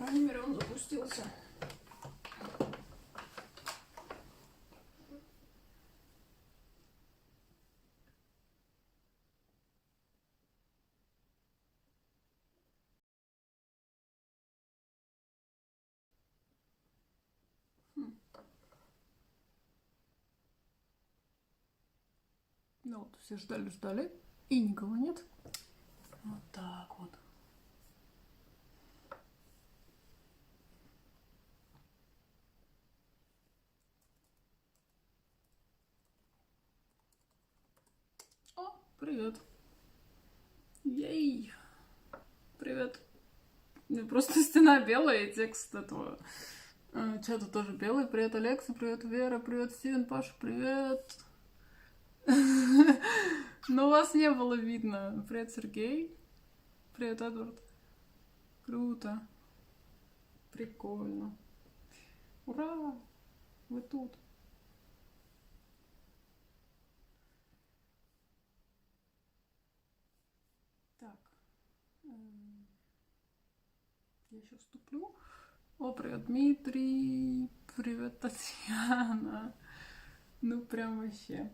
крайней мере, он запустился. Ну вот, все ждали, и никого нет. Вот так вот. О, привет. Ей. Привет. Просто стена белая, и текст этого чата тоже белый. Привет, Алекса, привет, Вера, привет, Стивен, Паша, привет. Но вас не было видно. Привет, Сергей. Привет, Эдвард. Круто. Прикольно. Ура! Вы тут. Так. Я еще вступлю. О, привет, Дмитрий. Привет, Татьяна. Ну, прям вообще.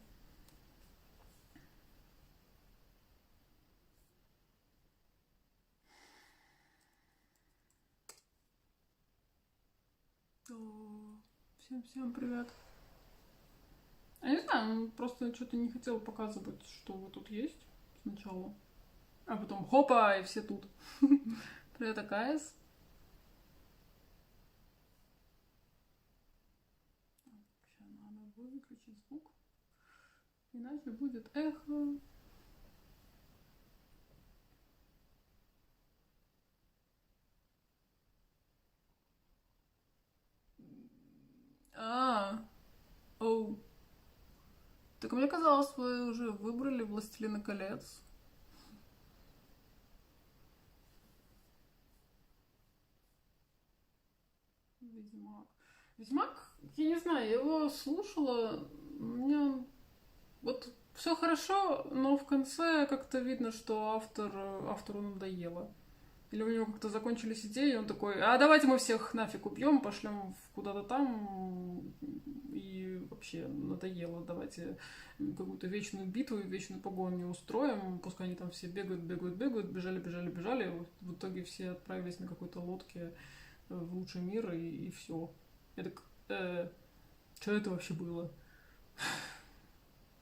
Всем привет. Я не знаю, просто что-то не хотела показывать, что вы тут есть сначала. А потом хопа, и все тут. Привет, АКС. Сейчас надо выключить звук. Иначе будет эхо. Оу. Так мне казалось, вы уже выбрали «Властелина колец». Ведьмак. Ведьмак, я не знаю, я его слушала, мне вот все хорошо, но в конце как-то видно, что автору надоело. Или у него как-то закончились идеи, и он такой, а давайте мы всех нафиг убьем, пошлем куда-то там, и вообще надоело, давайте какую-то вечную битву и вечную погоню устроим, пускай они там все бегают, бежали, в итоге все отправились на какой-то лодке в лучший мир, и все. Я так, что это вообще было?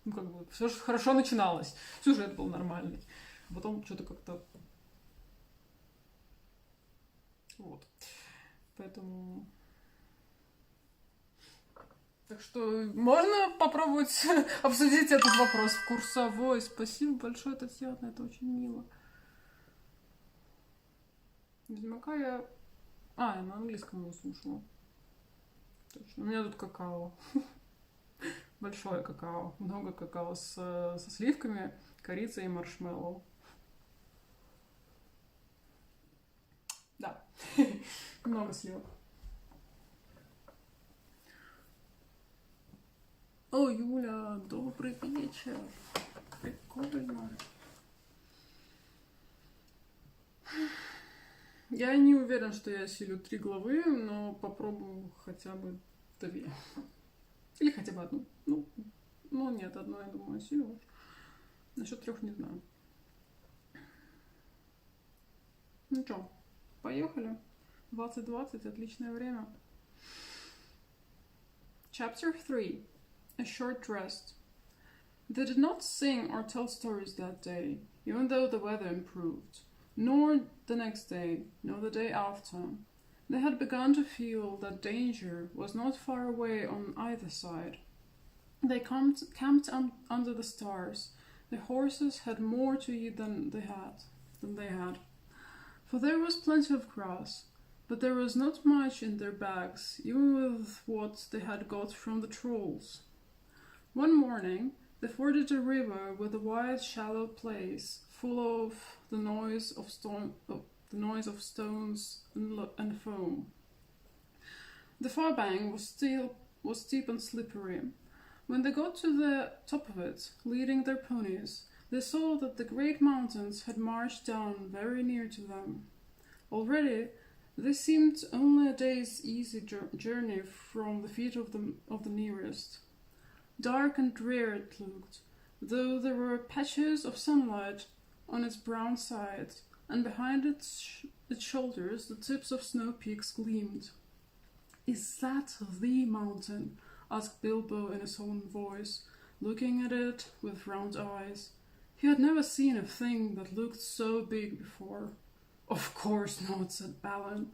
Ну, как бы, все же хорошо начиналось, сюжет был нормальный, а потом что-то как-то... Вот. Поэтому... Так что можно попробовать обсудить этот вопрос в курсовой. Спасибо большое, Татьяна, это очень мило. Ведьмака я... я на английском его слушала. Точно. У меня тут какао. Большое какао. Много какао со сливками, корицей и маршмеллоу. Да. Много сливок. О, Юля, добрый вечер. Прикольно. Я не уверен, что я осилю 3 главы, но попробую хотя бы 2. Или хотя бы одну. Ну нет, одну, я думаю, осилю. Насчет 3 не знаю. Ну что, поехали. 20:20, отличное время. Chapter 3. A short rest. They did not sing or tell stories that day, even though the weather improved, nor the next day, nor the day after. They had begun to feel that danger was not far away on either side. They camped under the stars. The horses had more to eat than they had. For there was plenty of grass, but there was not much in their bags, even with what they had got from the trolls. One morning, they forded a river with a wide, shallow place, full of the noise of stones and foam. The far bank was steep and slippery. When they got to the top of it, leading their ponies, they saw that the great mountains had marched down very near to them. Already, They seemed only a day's easy journey from the feet of the nearest. Dark and drear it looked, though there were patches of sunlight on its brown sides, and behind its shoulders the tips of snow peaks gleamed. "Is that the mountain?" asked Bilbo in his own voice, looking at it with round eyes. He had never seen a thing that looked so big before. "Of course not," said Balin.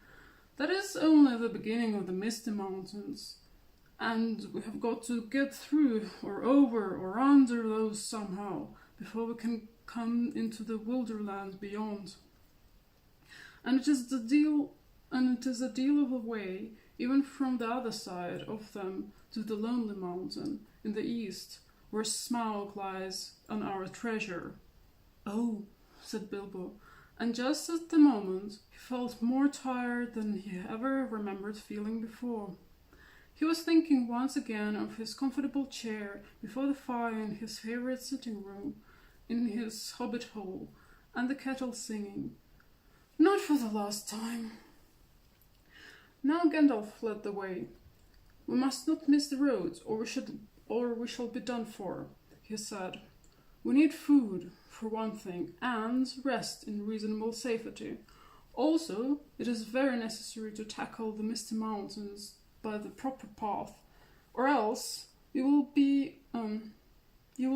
"That is only the beginning of the Misty Mountains, and we have got to get through or over or under those somehow before we can come into the Wilderland beyond. And it is a deal of a way, even from the other side of them to the Lonely Mountain in the east, where Smaug lies on our treasure." "Oh," said Bilbo, and just at the moment he felt more tired than he ever remembered feeling before. He was thinking once again of his comfortable chair before the fire in his favourite sitting room, in his Hobbit hole, and the kettle singing. Not for the last time. Now Gandalf led the way. "We must not miss the road, or we shall be done for," he said. "We need food, for one thing, and rest in reasonable safety. Also, it is very necessary to tackle the Misty Mountains by the proper path, or else you will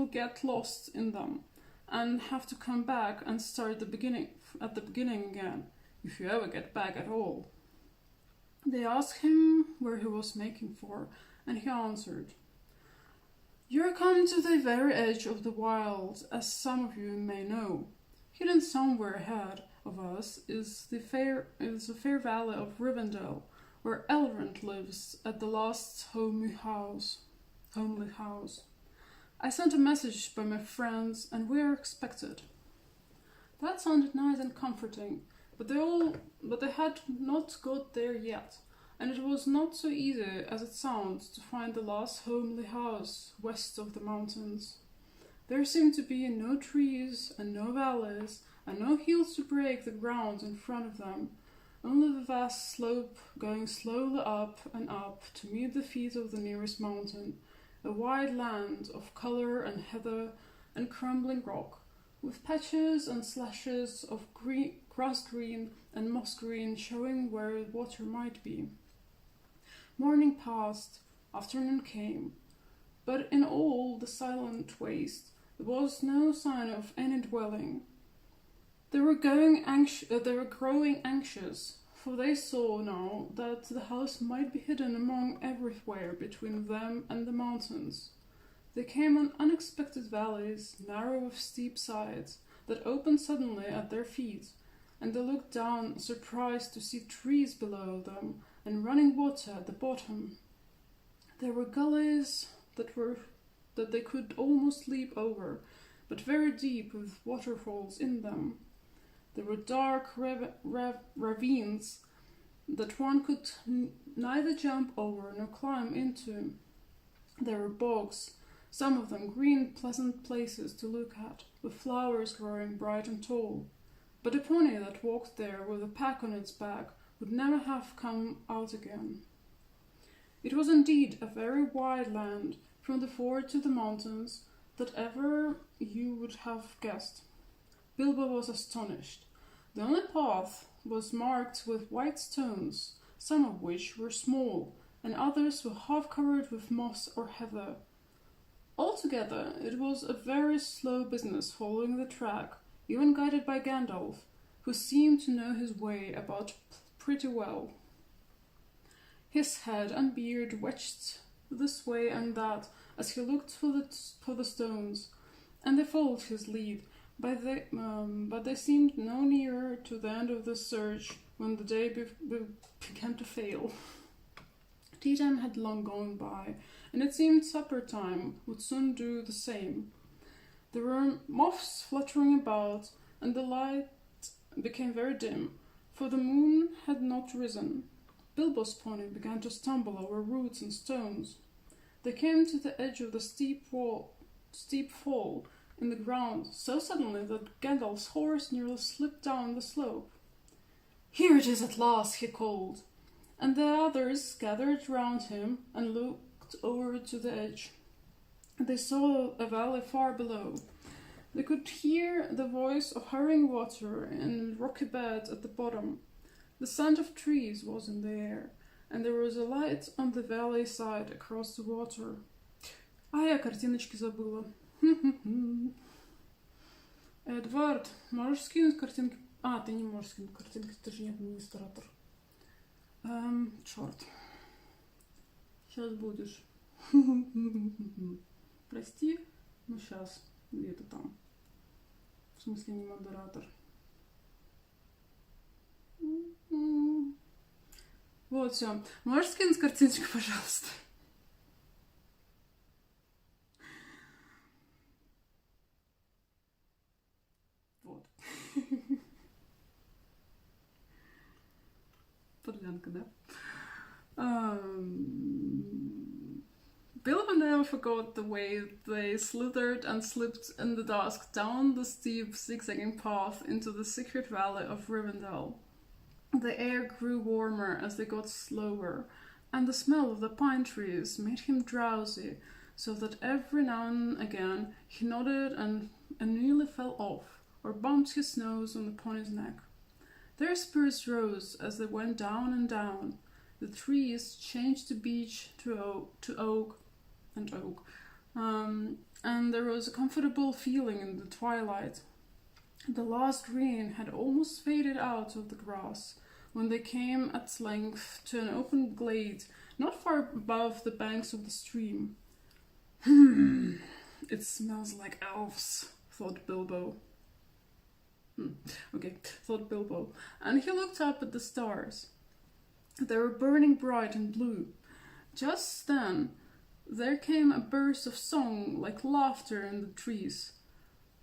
get lost in them and have to come back and start at the beginning again, if you ever get back at all." They asked him where he was making for, and he answered, "You are come to the very edge of the wild, as some of you may know. Hidden somewhere ahead of us is the fair valley of Rivendell, where Elrond lives at the last homely house. I sent a message by my friends, and we are expected." That sounded nice and comforting, but they had not got there yet, and it was not so easy as it sounds to find the last homely house west of the mountains. There seemed to be no trees and no valleys, and no hills to break the ground in front of them, only the vast slope going slowly up and up to meet the feet of the nearest mountain, a wide land of colour and heather and crumbling rock, with patches and slashes of grass green and moss green showing where water might be. Morning passed, afternoon came, but in all the silent waste there was no sign of any dwelling. They were growing anxious, for they saw now that the house might be hidden among everywhere between them and the mountains. They came on unexpected valleys, narrow with steep sides, that opened suddenly at their feet, and they looked down, surprised to see trees below them and running water at the bottom. There were gullies that they could almost leap over, but very deep with waterfalls in them. There were dark ravines that one could neither jump over nor climb into. There were bogs, some of them green, pleasant places to look at, with flowers growing bright and tall. But a pony that walked there with a pack on its back would never have come out again. It was indeed a very wide land, from the ford to the mountains, that ever you would have guessed. Bilbo was astonished. The only path was marked with white stones, some of which were small, and others were half covered with moss or heather. Altogether, it was a very slow business following the track, even guided by Gandalf, who seemed to know his way about pretty well. His head and beard wedged this way and that as he looked for the stones, and they followed his lead, but they seemed no nearer to the end of the search when the day began to fail. Tea time had long gone by, and it seemed supper time would soon do the same. There were moths fluttering about, and the light became very dim, for the moon had not risen. Bilbo's pony began to stumble over roots and stones. They came to the edge of the steep fall in the ground so suddenly that Gandalf's horse nearly slipped down the slope. "Here it is at last," he called, and the others gathered round him and looked over to the edge. They saw a valley far below. They could hear the voice of hurrying water in a rocky bed at the bottom. The scent of trees was in the air, and there was a light on the valley side across the water. А я картиночки забыла. Эдвард, можешь скинуть картинки? А, ты не можешь скинуть картинки, ты же не администратор. Черт. Сейчас будешь. Прости, ну сейчас. Где-то там. В смысле, не модератор. Вот, все. Можешь скинуть картиночку, пожалуйста? Вот. Подлянка, да? Bilbo never forgot the way they slithered and slipped in the dusk down the steep, zigzagging path into the secret valley of Rivendell. The air grew warmer as they got slower, and the smell of the pine trees made him drowsy, so that every now and again he nodded and nearly fell off, or bumped his nose on the pony's neck. Their spirits rose as they went down and down. The trees changed to beech, to oak, and there was a comfortable feeling in the twilight. The last green had almost faded out of the grass when they came at length to an open glade not far above the banks of the stream. It smells like elves, thought Bilbo. Thought Bilbo, and he looked up at the stars. They were burning bright and blue. Just then, there came a burst of song like laughter in the trees.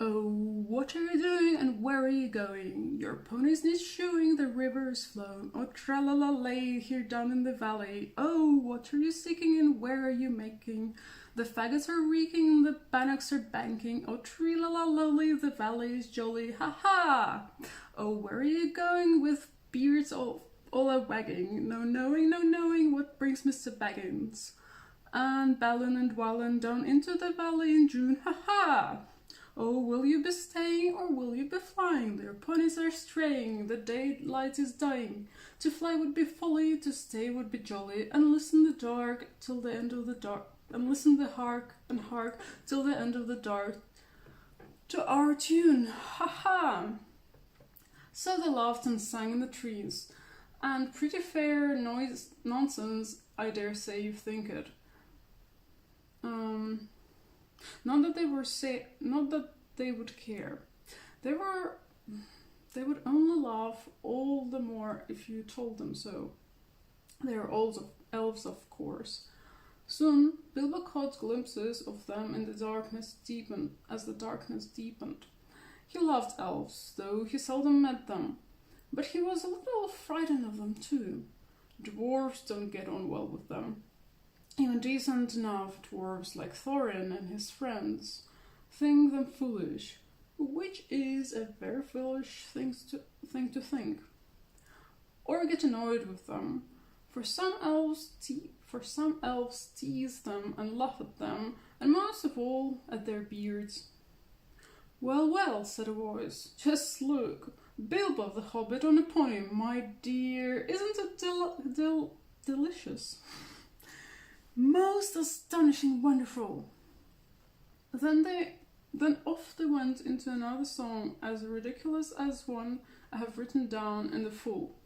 "Oh, what are you doing and where are you going? Your ponies need shoeing, the river is flown. Oh, tra-la-la-lay, here down in the valley. Oh, what are you seeking and where are you making? The faggots are reeking and the bannocks are banking. Oh, tree-la-la-lolly, the valley is jolly, ha-ha! Oh, where are you going with beards all a-wagging? No knowing what brings Mr. Baggins. And Balin and Wallen down into the valley in June, ha-ha! Oh, will you be staying or will you be flying? Their ponies are straying, the daylight is dying. To fly would be folly, to stay would be jolly. And listen the dark till the end of the dark, and listen the hark till the end of the dark. To our tune, ha-ha! So they laughed and sang in the trees, and pretty fair nonsense, I dare say you think it. Not that they would care. They would only laugh all the more if you told them so. They are elves, of course. Soon, Bilbo caught glimpses of them in the darkness as the darkness deepened. He loved elves, though he seldom met them, but he was a little frightened of them too. Dwarves don't get on well with them. Even decent enough dwarves like Thorin and his friends think them foolish, which is a very foolish thing to think. Or get annoyed with them, for some elves tease them and laugh at them, and most of all at their beards. "Well, well," said a voice, "just look, Bilbo the Hobbit on a pony, my dear, isn't it delicious? Most astonishing, wonderful." Then off they went into another song as ridiculous as one I have written down in the full.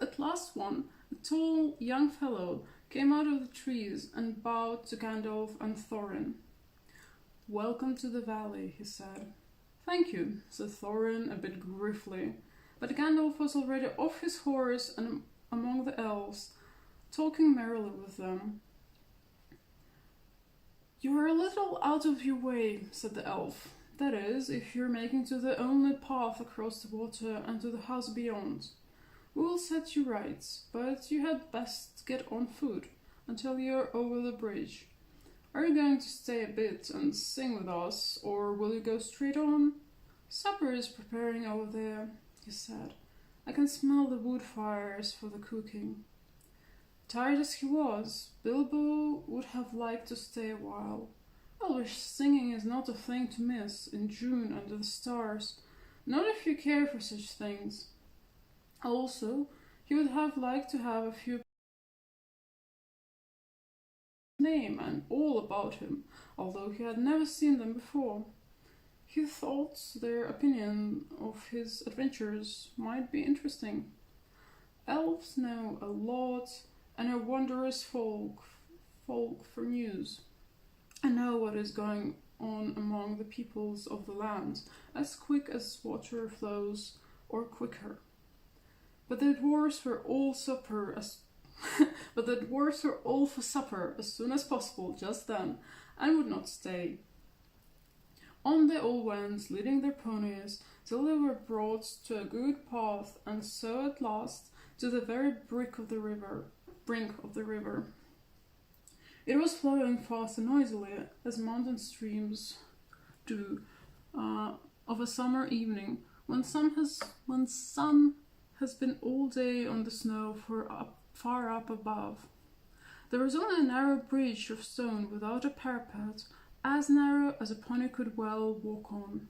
At last one, a tall young fellow came out of the trees and bowed to Gandalf and Thorin. "Welcome to the valley," he said. "Thank you," said Thorin a bit gruffly, but Gandalf was already off his horse and among the elves, talking merrily with them. "You are a little out of your way," said the elf. "That is, if you're making to the only path across the water and to the house beyond. We will set you right, but you had best get on foot until you're over the bridge. Are you going to stay a bit and sing with us, or will you go straight on? Supper is preparing over there. he said. I can smell the wood fires for the cooking. Tired as he was, Bilbo would have liked to stay a while. Elvish singing is not a thing to miss in June under the stars, not if you care for such things. Also, he would have liked to have a few name and all about him, although he had never seen them before. He thought their opinion of his adventures might be interesting. Elves know a lot and are wondrous folk for news, and know what is going on among the peoples of the land, as quick as water flows, or quicker. But the dwarves were all for supper as soon as possible just then, and would not stay. On they all went, leading their ponies, till they were brought to a good path, and so at last to the very brink of the river. It was flowing fast and noisily, as mountain streams do, of a summer evening, when sun has been all day on the snow far up above. There was only a narrow bridge of stone without a parapet, as narrow as a pony could well walk on.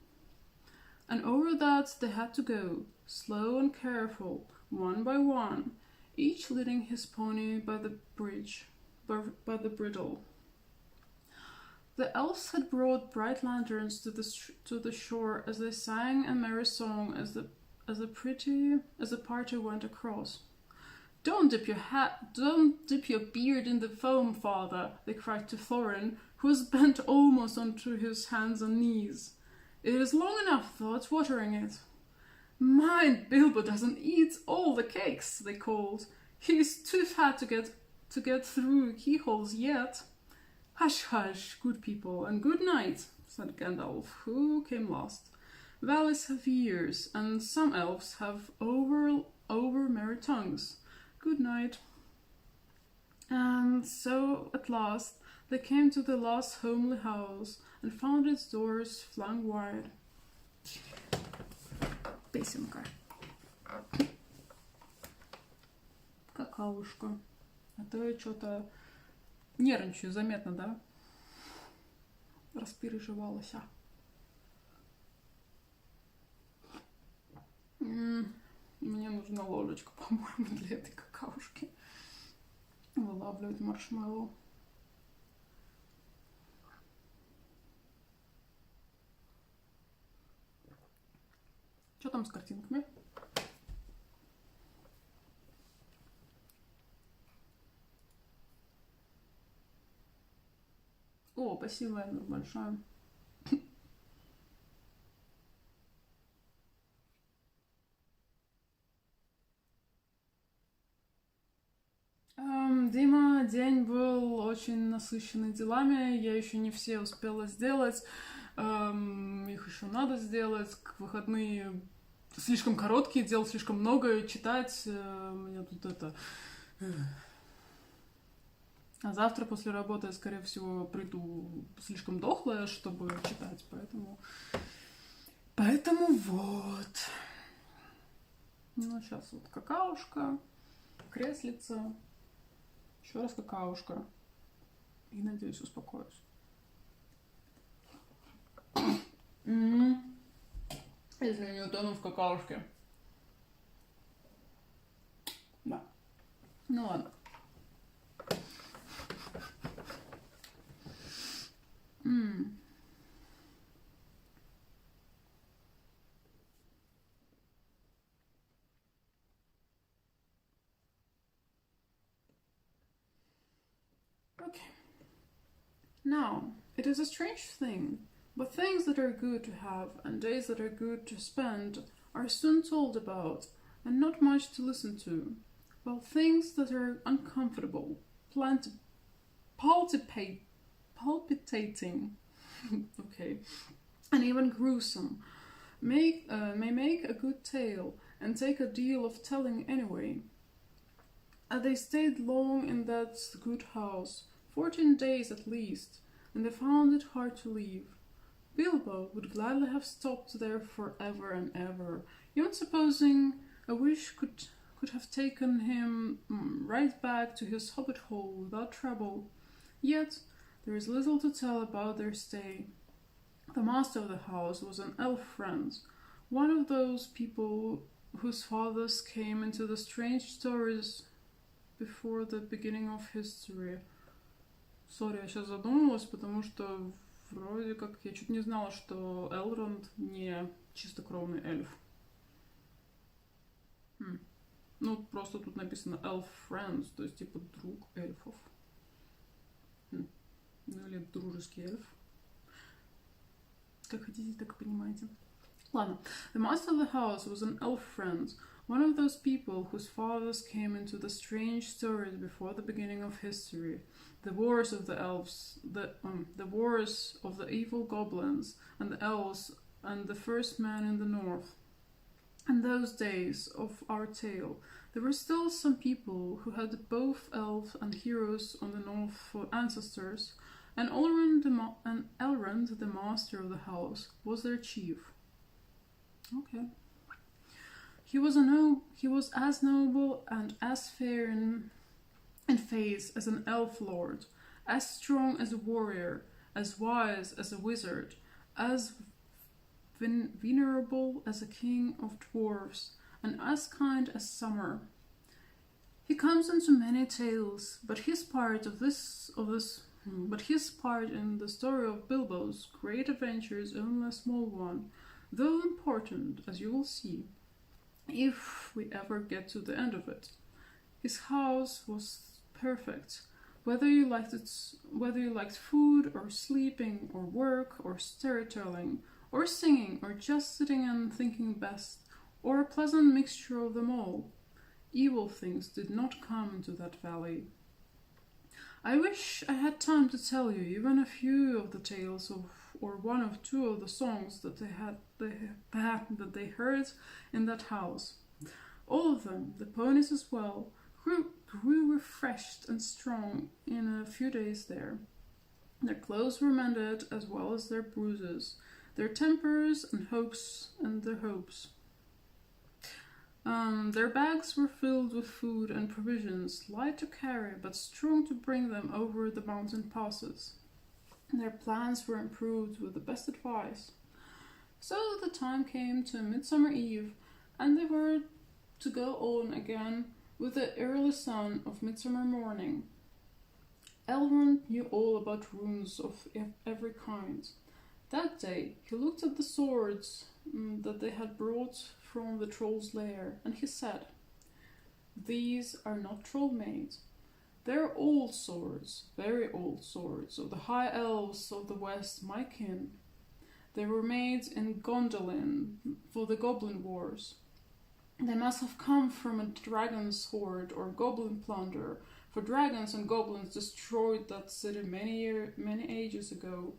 And over that they had to go, slow and careful, one by one, each leading his pony by the bridle. The elves had brought bright lanterns to the shore as they sang a merry song as the party went across. Don't dip your beard in the foam, father, they cried to Thorin, who was bent almost onto his hands and knees. It is long enough, though, it's watering it. Mind, Bilbo doesn't eat all the cakes, they called. He's too fat to get through keyholes yet. Hush, hush, good people, and good night, said Gandalf, who came last. Valleys have ears, and some elves have over merry tongues. Good night. And so, at last, they came to the last homely house and found its doors flung wide. Песенка. Какаушка. А то я что-то нервничаю заметно, да? Распереживалась. Мне нужна ложечка, по-моему, для этой какаушки. Вылавливать маршмеллоу. Что там с картинками? О, спасибо, Эннер, большое. Дима, день был очень насыщенный делами, я еще не все успела сделать, их еще надо сделать, выходные слишком короткие, дел слишком много, читать, у меня тут это... А завтра после работы я, скорее всего, приду слишком дохлая, чтобы читать, поэтому вот. Ну, сейчас вот какаушка, креслица. Еще раз какаушка. И, надеюсь, успокоюсь. Если я не утону в какаушке. Да. Ну ладно. Okay. Now, it is a strange thing, but things that are good to have and days that are good to spend are soon told about, and not much to listen to, while things that are uncomfortable, palpitating, okay, and even gruesome, may make a good tale and take a deal of telling anyway. They stayed long in that good house, 14 days at least, and they found it hard to leave. Bilbo would gladly have stopped there forever and ever, even supposing a wish could have taken him right back to his hobbit hole without trouble. Yet there is little to tell about their stay. The master of the house was an elf friend, one of those people whose fathers came into the strange stories before the beginning of history. Сори, я сейчас задумалась, потому что вроде как я чуть не знала, что Элронд не чистокровный эльф. Ну, просто тут написано elf friends, то есть типа друг эльфов. Ну или дружеский эльф. Как хотите, так и понимаете. Ладно. The master of the house was an elf friend, one of those people whose fathers came into the strange stories before the beginning of history. The wars of the elves, the wars of the evil goblins and the elves and the first man in the north. In those days of our tale, there were still some people who had both elves and heroes on the north for ancestors, and Elrond the master of the house was their chief. Okay. He was as noble and as fair in face as an elf lord, as strong as a warrior, as wise as a wizard, as venerable as a king of dwarves, and as kind as summer. He comes into many tales, but his part in the story of Bilbo's great adventure is only a small one, though important, as you will see, if we ever get to the end of it. His house was perfect, whether you liked food or sleeping or work or storytelling or singing or just sitting and thinking best, or a pleasant mixture of them all. Evil things did not come into that valley. I wish I had time to tell you even a few of the tales or one or two of the songs that they heard in that house. All of them, the ponies as well, grew refreshed and strong in a few days there. Their clothes were mended as well as their bruises, their tempers and their hopes. Their bags were filled with food and provisions, light to carry but strong to bring them over the mountain passes. Their plans were improved with the best advice. So the time came to Midsummer Eve, and they were to go on again with the early sun of midsummer morning. Elrond knew all about runes of every kind. That day he looked at the swords that they had brought from the troll's lair, and he said, "These are not troll-made. They're old swords, very old swords, of the high elves of the west, my kin. They were made in Gondolin for the goblin wars. They must have come from a dragon's horde or goblin plunder, for dragons and goblins destroyed that city many ages ago.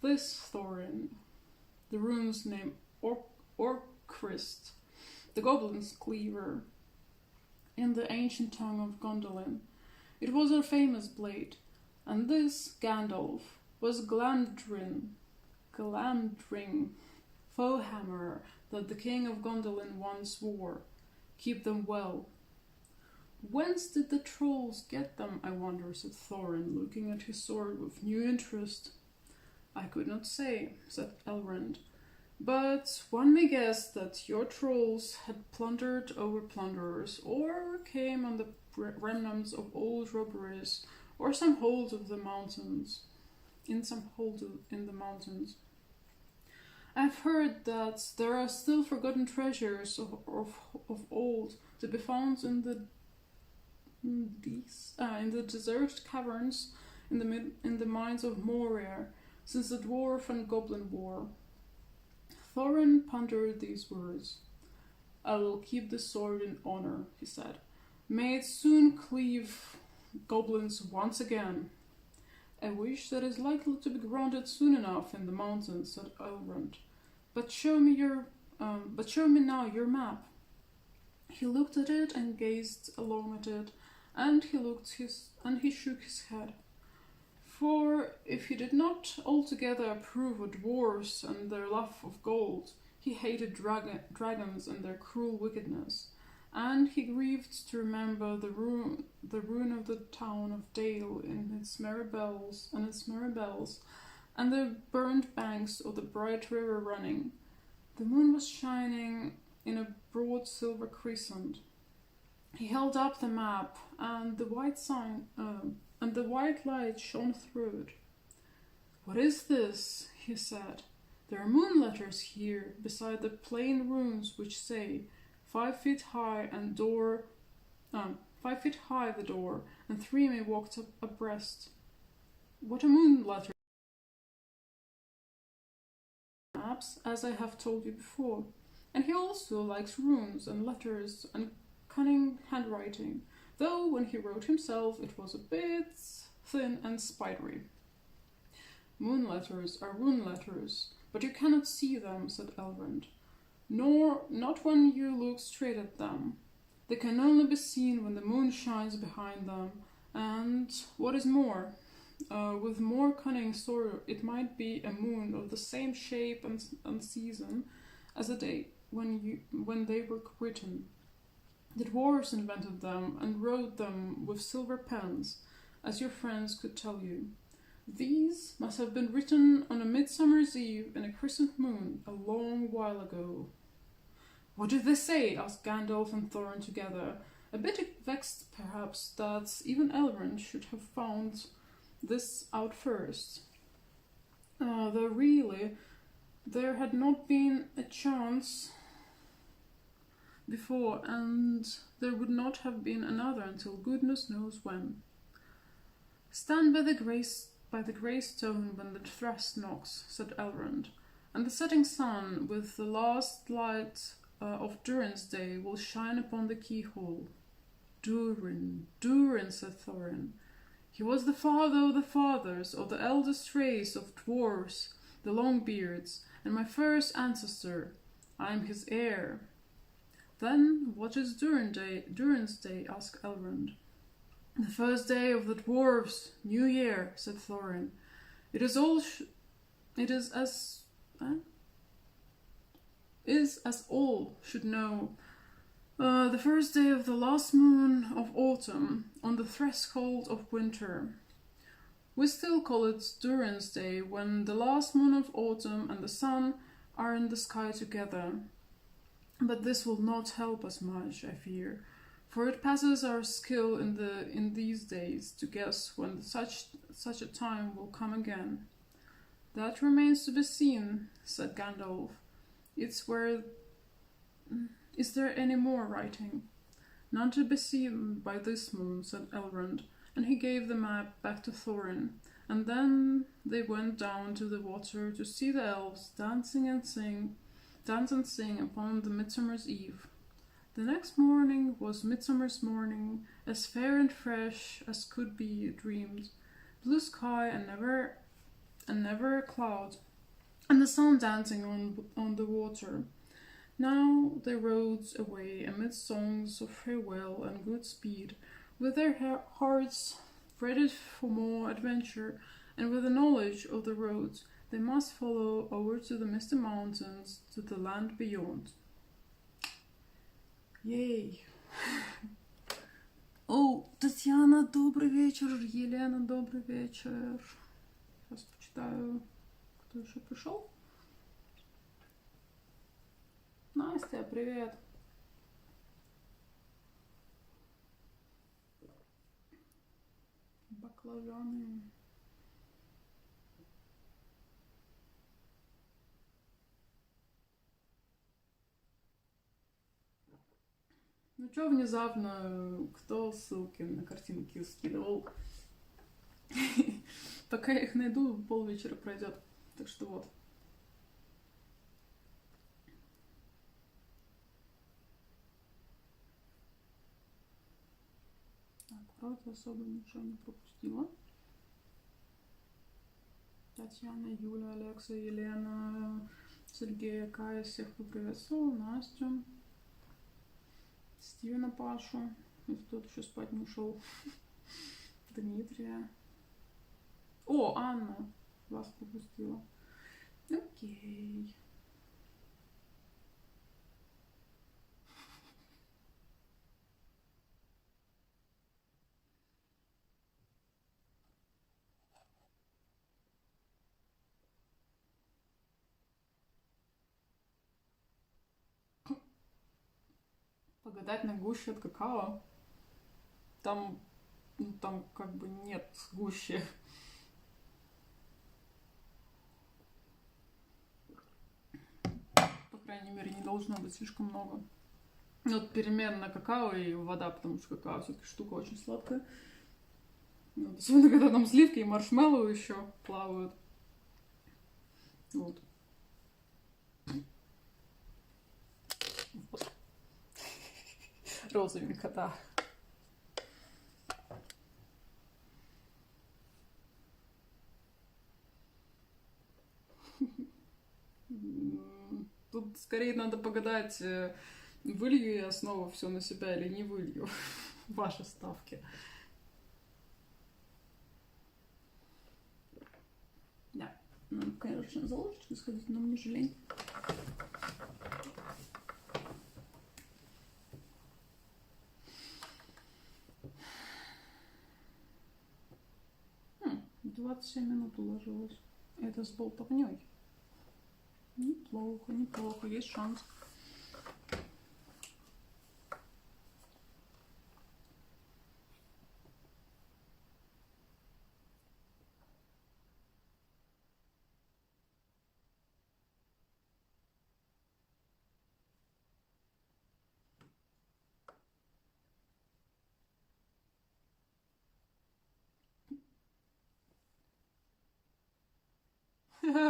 This Thorin, the rune's name Orcrist, the goblin's cleaver, in the ancient tongue of Gondolin. It was a famous blade, and this Gandalf was Glamdring, foehammer that the king of Gondolin once wore. Keep them well." "Whence did the trolls get them, I wonder," said Thorin, looking at his sword with new interest. "I could not say," said Elrond, "but one may guess that your trolls had plundered over plunderers, or came on the remnants of old robberies, or some hold of the mountains. In the mountains. I've heard that there are still forgotten treasures of old to be found in the deserted caverns in the mines of Moria since the dwarf and goblin war." Thorin pondered these words. "I will keep the sword in honor," he said. "May it soon cleave goblins once again." "A wish that is likely to be granted soon enough in the mountains," said Elrond. But show me now your map." He looked at it and gazed along at it, and he shook his head. For if he did not altogether approve of dwarfs and their love of gold, he hated dragons and their cruel wickedness, and he grieved to remember the ruin of the town of Dale in its merry bells, and the burnt banks of the bright river running. The moon was shining in a broad silver crescent. He held up the map, and the white light shone through it. "What is this?" he said. "There are moon letters here, beside the plain runes which say 5 feet high and 5 feet high the door, and 3 may walk abreast. What a moon letter! Maps, as I have told you before. And he also likes runes and letters and cunning handwriting, though when he wrote himself it was a bit thin and spidery." "Moon letters are rune letters, but you cannot see them," said Elrond. Not when you look straight at them. They can only be seen when the moon shines behind them, and what is more, with more cunning sort, it might be a moon of the same shape and season as the day when they were written. The dwarves invented them and wrote them with silver pens, as your friends could tell you. These must have been written on a midsummer's eve in a crescent moon a long while ago." "What did they say?" asked Gandalf and Thorin together, a bit vexed perhaps that even Elrond should have found this out first. Though really there had not been a chance before, and there would not have been another until goodness knows when. "Stand by the grey stone when the thrust knocks," said Elrond, "and the setting sun with the last light of Durin's day will shine upon the keyhole." Durin, said Thorin. "He was the father of the fathers of the eldest race of dwarves, the Longbeards, and my first ancestor. I am his heir." "Then what is Durin's day?" asked Elrond. "The first day of the dwarves' new year," said Thorin. It is as all should know, the first day of the last moon of autumn, on the threshold of winter. We still call it Durin's Day when the last moon of autumn and the sun are in the sky together. But this will not help us much, I fear, for it passes our skill in these days to guess when such a time will come again. "That remains to be seen," said Gandalf. Is there any more writing?" "None to be seen by this moon," said Elrond, and he gave the map back to Thorin, and then they went down to the water to see the elves dance and sing upon the Midsummer's Eve. The next morning was Midsummer's morning, as fair and fresh as could be dreamed, blue sky and never a cloud, and the sun dancing on the water. Now they rode away amid songs of farewell and good speed, with their hearts ready for more adventure, and with the knowledge of the roads they must follow over to the misty mountains, to the land beyond. Yay! О, Татьяна, добрый вечер. Елена, добрый вечер. Сейчас почитаю, кто еще пришел. Настя, привет. Баклажаны. Ну чё внезапно, кто ссылки на картинки скидывал? Пока я их найду, полвечера пройдет. Так что вот. Так, вроде особо ничего не пропустила. Татьяна, Юля, Алекса, Елена, Сергея, Кая, всех поприветствовал, Настю, Стивена, Пашу, если тот еще спать не ушел, Дмитрия. О, Анна. Вас пропустила. Окей. Погадать на гуще от какао. Там, ну, там как бы нет гуще. По крайней мере, не должно быть слишком много. Вот переменно какао и вода, потому что какао все-таки штука очень сладкая. Вот. Особенно, когда там сливки и маршмеллоу еще плавают. Вот. Розовенько, да. Тут скорее надо погадать, вылью я снова все на себя или не вылью. Ваши ставки. Да. Надо, конечно, за ложечкой сходить, но мне же лень. Хм, 27 минут уложилось. Это с болтовней. Неплохо, неплохо, есть шанс.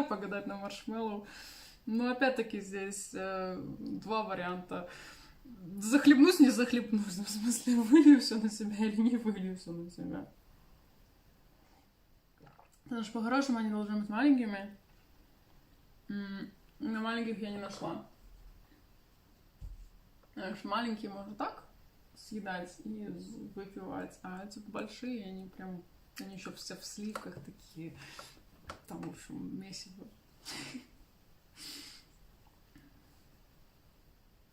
Погадать на маршмеллоу. Но опять-таки здесь два варианта. Захлебнусь, не захлебнусь. В смысле, вылью все на себя или не вылью все на себя. Потому что по-хорошему они должны быть маленькими. Но маленьких я не нашла. Потому что маленькие можно так съедать и выпивать, а эти большие, они прям, они еще все в сливках такие. Там, в общем, месиво.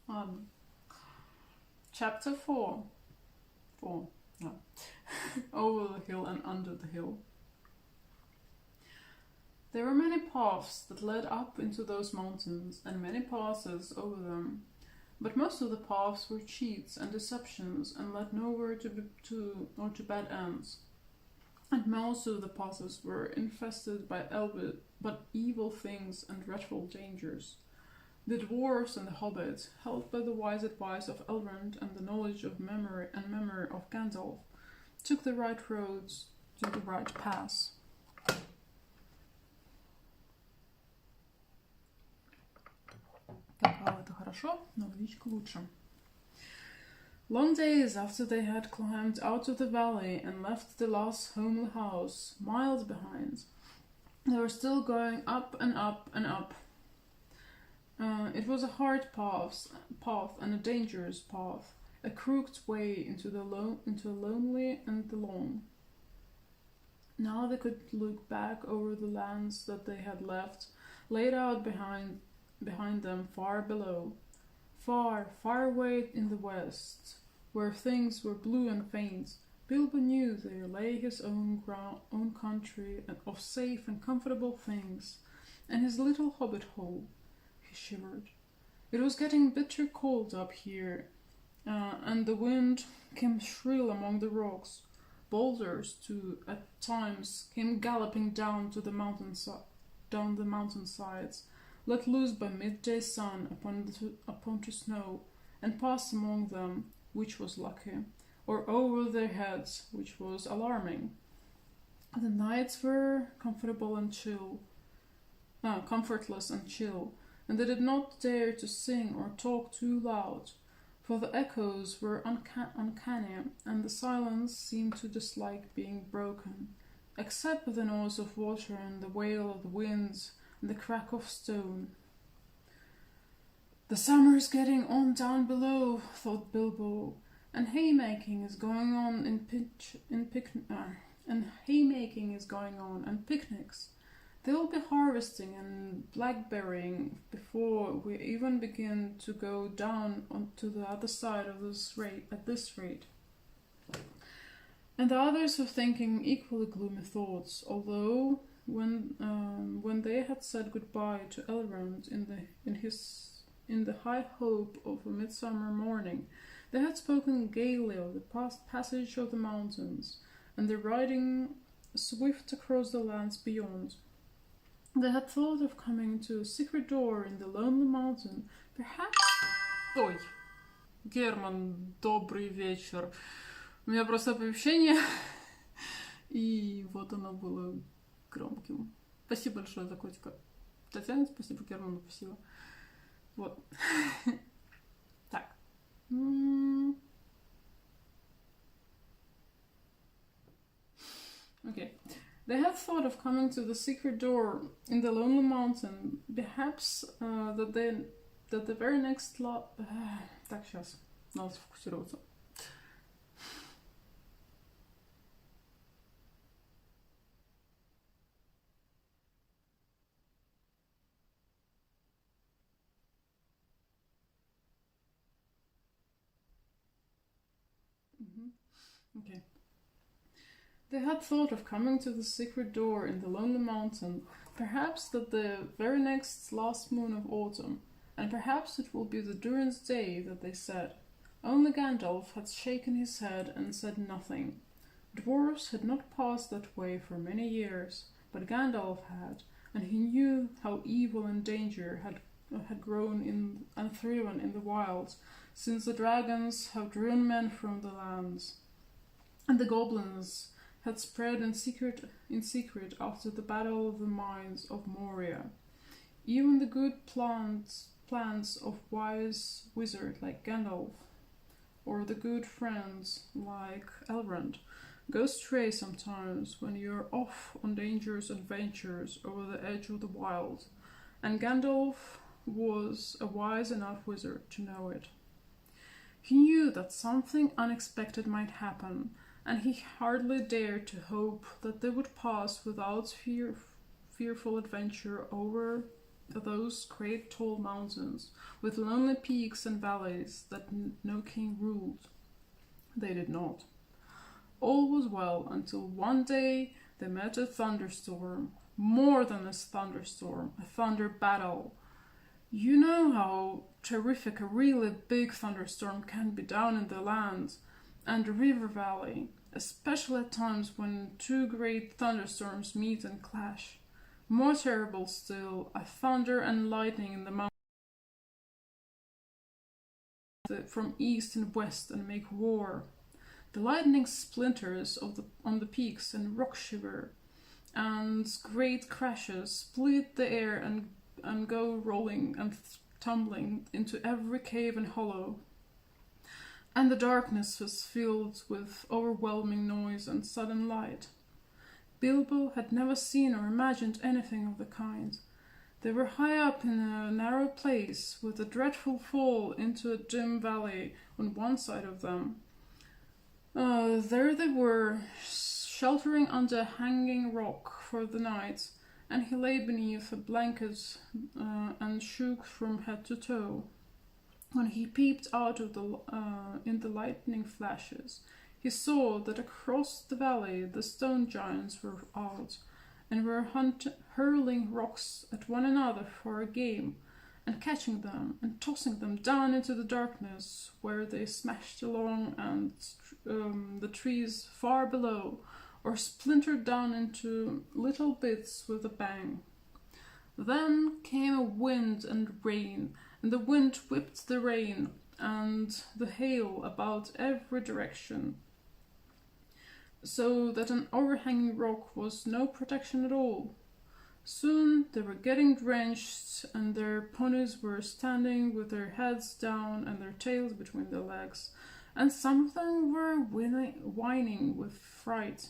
Ладно. Chapter 4. 4. No. Over the hill and under the hill. There were many paths that led up into those mountains, and many passes over them. But most of the paths were cheats and deceptions, and led nowhere to bad ends. And most of the passes were infested by evil things and dreadful dangers. The dwarves and the hobbits, helped by the wise advice of Elrond and the knowledge of memory of Gandalf, took the right roads to the right paths. Какао это хорошо, но водичка лучше. Long days after they had climbed out of the valley and left the last homely house, miles behind, they were still going up and up and up. It was a hard path and a dangerous path, a crooked way into a lonely and the long. Now they could look back over the lands that they had left, laid out behind them far below, far, far away in the west, where things were blue and faint. Bilbo knew there lay his own country of safe and comfortable things, and his little hobbit hole. He shivered. It was getting bitter cold up here, and the wind came shrill among the rocks. Boulders, too, at times came galloping down the mountainsides, let loose by midday sun upon the snow, and passed among them, which was lucky, or over their heads, which was alarming. The nights were comfortless and chill, and they did not dare to sing or talk too loud, for the echoes were uncanny, and the silence seemed to dislike being broken, except with the noise of water and the wail of the winds and the crack of stone. The summer is getting on down below, thought Bilbo, and haymaking is going on and haymaking is going on, and picnics. They will be harvesting and blackberrying before we even begin to go down onto the other side of this rate at this rate. And the others were thinking equally gloomy thoughts, although when they had said goodbye to Elrond in the high hope of a midsummer morning, they had spoken gaily of the passage of the mountains, and their riding swift across the lands beyond. They had thought of coming to a secret door in the lonely mountain, perhaps... Ой, Герман, добрый вечер. У меня просто оповещение, и вот оно было громким. Спасибо большое за котика. Татьяна, спасибо, Герману, спасибо. Вот. Так. Okay. They had thought of coming to the secret door in the lonely mountain. Perhaps that the very next Так, сейчас. Надо сфокусироваться. Okay. They had thought of coming to the secret door in the lonely mountain, perhaps that the very next last moon of autumn, and perhaps it will be the Durin's day that they said. Only Gandalf had shaken his head and said nothing. Dwarves had not passed that way for many years, but Gandalf had, and he knew how evil and danger had grown and thriven in the wilds, since the dragons have driven men from the lands, and the goblins had spread in secret after the battle of the mines of Moria. Even the good plans of wise wizard like Gandalf, or the good friends like Elrond, go astray sometimes when you're off on dangerous adventures over the edge of the wild, and Gandalf was a wise enough wizard to know it. He knew that something unexpected might happen, and he hardly dared to hope that they would pass without fearful adventure over those great tall mountains, with lonely peaks and valleys that no king ruled. They did not. All was well until one day they met a thunderstorm, more than a thunderstorm, a thunder battle. You know how terrific a really big thunderstorm can be down in the lands and the river valley, especially at times when two great thunderstorms meet and clash. More terrible still, a thunder and lightning in the mountains from east and west and make war. The lightning splinters on the peaks and rock shiver, and great crashes split the air and go rolling and tumbling into every cave and hollow. And the darkness was filled with overwhelming noise and sudden light. Bilbo had never seen or imagined anything of the kind. They were high up in a narrow place, with a dreadful fall into a dim valley on one side of them. There they were, sheltering under a hanging rock for the night, and he lay beneath a blanket and shook from head to toe. When he peeped out of in the lightning flashes, he saw that across the valley the stone giants were out, and were hurling rocks at one another for a game, and catching them and tossing them down into the darkness, where they smashed along and the trees far below, or splintered down into little bits with a bang. Then came a wind and rain, and the wind whipped the rain and the hail about every direction, so that an overhanging rock was no protection at all. Soon they were getting drenched, and their ponies were standing with their heads down and their tails between their legs, and some of them were whining with fright.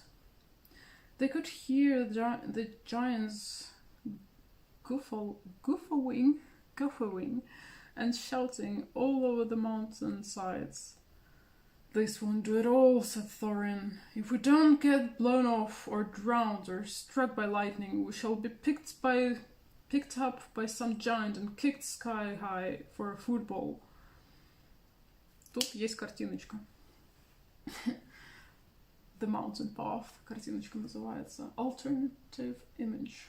They could hear the giants guffawing and shouting all over the mountain sides. This won't do at all, said Thorin. If we don't get blown off, or drowned, or struck by lightning, we shall be picked up by some giant and kicked sky high for a football. Тут есть картиночка. The Mountain Path. Картиночка называется Alternative Image.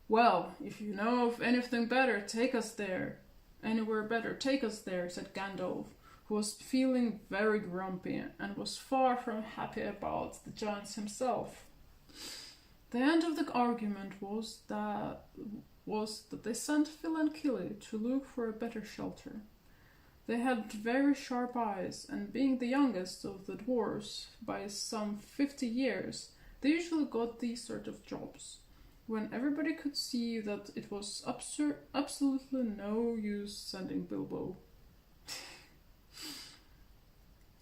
Well, if you know of anything better, take us there. Anywhere better, take us there, said Gandalf, who was feeling very grumpy and was far from happy about the giants himself. The end of the argument was that they sent Phil and Killy to look for a better shelter. They had very sharp eyes, and being the youngest of the dwarves by some 50 years, they usually got these sort of jobs, when everybody could see that it was absolutely no use sending Bilbo.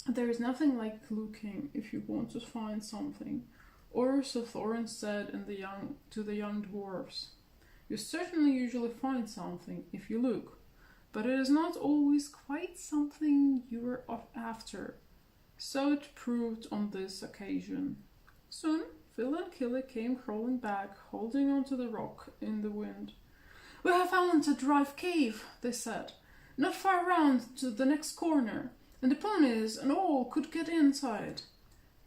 There is nothing like looking if you want to find something, or so Thorin said to the young dwarves. You certainly usually find something if you look, but it is not always quite something you are after. So it proved on this occasion. Soon Phil and Killy came crawling back, holding onto the rock in the wind. We have found a dry cave, they said, not far round to the next corner, and the ponies and all could get inside.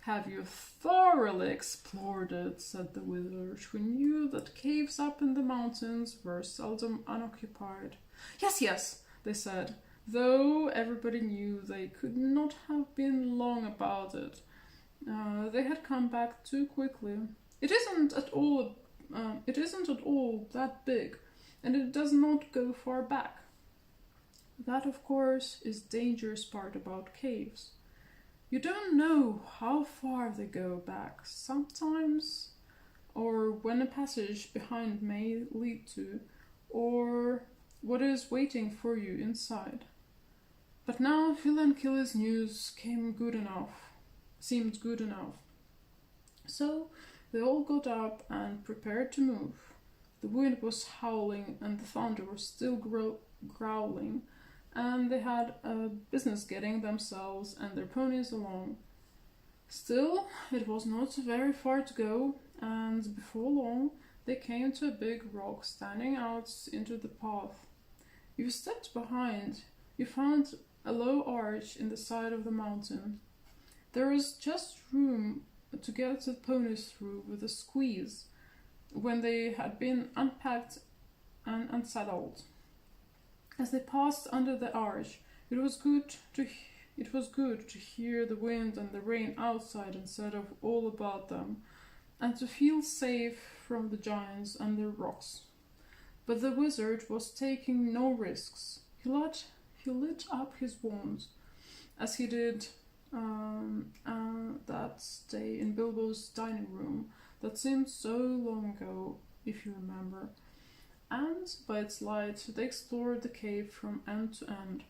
Have you thoroughly explored it, said the wizard, who knew that caves up in the mountains were seldom unoccupied. Yes, they said, though everybody knew they could not have been long about it. They had come back too quickly. It isn't at all that big, and it does not go far back. That, of course, is the dangerous part about caves. You don't know how far they go back sometimes, or when a passage behind may lead to, or what is waiting for you inside. But now Phil and Killy's news seemed good enough. So they all got up and prepared to move. The wind was howling and the thunder was still growling, and they had a business getting themselves and their ponies along. Still, it was not very far to go, and before long they came to a big rock standing out into the path. If you stepped behind, you found a low arch in the side of the mountain. There was just room to get the ponies through with a squeeze when they had been unpacked and unsaddled. As they passed under the arch, it was good to hear the wind and the rain outside instead of all about them, and to feel safe from the giants and their rocks. But the wizard was taking no risks. He lit up his wand, as he did that day in Bilbo's dining room that seemed so long ago, if you remember, and by its light they explored the cave from end to end.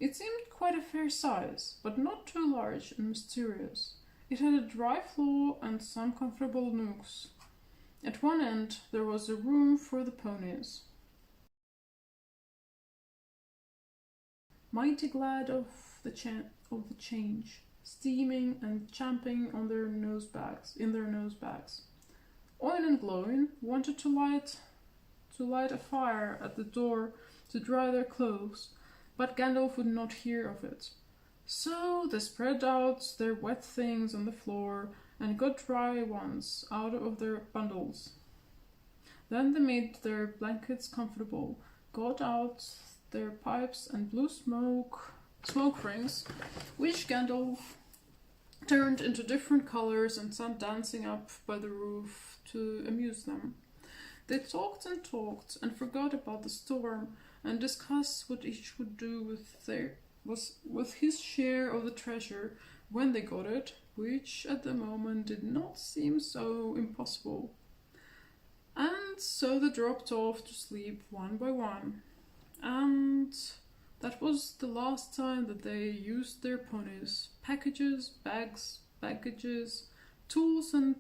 It seemed quite a fair size, but not too large and mysterious. It had a dry floor and some comfortable nooks. At one end there was a room for the ponies. Mighty glad of the change, steaming and champing on their nose bags. Oin and Gloin wanted to light a fire at the door to dry their clothes, but Gandalf would not hear of it. So they spread out their wet things on the floor and got dry ones out of their bundles. Then they made their blankets comfortable, got out their pipes and blew smoke rings, which Gandalf turned into different colors and sent dancing up by the roof to amuse them. They talked and forgot about the storm and discussed what each would do with his share of the treasure when they got it, which at the moment did not seem so impossible. And so they dropped off to sleep one by one. And that was the last time that they used their ponies. Packages, baggages, tools and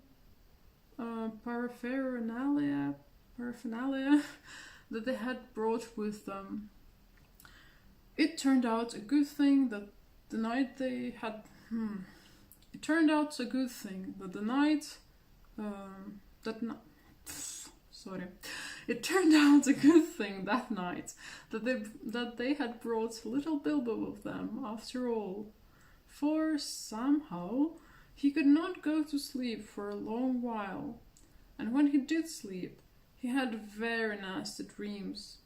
paraphernalia that they had brought with them. It turned out a good thing that the night they had. It turned out a good thing that the night. That night. Sorry. It turned out a good thing that night that they had brought little Bilbo with them, after all. For somehow he could not go to sleep for a long while, and when he did sleep, he had very nasty dreams.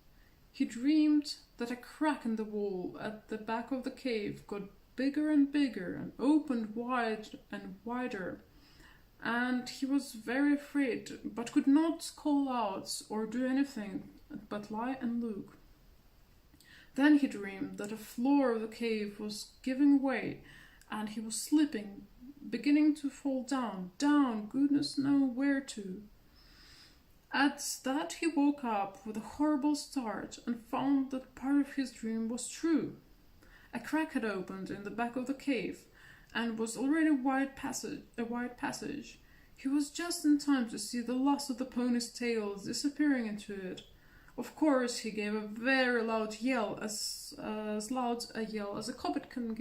He dreamed that a crack in the wall at the back of the cave got bigger and bigger and opened wide and wider, and he was very afraid, but could not call out or do anything but lie and look. Then he dreamed that the floor of the cave was giving way, and he was slipping, beginning to fall down, goodness knows where to. At that he woke up with a horrible start and found that part of his dream was true. A crack had opened in the back of the cave, and was already a wide passage. He was just in time to see the last of the pony's tail disappearing into it. Of course, he gave a very loud yell, as loud a yell as a hobbit can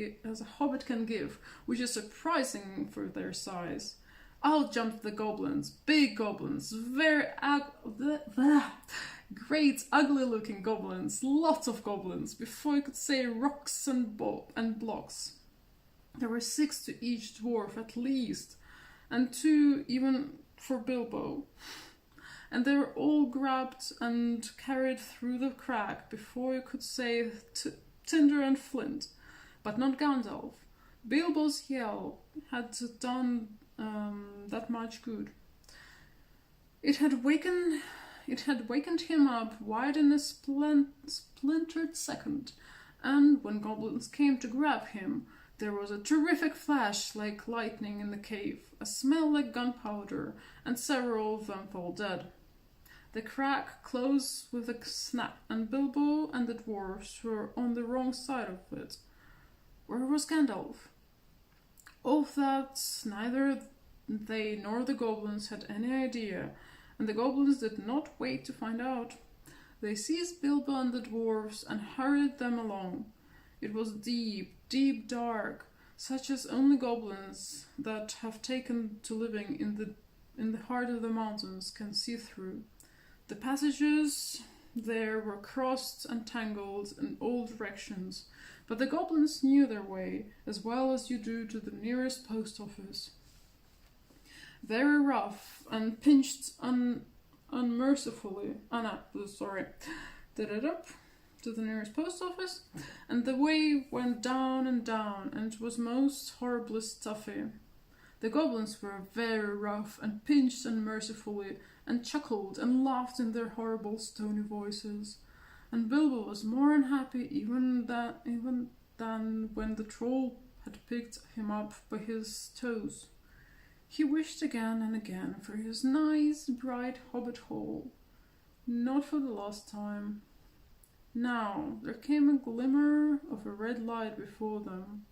give, which is surprising for their size. Out jumped the goblins, big goblins, great, ugly-looking goblins, lots of goblins, before you could say rocks and blocks. There were 6 to each dwarf at least, and 2 even for Bilbo. And they were all grabbed and carried through the crack before you could say Tinder and Flint, but not Gandalf. Bilbo's yell had done that much good. It had wakened him up wide in a splintered second, and when goblins came to grab him, there was a terrific flash like lightning in the cave, a smell like gunpowder, and several of them fell dead. The crack closed with a snap, and Bilbo and the dwarfs were on the wrong side of it. Where was Gandalf? Of that neither they nor the goblins had any idea, and the goblins did not wait to find out. They seized Bilbo and the dwarfs and hurried them along. It was deep, deep dark, such as only goblins that have taken to living in the heart of the mountains can see through. The passages there were crossed and tangled in all directions, but the goblins knew their way as well as you do to the nearest post office. Very rough and pinched unmercifully. To the nearest post office, and the way went down, and it was most horribly stuffy. The goblins were very rough and pinched unmercifully, and chuckled and laughed in their horrible stony voices. And Bilbo was more unhappy even than when the troll had picked him up by his toes. He wished again and again for his nice, bright hobbit hole, not for the last time. Now there came a glimmer of a red light before them.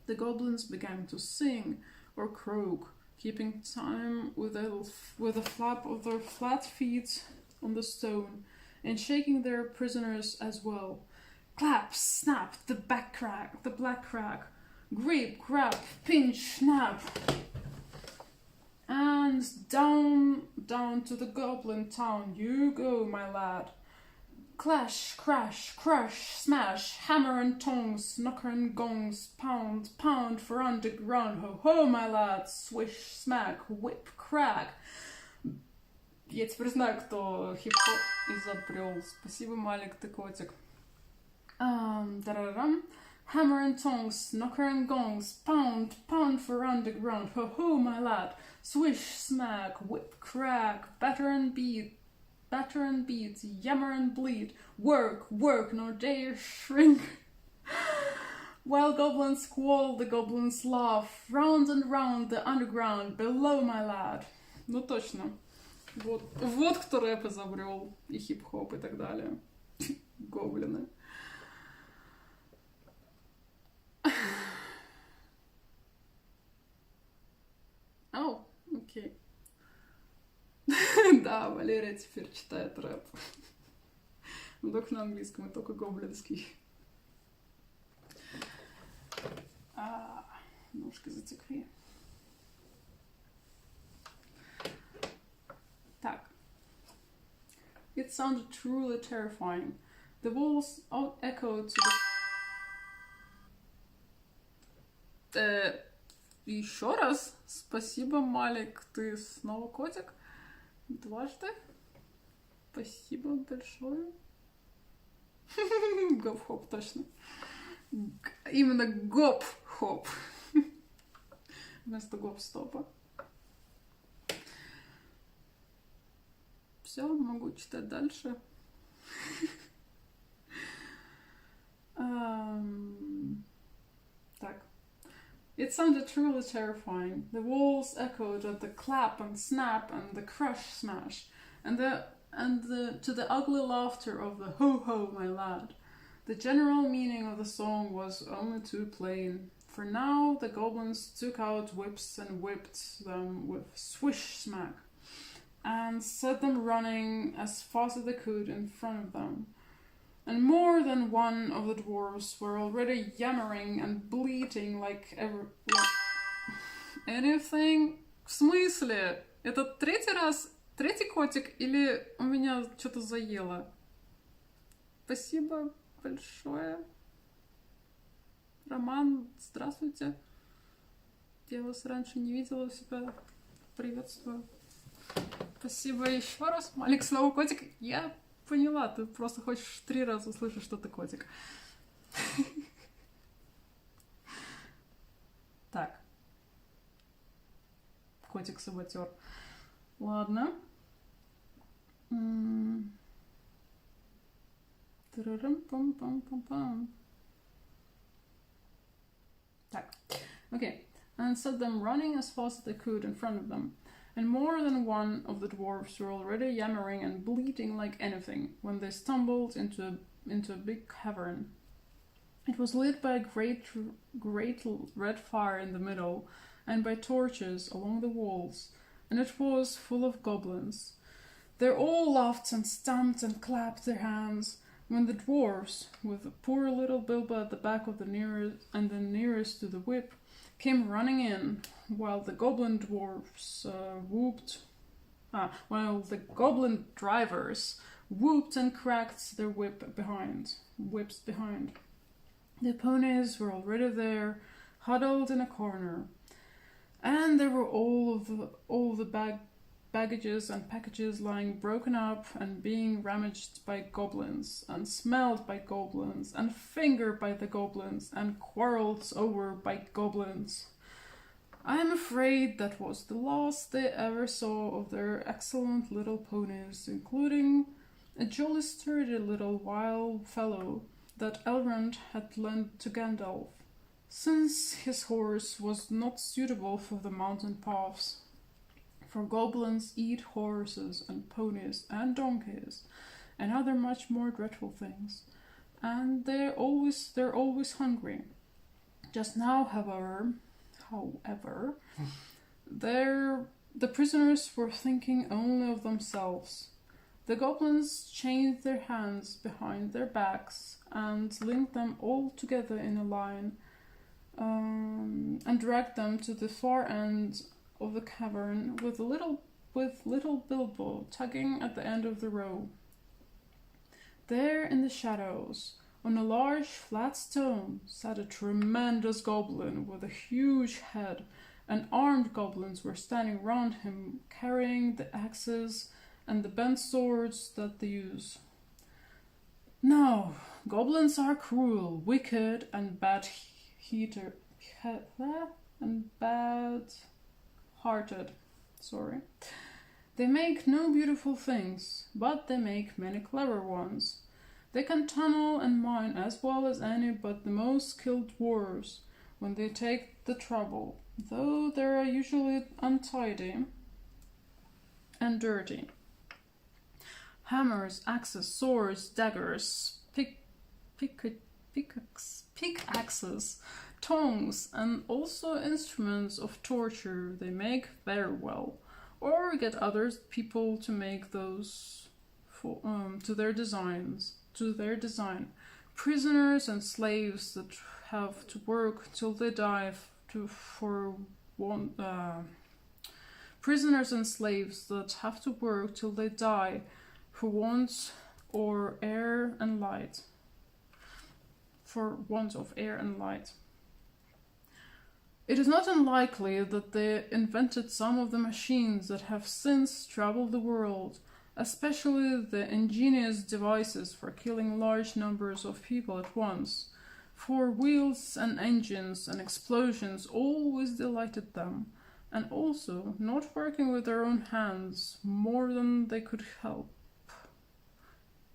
The goblins began to sing or croak, keeping time with a flap of their flat feet on the stone, and shaking their prisoners as well. Clap, snap, the black crack, grip, grab, pinch, snap, and down to the goblin town you go, my lad. Clash, crash, crush, smash, hammer and tongs, knocker and gongs, pound, pound for underground, ho-ho, my lad, swish, smack, whip, crack. Я теперь знаю, кто хип-хоп изобрел. Спасибо, Малик, ты котик. Hammer and tongs, knocker and gongs, pound, pound for underground, ho-ho, my lad, swish, smack, whip, crack, batter and beat, yammer and bleed, work, nor dare shrink. While goblins squall, the goblins laugh, round and round the underground, below, my lad. Ну точно. Вот кто рэп изобрел, и хип-хоп, и так далее. Гоблины. О, окей. Да, Валерия теперь читает рэп. Но только на английском, и только гоблинский. Ножки затекли. Так. It sounded truly terrifying. The walls echoed to the... Еще раз. Спасибо, Малик. Ты снова котик. Дважды. Спасибо большое. Гоп-хоп, точно. Именно гоп-хоп. Вместо гоп-стопа. Все, могу читать дальше. Так. It sounded truly terrifying. The walls echoed at the clap and snap and the crush smash, and to the ugly laughter of the ho ho, my lad. The general meaning of the song was only too plain. For now the goblins took out whips and whipped them with swish smack, and set them running as fast as they could in front of them. And more than one of the dwarves were already yammering and bleating like anything. В смысле? Это третий раз? Третий котик? Или у меня что-то заело? Спасибо большое. Роман, здравствуйте. Я вас раньше не видела, себя приветствую. Спасибо еще раз. Малик, снова котик. Я поняла, ты просто хочешь 3 раза услышать, что ты котик. Так. Котик-саботер. Ладно. Пам-пам-пам-пам. Так. Okay. And set them running as fast as they could in front of them. And more than one of the dwarves were already yammering and bleating like anything when they stumbled into a big cavern. It was lit by a great red fire in the middle, and by torches along the walls, and it was full of goblins. They all laughed and stamped and clapped their hands when the dwarves, with the poor little Bilbo at the back of the nearest to the whip, came running in, while the goblin dwarfs while the goblin drivers whooped and cracked their whips behind. The ponies were already there, huddled in a corner, and there were all the baggages and packages lying broken up and being rummaged by goblins, and smelled by goblins, and fingered by the goblins, and quarrelled over by goblins. I am afraid that was the last they ever saw of their excellent little ponies, including a jolly sturdy little wild fellow that Elrond had lent to Gandalf, since his horse was not suitable for the mountain paths. For goblins eat horses and ponies and donkeys and other much more dreadful things, and they're always hungry. Just now, however, the prisoners were thinking only of themselves. The goblins chained their hands behind their backs and linked them all together in a line, and dragged them to the far end of the cavern with little Bilbo tugging at the end of the rope. There in the shadows, on a large flat stone, sat a tremendous goblin with a huge head, and armed goblins were standing round him, carrying the axes and the bent swords that they use. Now, goblins are cruel, wicked, and bad-hearted. They make no beautiful things, but they make many clever ones. They can tunnel and mine as well as any but the most skilled dwarves when they take the trouble, though they are usually untidy and dirty. Hammers, axes, swords, daggers, pickaxes, tongs, and also instruments of torture they make very well, or get other people to make those to their design. Prisoners and slaves that have to work till they die for one prisoners and slaves that have to work till they die for want or air and light. For want of air and light. It is not unlikely that they invented some of the machines that have since traveled the world, especially the ingenious devices for killing large numbers of people at once, for wheels and engines and explosions always delighted them, and also not working with their own hands more than they could help.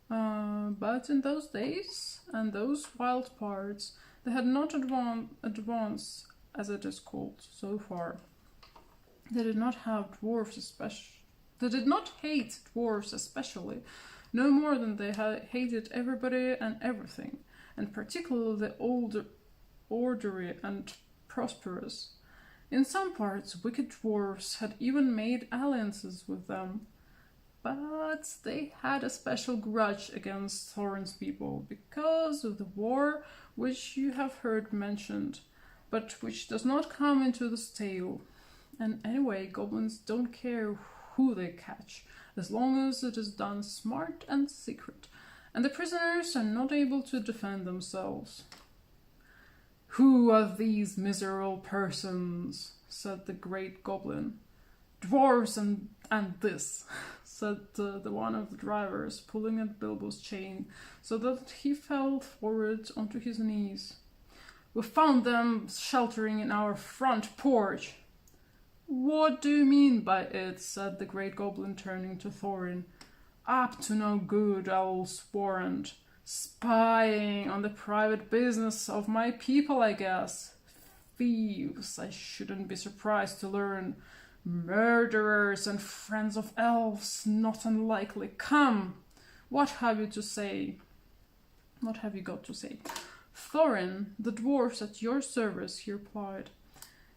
But in those days and those wild parts, they had not advanced, as it is called, so far. They did not have dwarfs especially. They did not hate dwarfs especially, no more than they hated everybody and everything, and particularly the orderly and prosperous. In some parts, wicked dwarfs had even made alliances with them, but they had a special grudge against Thorin's people because of the war which you have heard mentioned, but which does not come into this tale. And anyway, goblins don't care who they catch, as long as it is done smart and secret, and the prisoners are not able to defend themselves. "Who are these miserable persons?" said the great goblin. "Dwarves and this," said the one of the drivers, pulling at Bilbo's chain so that he fell forward onto his knees. "We found them sheltering in our front porch." "What do you mean by it?" said the great goblin, turning to Thorin. "Up to no good, I'll warrant. Spying on the private business of my people, I guess. Thieves, I shouldn't be surprised to learn. Murderers and friends of elves, not unlikely. Come, what have you to say?" "What have you got to say?" "Thorin, the dwarfs at your service," he replied.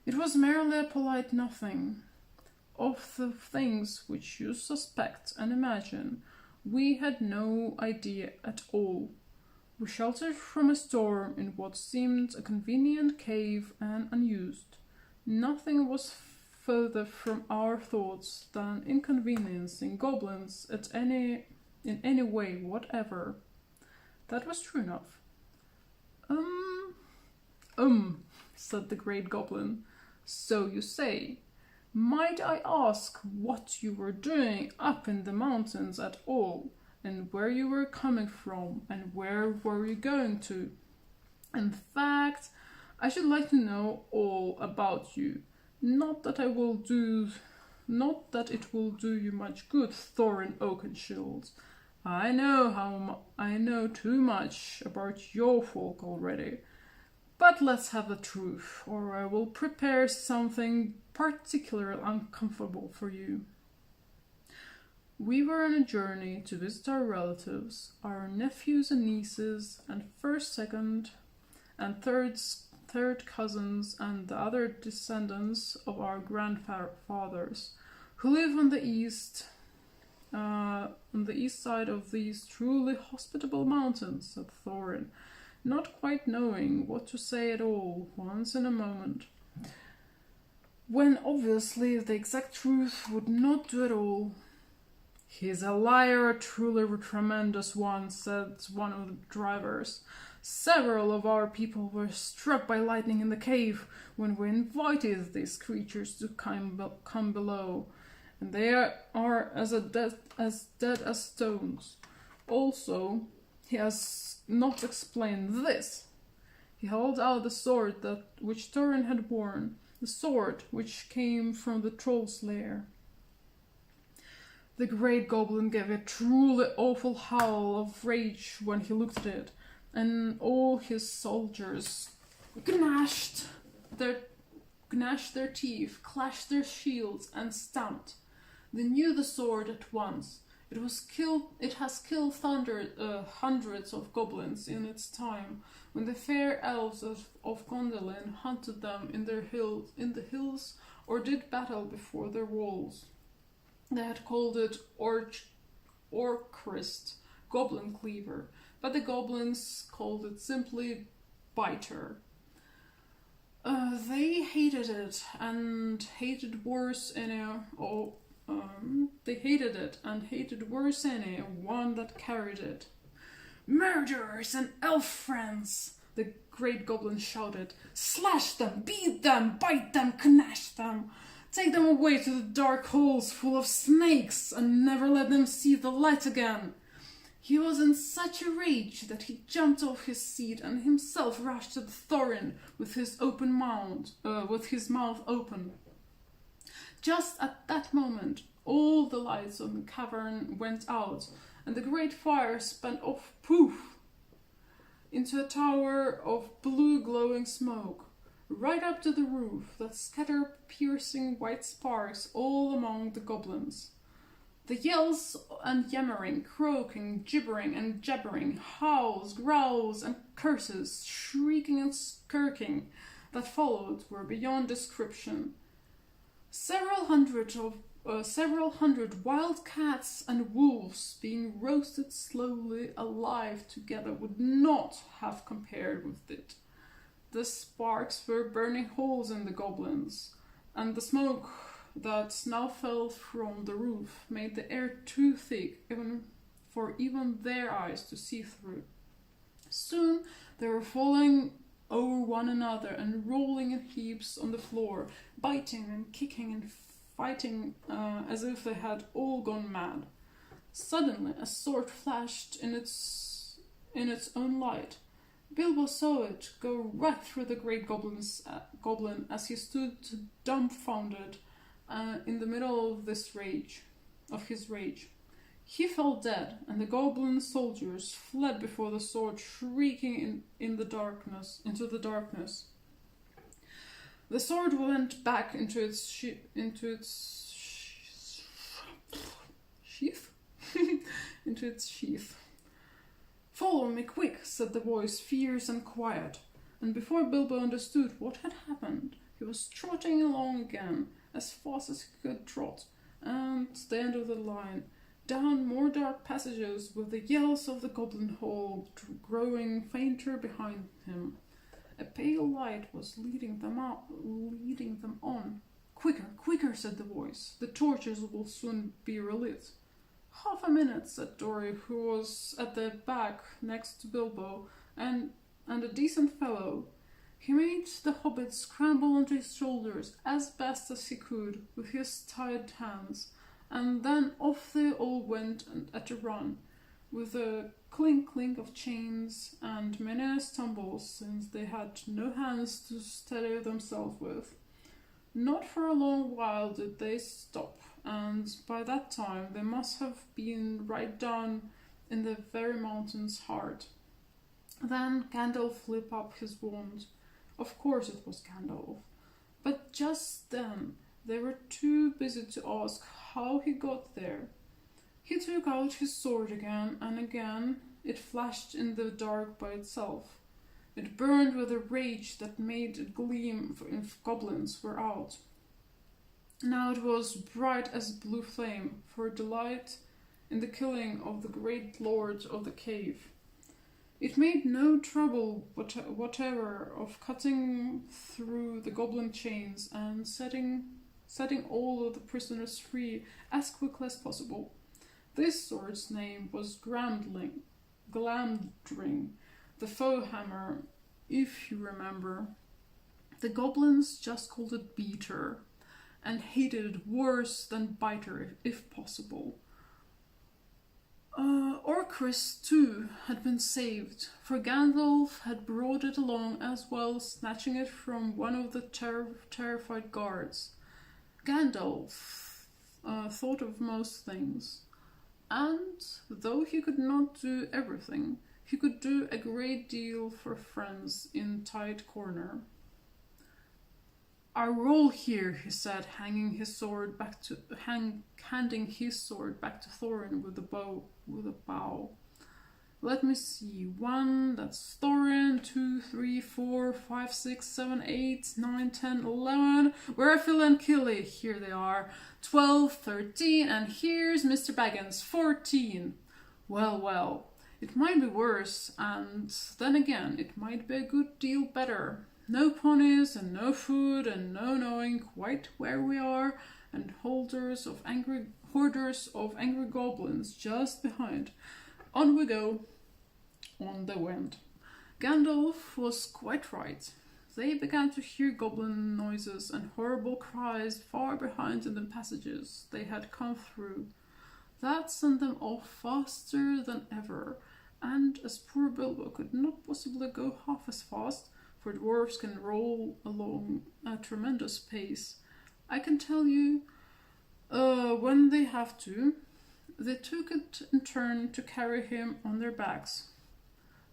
"It was merely a polite nothing. Of the things which you suspect and imagine, we had no idea at all. We sheltered from a storm in what seemed a convenient cave and unused. Nothing was further from our thoughts than inconveniencing goblins in any way whatever." That was true enough. Said the great goblin. "So you say. Might I ask what you were doing up in the mountains at all, and where you were coming from, and where were you going to? In fact, I should like to know all about you. Not that it will do you much good, Thorin Oakenshield. I know too much about your folk already. But let's have the truth, or I will prepare something particularly uncomfortable for you." "We were on a journey to visit our relatives, our nephews and nieces, and first, second, and third cousins, and the other descendants of our grandfathers, who live on the east side of these truly hospitable mountains," said Thorin, not quite knowing what to say at all, once in a moment, when obviously the exact truth would not do at all. "He's a liar, a truly tremendous one," said one of the drivers. "Several of our people were struck by lightning in the cave when we invited these creatures to come below, and they are as dead as stones. Also, he has not explained this." He held out the sword which Thorin had worn, the sword which came from the troll's lair. The great goblin gave a truly awful howl of rage when he looked at it, and all his soldiers gnashed their teeth, clashed their shields, and stamped. They knew the sword at once. It has killed hundreds of goblins in its time, when the fair elves of Gondolin hunted them in the hills, or did battle before their walls. They had called it Orcrist, Goblin Cleaver, but the goblins called it simply Biter. They hated it and hated worse they hated it and hated worse any one that carried it. Murderers and elf friends! The great goblin shouted. Slash them, beat them, bite them, knash them. Take them away to the dark holes full of snakes and never let them see the light again. He was in such a rage that he jumped off his seat and himself rushed at Thorin with his mouth open. Just at that moment, all the lights on the cavern went out, and the great fire spun off poof into a tower of blue glowing smoke, right up to the roof that scattered piercing white sparks all among the goblins. The yells and yammering, croaking, gibbering and jabbering, howls, growls and curses, shrieking and skirking that followed were beyond description. Several hundred wild cats and wolves being roasted slowly alive together would not have compared with it. The sparks were burning holes in the goblins, and the smoke that now fell from the roof made the air too thick for even their eyes to see through. Soon they were falling over one another and rolling in heaps on the floor, biting and kicking and fighting as if they had all gone mad. Suddenly a sword flashed in its own light. Bilbo saw it go right through the great goblin as he stood dumbfounded in the middle of his rage. He fell dead, and the goblin soldiers fled before the sword, shrieking into the darkness. The sword went back into its sheath. Into its sheath. "Follow me quick," said the voice, fierce and quiet. And before Bilbo understood what had happened, he was trotting along again, as fast as he could trot, and the end of the line, down more dark passages with the yells of the goblin hole growing fainter behind him. A pale light was leading them on. "Quicker, quicker," said the voice. "The torches will soon be relit." "Half a minute," said Dori, who was at the back next to Bilbo, and a decent fellow. He made the hobbit scramble onto his shoulders as best as he could with his tied hands, and then off they all went at a run, with a clink of chains and many stumbles, since they had no hands to steady themselves with. Not for a long while did they stop, and by that time they must have been right down in the very mountain's heart. Then Gandalf lit up his wand. Of course it was Gandalf. But just then they were too busy to ask how he got there. He took out his sword again, and again it flashed in the dark by itself. It burned with a rage that made it gleam if goblins were out. Now it was bright as blue flame, for delight in the killing of the great lord of the cave. It made no trouble whatever of cutting through the goblin chains and setting all of the prisoners free as quickly as possible. This sword's name was Glamdring, the foe hammer, if you remember. The goblins just called it beater, and hated it worse than biter if possible. Orcris too had been saved, for Gandalf had brought it along as well, snatching it from one of the terrified guards. Gandalf thought of most things, and though he could not do everything, he could do a great deal for friends in tight corner. "I roll here," he said, handing his sword back to Thorin with a bow. "Let me see. 1, that's Thorin. 2, 3, 4, 5, 6, 7, 8, 9, 10, 11. Where are Phil and Killy? Here they are. 12, 13, and here's Mr. Baggins, 14. Well, it might be worse, and then again, it might be a good deal better. No ponies and no food and no knowing quite where we are, and hoarders of angry goblins just behind. On we go. On they went. Gandalf was quite right. They began to hear goblin noises and horrible cries far behind in the passages they had come through. That sent them off faster than ever, and as poor Bilbo could not possibly go half as fast, for dwarves can roll along at a tremendous pace, I can tell you, when they have to, they took it in turn to carry him on their backs.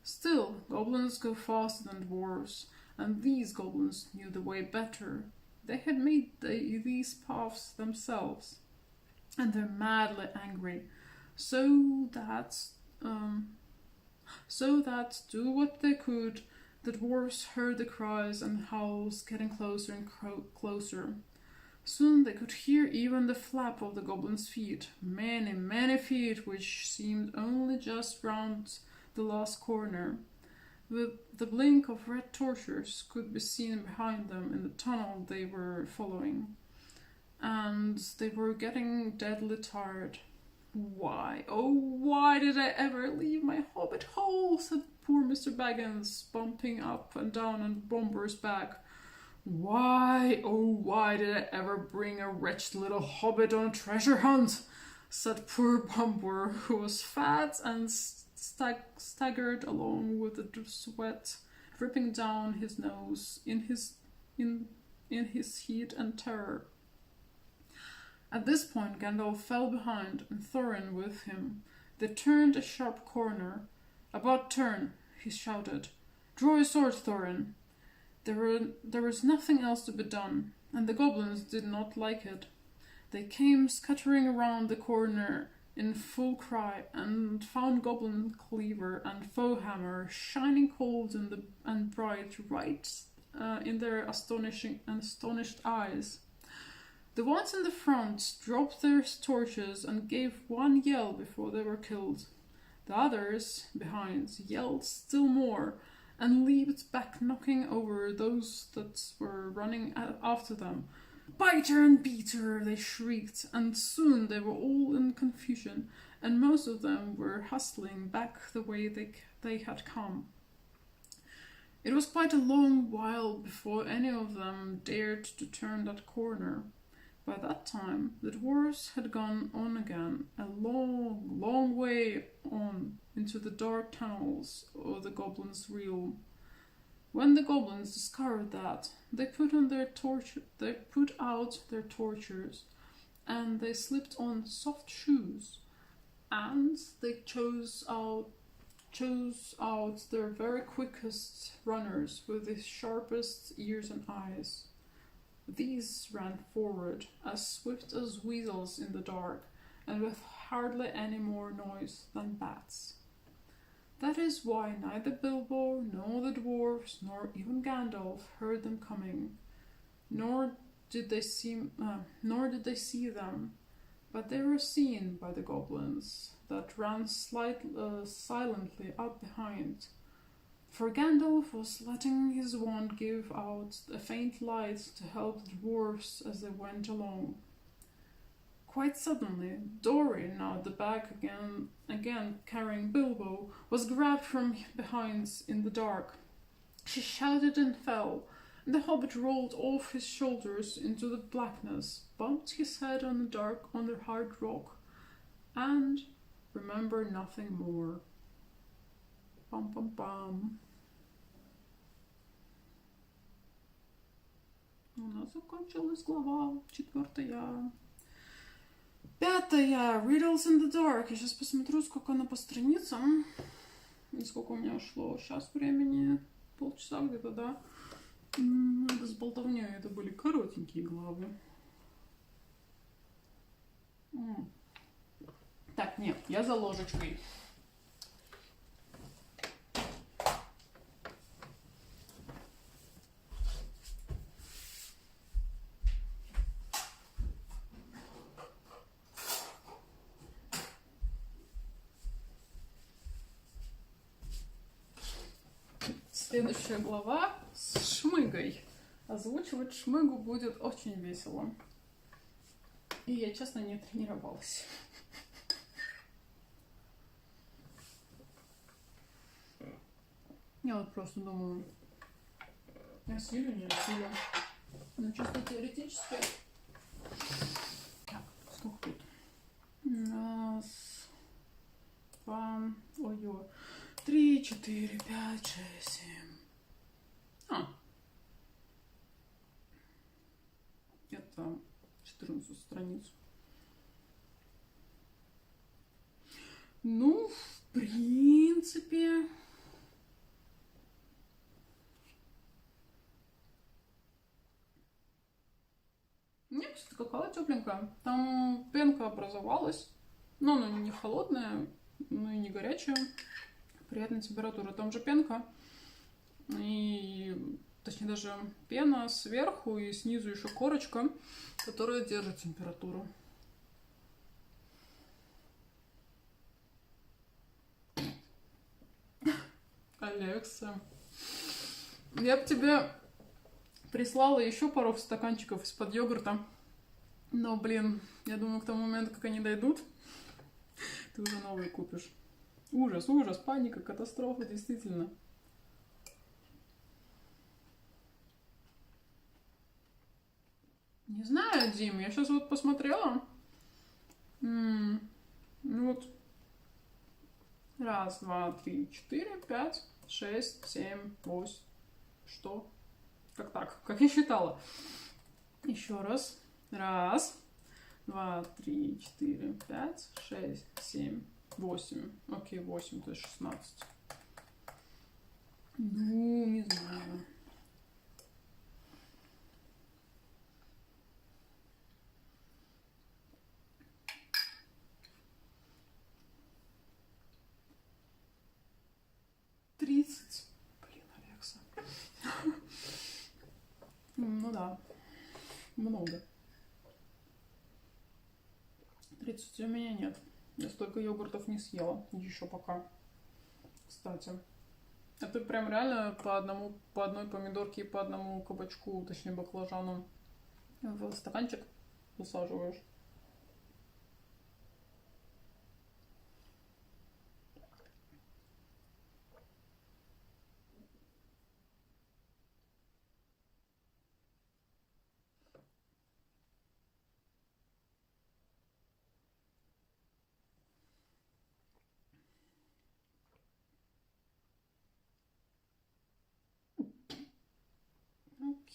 Still, goblins go faster than dwarves, and these goblins knew the way better. They had made these paths themselves, and they're madly angry, so that do what they could, the dwarves heard the cries and howls getting closer and closer. Soon they could hear even the flap of the goblins' feet, many, many feet, which seemed only just round the last corner. The blink of red torches could be seen behind them in the tunnel they were following, and they were getting deadly tired. Why, oh why did I ever leave my hobbit hole? Said poor Mr. Baggins, bumping up and down on Bomber's back. Why, oh why did I ever bring a wretched little hobbit on a treasure hunt? Said poor Bumper, who was fat and staggered along with the sweat dripping down his nose in his heat and terror. At this point Gandalf fell behind, and Thorin with him. They turned a sharp corner. "About turn," he shouted. "Draw your sword, Thorin." There was nothing else to be done, and the goblins did not like it. They came scattering around the corner in full cry, and found Goblin Cleaver and Foehammer shining cold and bright right in their astonished eyes. The ones in the front dropped their torches and gave one yell before they were killed. The others behind yelled still more and leaped back, knocking over those that were running after them. "Biter and beater!" they shrieked, and soon they were all in confusion, and most of them were hustling back the way they had come. It was quite a long while before any of them dared to turn that corner. By that time, the dwarves had gone on again, a long, long way on into the dark tunnels of the goblins' realm. When the goblins discovered that, they put out their torches, and they slipped on soft shoes, and they chose out their very quickest runners with the sharpest ears and eyes. These ran forward, as swift as weasels in the dark, and with hardly any more noise than bats. That is why neither Bilbo, nor the dwarves, nor even Gandalf heard them coming, nor did they see them, but they were seen by the goblins that ran silently up behind. For Gandalf was letting his wand give out a faint light to help the dwarves as they went along. Quite suddenly, Dory, now at the back again carrying Bilbo, was grabbed from behind in the dark. She shouted and fell, and the hobbit rolled off his shoulders into the blackness, bumped his head on the hard rock, and remembered nothing more. Pam pam pam. У нас закончилась глава 4. 5. Riddles in the Dark. Я сейчас посмотрю, сколько она по страницам. И сколько у меня ушло. Сейчас времени полчаса где-то, да? Это с болтовней. Это были коротенькие главы. Так, нет, я за ложечкой. Следующая глава с Шмыгой. Озвучивать Шмыгу будет очень весело. И я, честно, не тренировалась. Я вот просто думаю, осилю, не осилю. Но чисто теоретически... Так, сколько тут? Раз, два, ой-ой. 3, 4, 5, 6, 7. Это 14 страниц. Ну, в принципе... Нет, кстати, какая тепленькая. Там пенка образовалась. Но она не холодная, но и не горячая. Приятная температура. Там же пенка. И... Точнее, даже пена сверху и снизу еще корочка, которая держит температуру. Алекса, я бы тебе прислала еще пару стаканчиков из-под йогурта. Но, блин, я думаю, к тому моменту, как они дойдут, ты уже новые купишь. Ужас, ужас, паника, катастрофа, действительно. Не знаю, Дим, я сейчас вот посмотрела. Ну вот. Раз, два, три, 4, 5, 6, 7, 8. Что? Как так? Как я считала? Еще раз. Раз, два, 3, 4, 5, 6, 7, 8. Окей, 8, то есть 16. Ну, не знаю. Блин, Алекса. Ну да, много. 30 у меня нет. Я столько йогуртов не съела еще пока. Кстати. А ты прям реально по одной помидорке и по одному кабачку, точнее баклажану в стаканчик высаживаешь?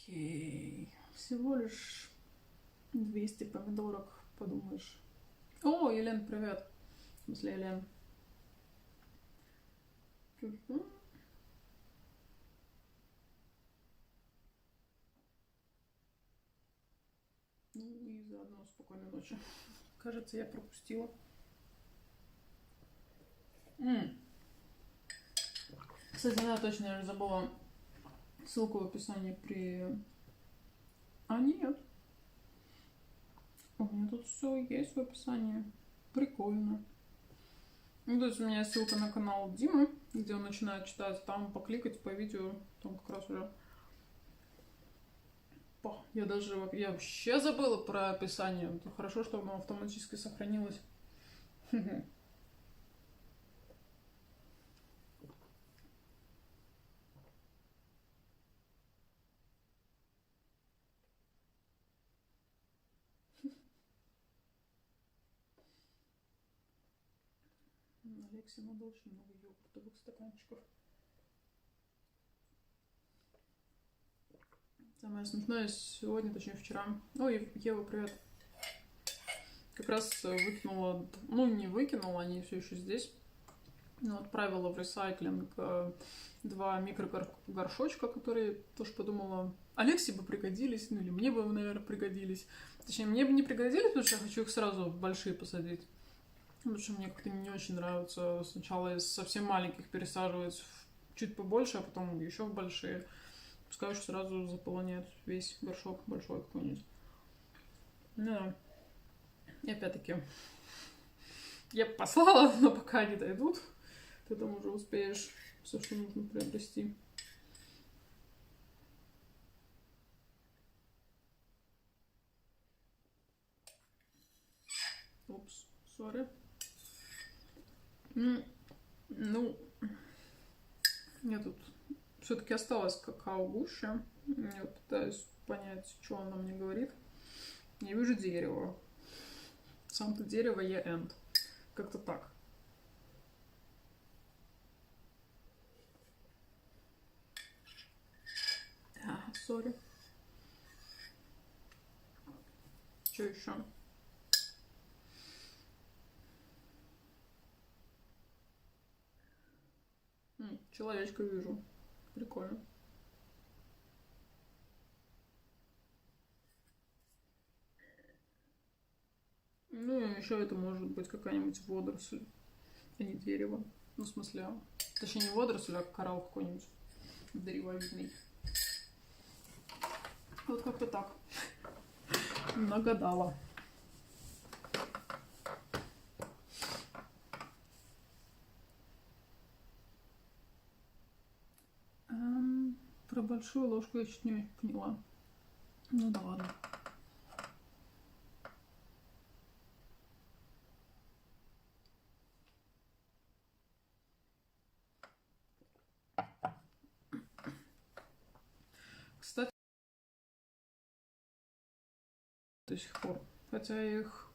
Окей. Всего лишь 200 помидорок, подумаешь. О, Елен, привет. В смысле, Елен. Ну и заодно спокойной ночи. Кажется, я пропустила. Кстати, да, точно, я забыла ссылку в описании при... А, нет. У меня тут все есть в описании. Прикольно. Ну, то есть у меня есть ссылка на канал Димы, где он начинает читать. Там покликать по видео, там как раз уже... Я вообще забыла про описание. Это хорошо, что оно автоматически сохранилось. Алексе надо очень много йогуртовых стаканчиков. Самое смешное сегодня, точнее вчера. Ой, Ева, привет. Как раз выкинула, ну не выкинула, они все еще здесь. Но отправила в ресайклинг 2 микрогоршочка, которые тоже подумала, Алексе бы пригодились, ну или мне бы, наверное, пригодились. Точнее, мне бы не пригодились, потому что я хочу их сразу в большие посадить. Потому что мне как-то не очень нравится сначала из совсем маленьких пересаживать в чуть побольше, а потом еще в большие. Пускай уж сразу заполоняют весь горшок большой какой-нибудь. Да. И опять-таки я послала, но пока они дойдут, ты там уже успеешь все, что нужно приобрести. Упс, сори. Ну, я тут все-таки осталось какао-гуща. Я пытаюсь понять, что она мне говорит. Я вижу дерево. Сам-то дерево я end. Как-то так. Сори. Что еще? Человечка вижу. Прикольно. Ну, и еще это может быть какая-нибудь водоросль, а не дерево. Ну, в смысле, точнее, не водоросль, а коралл какой-нибудь древовидный. Вот как-то так. Нагадала. Про большую ложку я чуть не поняла. Ну да ладно. Кстати, до сих пор. Хотя я их...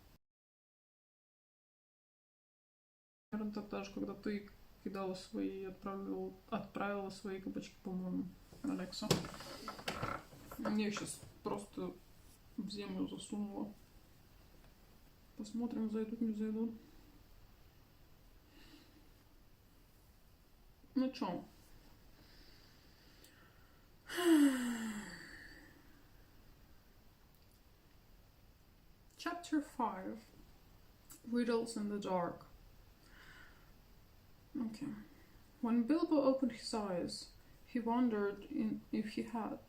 Наверное, тогда же, когда ты кидала свои, отправила свои кабачки, по-моему, Алекса. Я их сейчас просто в землю засунула. Посмотрим, зайдут, не зайдут. Ну чё? Chapter 5. Riddles in the Dark. Okay. When Bilbo opened his eyes, he wondered if he had,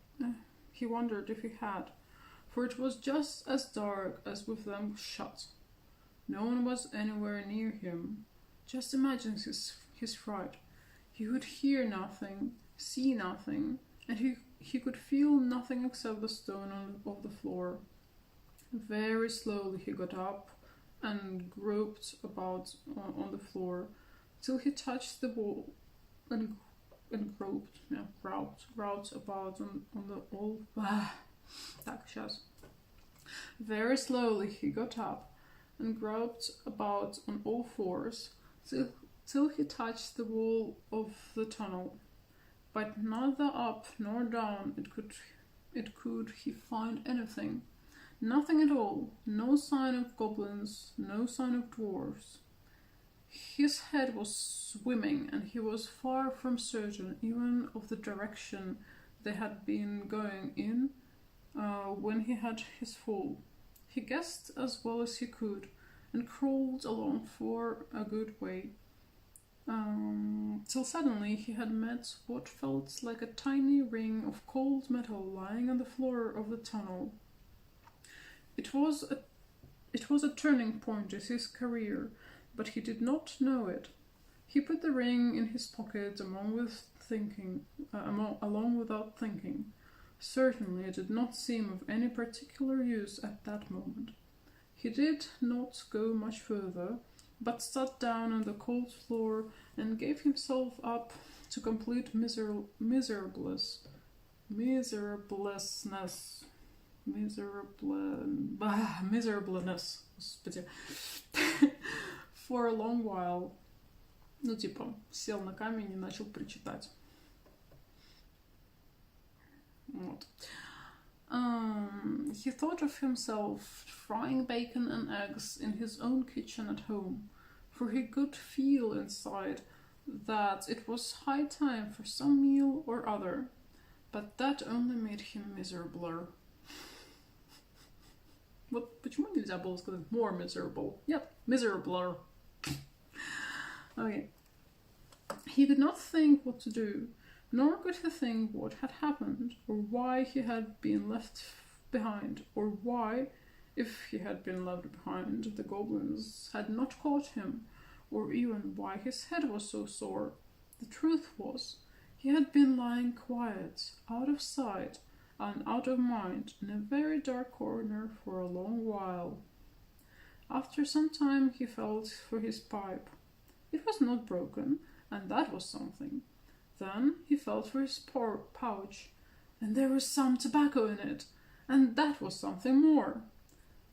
for it was just as dark as with them shut. No one was anywhere near him. Just imagine his fright. He could hear nothing, see nothing, and he could feel nothing except the stone of the floor. Very slowly he got up and groped about on the floor till he touched the wall and groped about on the old... Так, сейчас. Very slowly he got up and groped about on all fours till he touched the wall of the tunnel. But neither up nor down could he find anything. Nothing at all. No sign of goblins, no sign of dwarves. His head was swimming, and he was far from certain even of the direction they had been going in when he had his fall. He guessed as well as he could, and crawled along for a good way, till suddenly he had met what felt like a tiny ring of cold metal lying on the floor of the tunnel. It was a turning point in his career, but he did not know it. He put the ring in his pocket along without thinking. Certainly it did not seem of any particular use at that moment. He did not go much further, but sat down on the cold floor and gave himself up to complete miserableness. Господи. For a long while. Ну, типа, сел на камень и начал причитать. Вот. He thought of himself frying bacon and eggs in his own kitchen at home, for he could feel inside that it was high time for some meal or other, but that only made him miserabler. Вот почему нельзя было сказать more miserable? Нет, miserabler. Okay. He could not think what to do, nor could he think what had happened, or why he had been left behind, or why, if he had been left behind, the goblins had not caught him, or even why his head was so sore. The truth was, he had been lying quiet, out of sight, and out of mind, in a very dark corner for a long while. After some time he felt for his pipe. It was not broken, and that was something. Then he felt for his pouch, and there was some tobacco in it, and that was something more.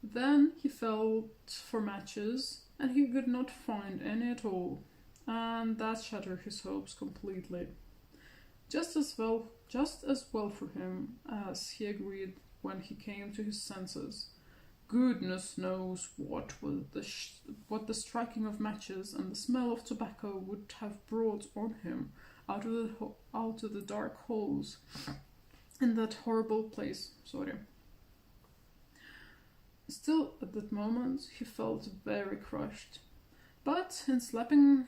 Then he felt for matches, and he could not find any at all, and that shattered his hopes completely. Just as well for him as he agreed when he came to his senses. Goodness knows what the striking of matches and the smell of tobacco would have brought on him out of the dark holes in that horrible place. Still, at that moment, he felt very crushed. But in slapping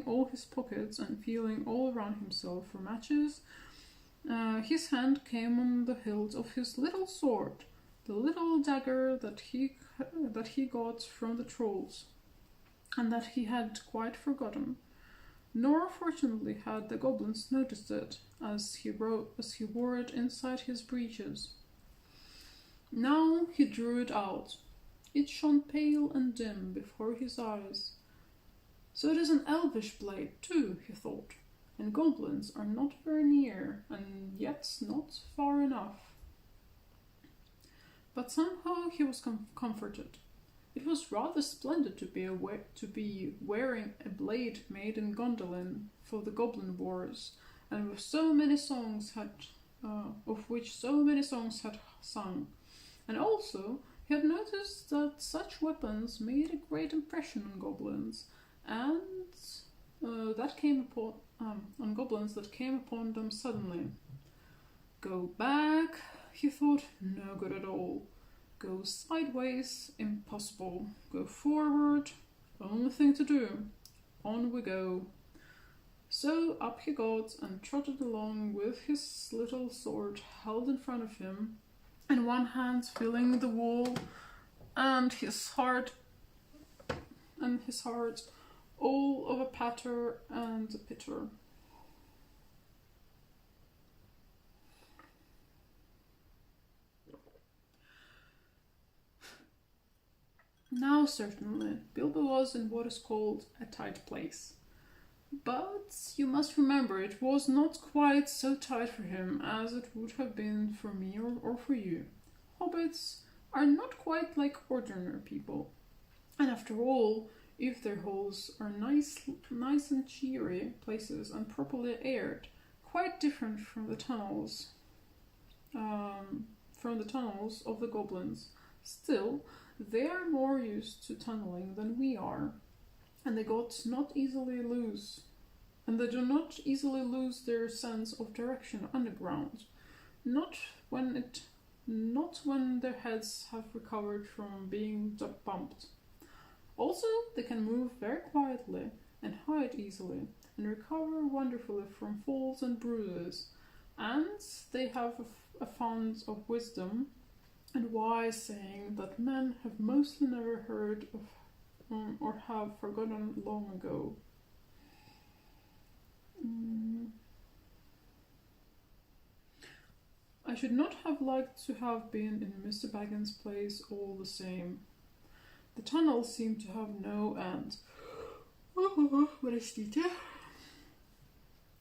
all his pockets and feeling all around himself for matches, his hand came on the hilt of his little sword, the little dagger that he got from the trolls, and that he had quite forgotten. Nor, fortunately, had the goblins noticed it, as he wore it inside his breeches. Now he drew it out. It shone pale and dim before his eyes. So it is an elvish blade, too, he thought, and goblins are not very near, and yet not far enough. But somehow he was comforted. It was rather splendid to be wearing a blade made in Gondolin for the Goblin Wars, and with of which so many songs had sung. And also, he had noticed that such weapons made a great impression on goblins, and on goblins that came upon them suddenly. Go back, he thought, no good at all. Go sideways, impossible. Go forward, only thing to do. On we go. So up he got and trotted along with his little sword held in front of him, and one hand feeling the wall, and his heart all of a patter and a pitter. Now certainly Bilbo was in what is called a tight place. But you must remember it was not quite so tight for him as it would have been for me or for you. Hobbits are not quite like ordinary people. And after all, if their holes are nice and cheery places and properly aired, quite different from the tunnels of the goblins, still they are more used to tunneling than we are. And they do not easily lose their sense of direction underground. Not when their heads have recovered from being bumped. Also, they can move very quietly and hide easily and recover wonderfully from falls and bruises. And they have a fund of wisdom and wise saying that men have mostly never heard of or have forgotten long ago. I should not have liked to have been in Mr. Baggins' place all the same. The tunnel seemed to have no end.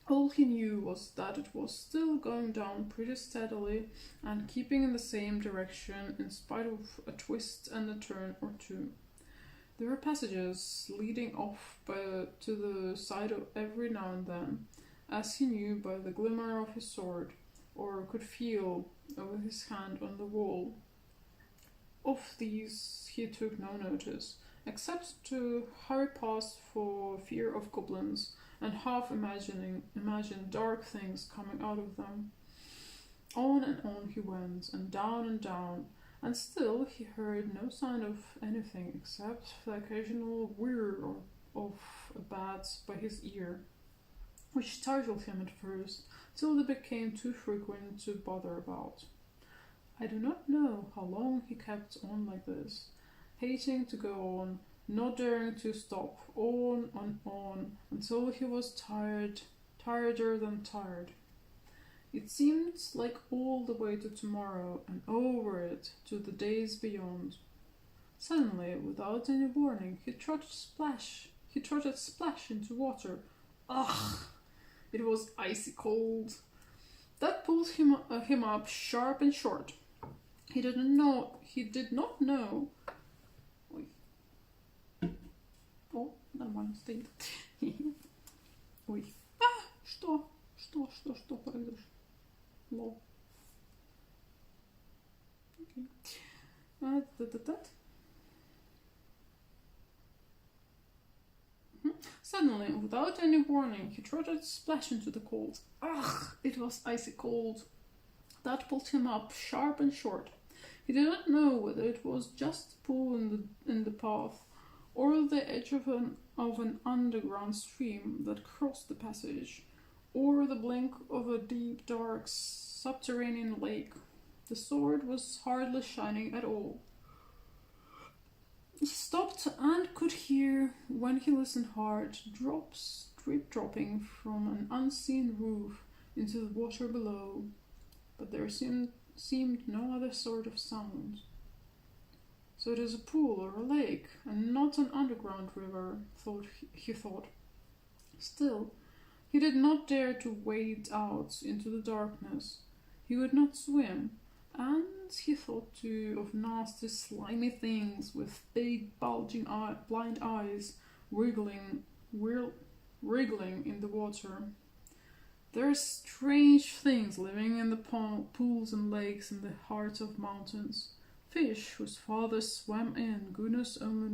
All he knew was that it was still going down pretty steadily and keeping in the same direction in spite of a twist and a turn or two. There were passages leading off to the side of every now and then, as he knew by the glimmer of his sword, or could feel with his hand on the wall. Of these he took no notice, except to hurry past for fear of goblins, and half imagined dark things coming out of them. On and on he went, and down, and still he heard no sign of anything except the occasional whir of a bat by his ear, which startled him at first, till they became too frequent to bother about. I do not know how long he kept on like this, hating to go on, not daring to stop, on, until he was tireder than tired. It seemed like all the way to tomorrow, and over it to the days beyond. Suddenly, without any warning, he trotted splash into water. Ugh! It was icy cold. That pulled him up sharp and short. He did not know. Ой. О, нормально стоит. Ой. Что? Что произошло? Лол. Окей. Suddenly, without any warning, he trotted splash into the cold. Ugh! It was icy cold. That pulled him up sharp and short. He did not know whether it was just a pool in the path, or the edge of an underground stream that crossed the passage, or the blink of a deep, dark, subterranean lake. The sword was hardly shining at all. He stopped and could hear, when he listened hard, drops drip-dropping from an unseen roof into the water below, but there seemed no other sort of sound. So it is a pool or a lake, and not an underground river, he thought. Still, he did not dare to wade out into the darkness. He would not swim, and he thought too of nasty, slimy things with big, bulging blind eyes wriggling in the water. There are strange things living in the pools and lakes in the heart of mountains. Fish whose fathers swam in, goodness only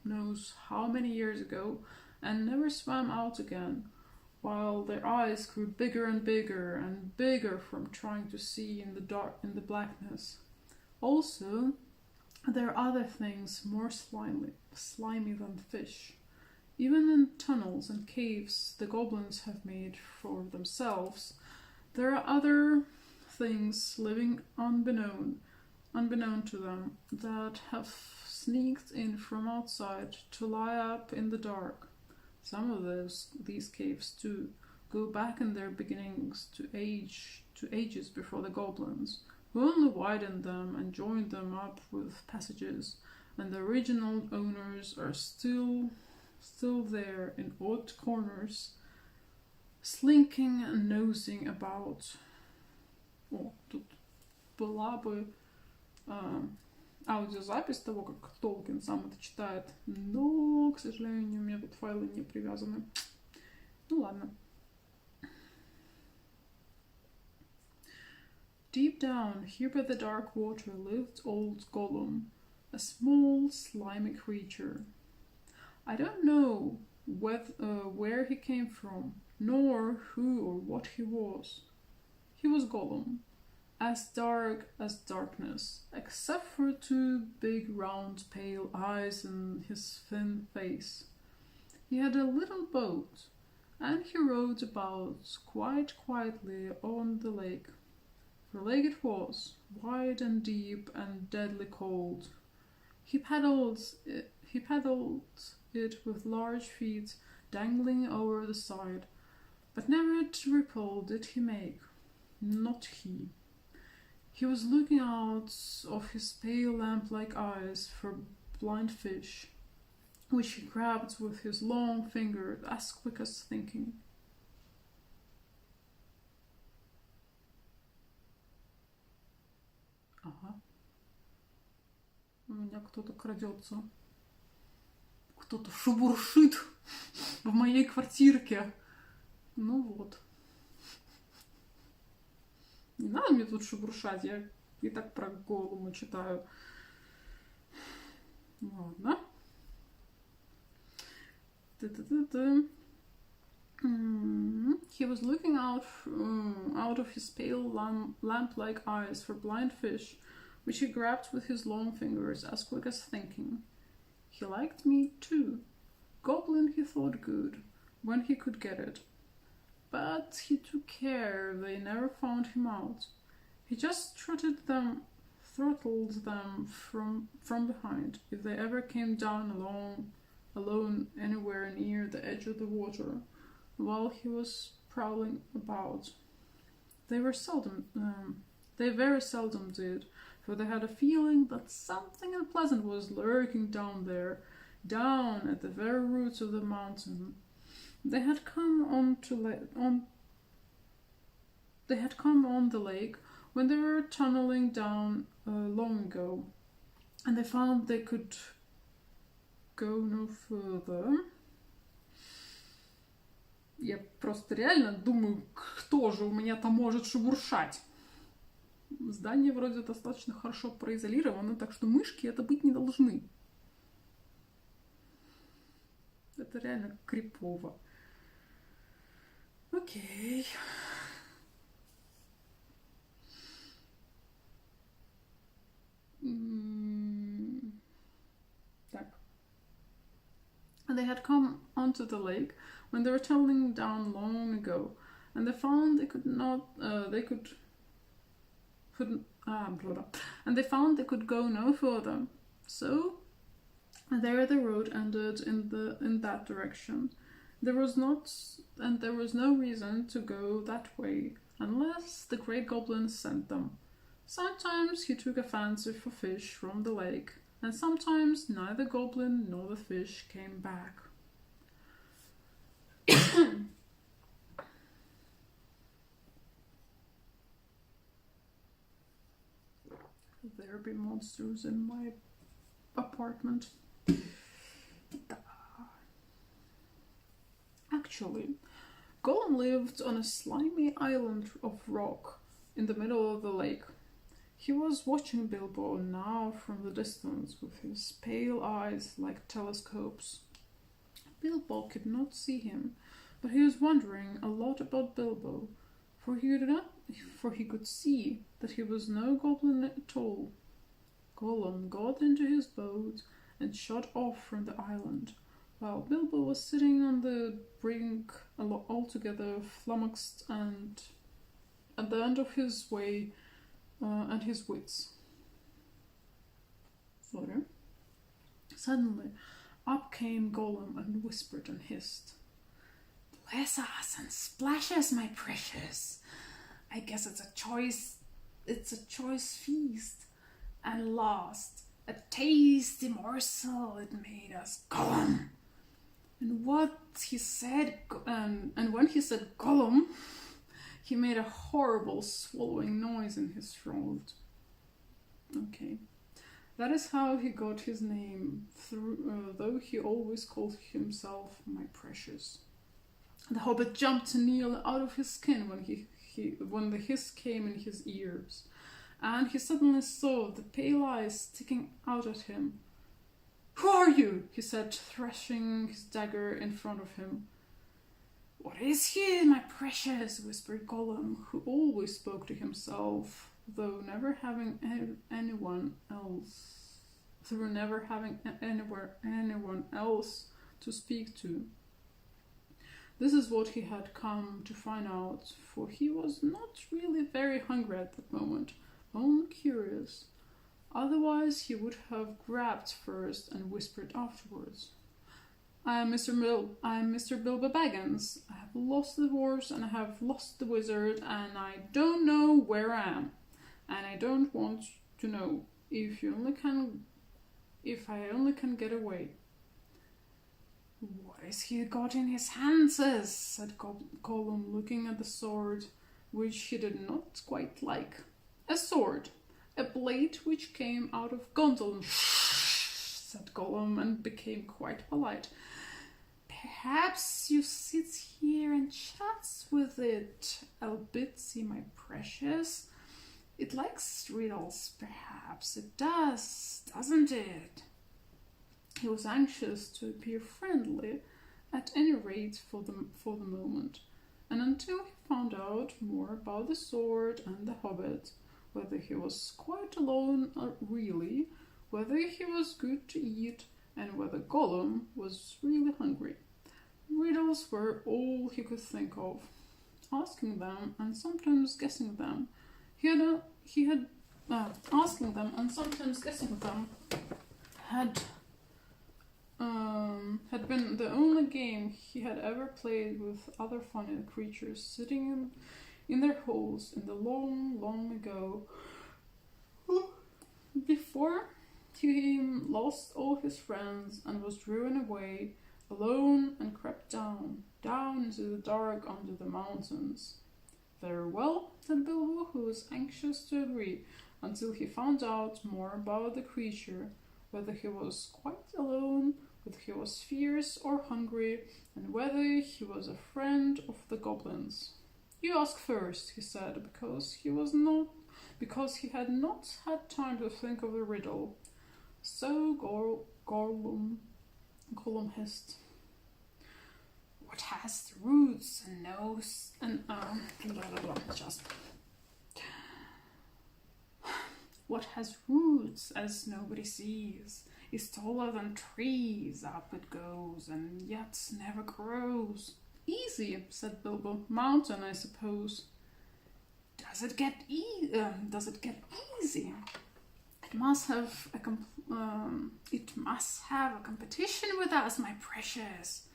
knows how many years ago, and never swam out again, while their eyes grew bigger and bigger from trying to see in the blackness. Also, there are other things more slimy than fish. Even in tunnels and caves the goblins have made for themselves, there are other things living unbeknown to them, that have sneaked in from outside to lie up in the dark. Some of these caves, too, go back in their beginnings to ages before the goblins, who only widened them and joined them up with passages, and the original owners are still there in odd corners, slinking and nosing about. О, тут была бы аудиозапись того, как Толкин сам это читает, но, к сожалению, у меня тут файлы не привязаны. Ну ладно. Deep down, here by the dark water, lived old Gollum, a small, slimy creature. I don't know where he came from, nor who or what he was. He was Gollum, as dark as darkness, except for two big round pale eyes in his thin face. He had a little boat, and he rowed about quite quietly on the lake. The lake it was, wide and deep and deadly cold. He paddled it with large feet dangling over the side, but never a ripple did he make. Not he. He was looking out of his pale lamp-like eyes for blind fish, which he grabbed with his long finger as quick as thinking. Ага. У меня кто-то крадется. Кто-то шебуршит в моей квартирке. Ну вот. Не надо мне тут шебуршать, я и так про Голлума читаю. Ладно. He was looking out of his pale lamp-like eyes for blind fish, which he grabbed with his long fingers as quick as thinking. He liked me too. Goblin he thought good, when he could get it. But he took care they never found him out. He just throttled them from behind if they ever came down alone anywhere near the edge of the water while he was prowling about. They were seldom They very seldom did, for they had a feeling that something unpleasant was lurking down there, down at the very roots of the mountain. They had come on the lake when they were tunneling down long ago, and they found they could go no further. Я просто реально думаю, кто же у меня там может шебуршать. Здание вроде достаточно хорошо произолировано, так что мышки это быть не должны. Это реально крипово. Окей. Так. And they had come onto the lake when they were tumbling down long ago, and they found they could go no further. So there the road ended in that direction. There was no reason to go that way unless the great goblin sent them. Sometimes he took a fancy for fish from the lake, and sometimes neither goblin nor the fish came back. There be monsters in my apartment. Actually, Gollum lived on a slimy island of rock in the middle of the lake. He was watching Bilbo now from the distance with his pale eyes like telescopes. Bilbo could not see him, but he was wondering a lot about Bilbo, for he could see that he was no goblin at all. Gollum got into his boat and shot off from the island, while Bilbo was sitting on the brink altogether flummoxed and at the end of his way and his wits. Sorry. Suddenly, up came Gollum and whispered and hissed. "Bless us and splash us, my precious. I guess it's a choice feast. And last, a tasty morsel it made us, Gollum." And when he said Gollum, he made a horrible swallowing noise in his throat. Okay. That is how he got his name, though he always called himself my precious. The Hobbit jumped nearly out of his skin when the hiss came in his ears, and he suddenly saw the pale eyes sticking out at him. "Who are you?" he said, thrashing his dagger in front of him. "What is he, my precious?" whispered Gollum, who always spoke to himself, though never having anyone else to speak to. This is what he had come to find out, for he was not really very hungry at that moment, only curious. Otherwise he would have grabbed first and whispered afterwards. I am Mr. Bilbo Baggins. I have lost the dwarves and I have lost the wizard, and I don't know where I am. And I don't want to know if I only can get away. What has he got in his hands? Said Gollum, looking at the sword, which he did not quite like. A sword, a blade which came out of Gondolin, said Gollum, and became quite polite. Perhaps you sit here and chats with it, Albitsy, my precious. It likes riddles, perhaps. It does, doesn't it? He was anxious to appear friendly, at any rate for the moment, and until he found out more about the sword and the Hobbit, whether he was quite alone really, whether he was good to eat, and whether Gollum was really hungry. Riddles were all he could think of. Asking them and sometimes guessing them, asking them and sometimes guessing them had been the only game he had ever played with other funny creatures sitting in their holes in the long, long ago, before he lost all his friends and was driven away alone and crept down into the dark under the mountains. Very well, said Bilbo, who was anxious to agree until he found out more about the creature, whether he was quite alone, whether he was fierce or hungry, and whether he was a friend of the goblins. You ask first, he said, because he had not had time to think of the riddle. So Gollum hissed. What has roots and nose and what has roots as nobody sees, is taller than trees, up it goes, and yet never grows. Easy, said Bilbo. Mountain, I suppose. Does it get easy? It must have a competition with us, my precious.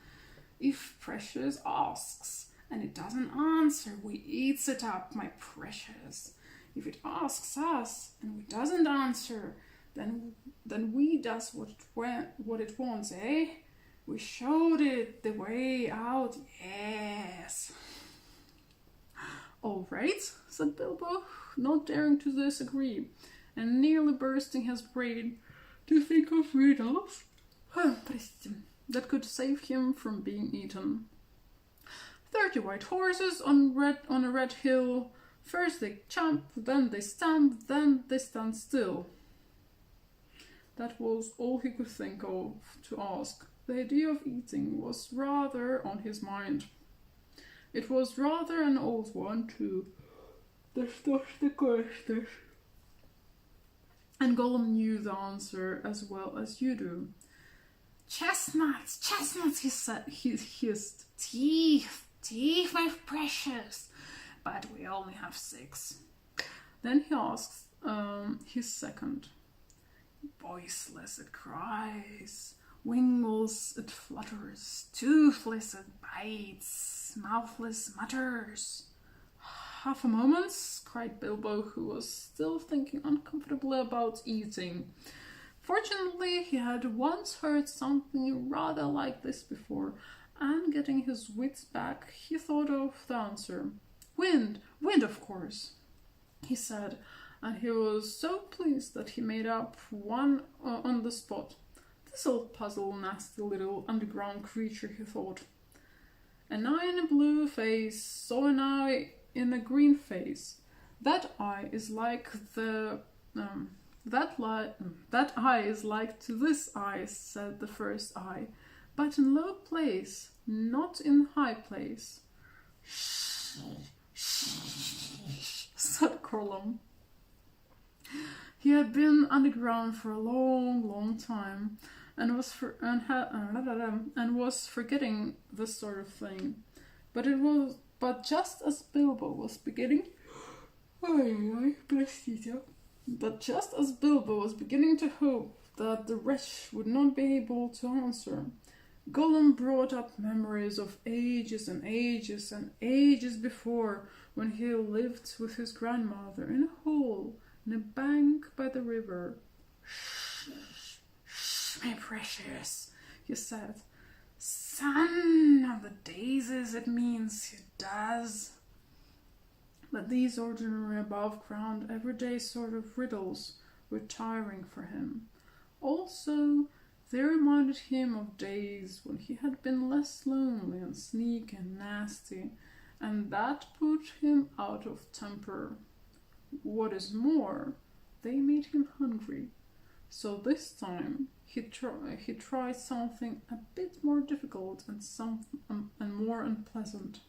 If Precious asks and it doesn't answer, we eats it up, my precious. If it asks us and we doesn't answer, then we does what it wants, eh? We showed it the way out, yes. All right, said Bilbo, not daring to disagree, and nearly bursting his brain to think of riddles that could save him from being eaten. 30 white horses on a red hill. First they jump, then they stamp, then they stand still. That was all he could think of to ask. The idea of eating was rather on his mind. It was rather an old one, too. There's the question. And Gollum knew the answer as well as you do. Chestnuts, he hissed. Teeth, my precious. But we only have 6. Then he asks his second. Voiceless it cries, wingless it flutters, toothless it bites, mouthless mutters. Half a moment, cried Bilbo, who was still thinking uncomfortably about eating. Fortunately, he had once heard something rather like this before, and getting his wits back, he thought of the answer. Wind, of course, he said, and he was so pleased that he made up one on the spot. This'll puzzle nasty little underground creature, he thought. An eye in a blue face saw an eye in a green face. That eye is like that eye is like to this eye, said the first eye, but in low place, not in high place. Shh, said Gollum. He had been underground for a long, long time, and was forgetting this sort of thing. But just as Bilbo was beginning to hope that the wretch would not be able to answer, Gollum brought up memories of ages and ages and ages before, when he lived with his grandmother in a hole in a bank by the river. Shh, my precious, he said. Son of the daisies, it means, it does. But these ordinary above-ground, everyday sort of riddles were tiring for him. Also, they reminded him of days when he had been less lonely and sneaky and nasty, and that put him out of temper. What is more, they made him hungry. So this time he tried something a bit more difficult and more unpleasant.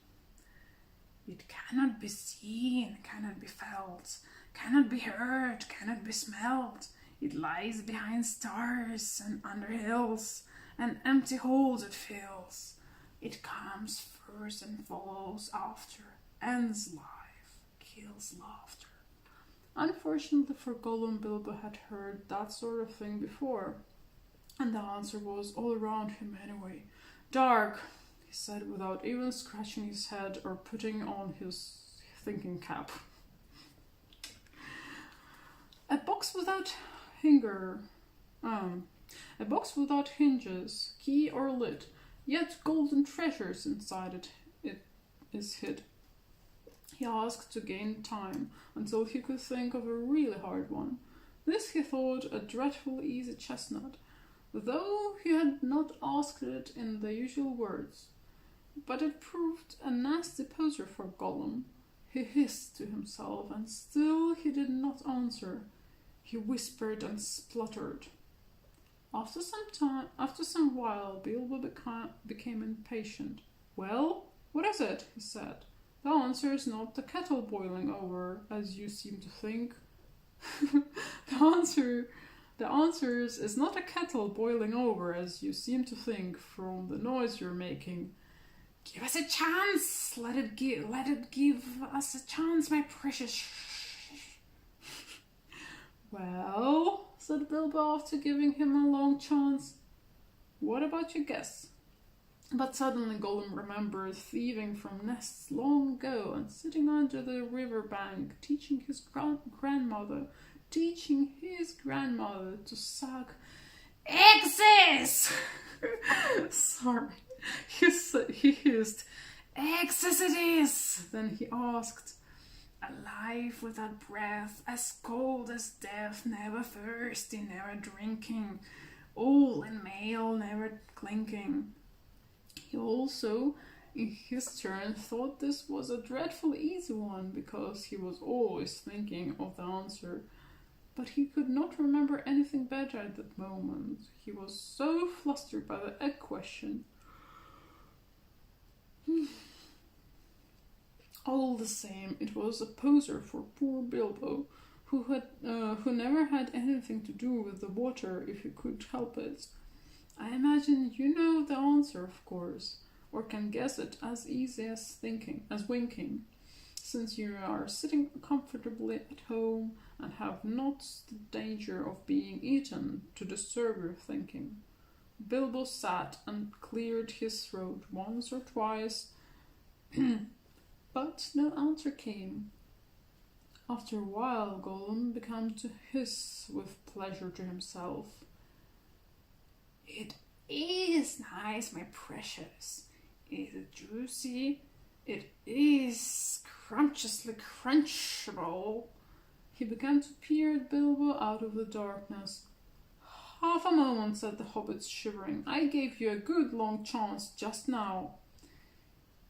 It cannot be seen, cannot be felt, cannot be heard, cannot be smelled. It lies behind stars and under hills, and empty holes it fills. It comes first and follows after, ends life, kills laughter. Unfortunately for Gollum, Bilbo had heard that sort of thing before, and the answer was all around him anyway. Dark, he said, without even scratching his head or putting on his thinking cap. A box without hinger. A box without hinges, key or lid, yet golden treasures inside it is hid. He asked to gain time until he could think of a really hard one. This he thought a dreadful easy chestnut, though he had not asked it in the usual words. But it proved a nasty poser for Gollum. He hissed to himself, and still he did not answer. He whispered and spluttered. After some while, Bilbo became impatient. "Well, what is it?" he said. "The answer is not the kettle boiling over, as you seem to think." The answer is not a kettle boiling over, as you seem to think from the noise you're making. "Give us a chance! Let it give us a chance, my precious." "Well," said Bilbo after giving him a long chance, "what about your guess?" But suddenly Gollum remembered thieving from nests long ago and sitting under the river bank, teaching his grandmother to suck eggs. Sorry, he hissed, "Eggs it is!" Then he asked, "A life without breath, as cold as death, never thirsty, never drinking, all in mail, never clinking." He also, in his turn, thought this was a dreadfully easy one, because he was always thinking of the answer. But he could not remember anything better at that moment. He was so flustered by the egg question. All the same, it was a poser for poor Bilbo, who never had anything to do with the water if he could help it. I imagine you know the answer, of course, or can guess it as easy as winking, since you are sitting comfortably at home and have not the danger of being eaten to disturb your thinking. Bilbo sat and cleared his throat once or twice, but no answer came. After a while, Gollum began to hiss with pleasure to himself. "It is nice, my precious. Is it juicy? It is scrumptiously crunchable." He began to peer at Bilbo out of the darkness. "Half a moment," said the hobbit, shivering. "I gave you a good long chance just now."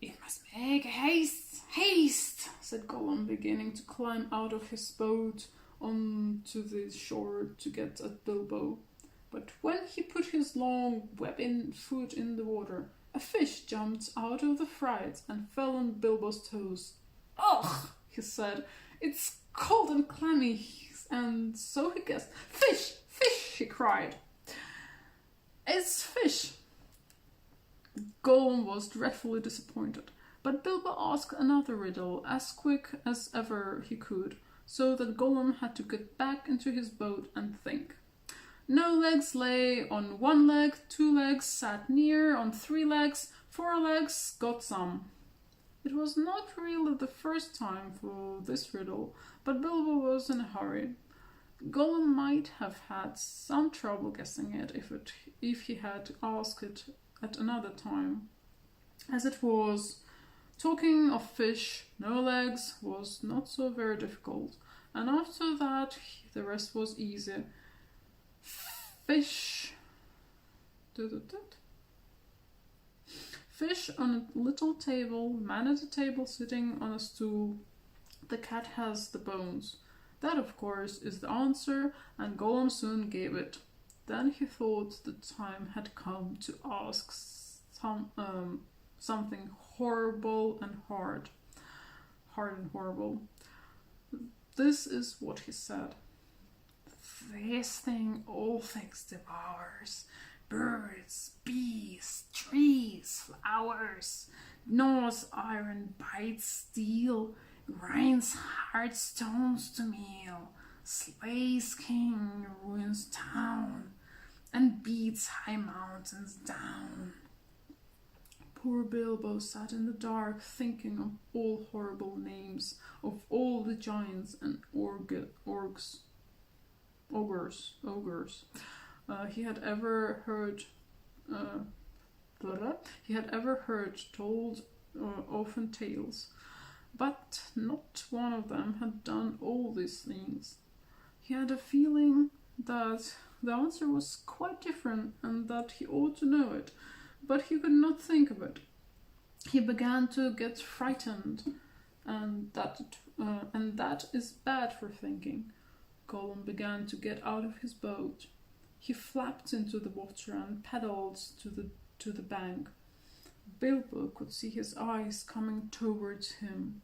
"It must make haste, said Gollum, beginning to climb out of his boat onto the shore to get at Bilbo. But when he put his long webbed foot in the water, a fish jumped out of the fright and fell on Bilbo's toes. "Ugh," he said, "it's cold and clammy," and so he guessed. "Fish! Fish!" he cried. "It's fish!" Gollum was dreadfully disappointed, but Bilbo asked another riddle as quick as ever he could, so that Gollum had to get back into his boat and think. No legs lay on one leg, 2 legs sat near on 3 legs, 4 legs got some. It was not really the first time for this riddle, but Bilbo was in a hurry. Gollum might have had some trouble guessing it if he had asked it at another time. As it was, talking of fish, no legs was not so very difficult, and after that the rest was easy. Fish on a little table, man at a table sitting on a stool. The cat has the bones. That, of course, is the answer, and Gollum soon gave it. Then he thought the time had come to ask something horrible and hard and horrible. This is what he said. "This thing all things devours, birds, bees, trees, flowers, gnaws iron, bites steel, grinds hard stones to meal, slays king, ruins town, and beats high mountains down." Poor Bilbo sat in the dark, thinking of all horrible names, of all the giants and ogres he had ever heard. He had ever heard told often tales, but not one of them had done all these things. He had a feeling that the answer was quite different and that he ought to know it, but he could not think of it. He began to get frightened, and that is bad for thinking. Gollum began to get out of his boat. He flapped into the water and paddled to the bank. Bilbo could see his eyes coming towards him.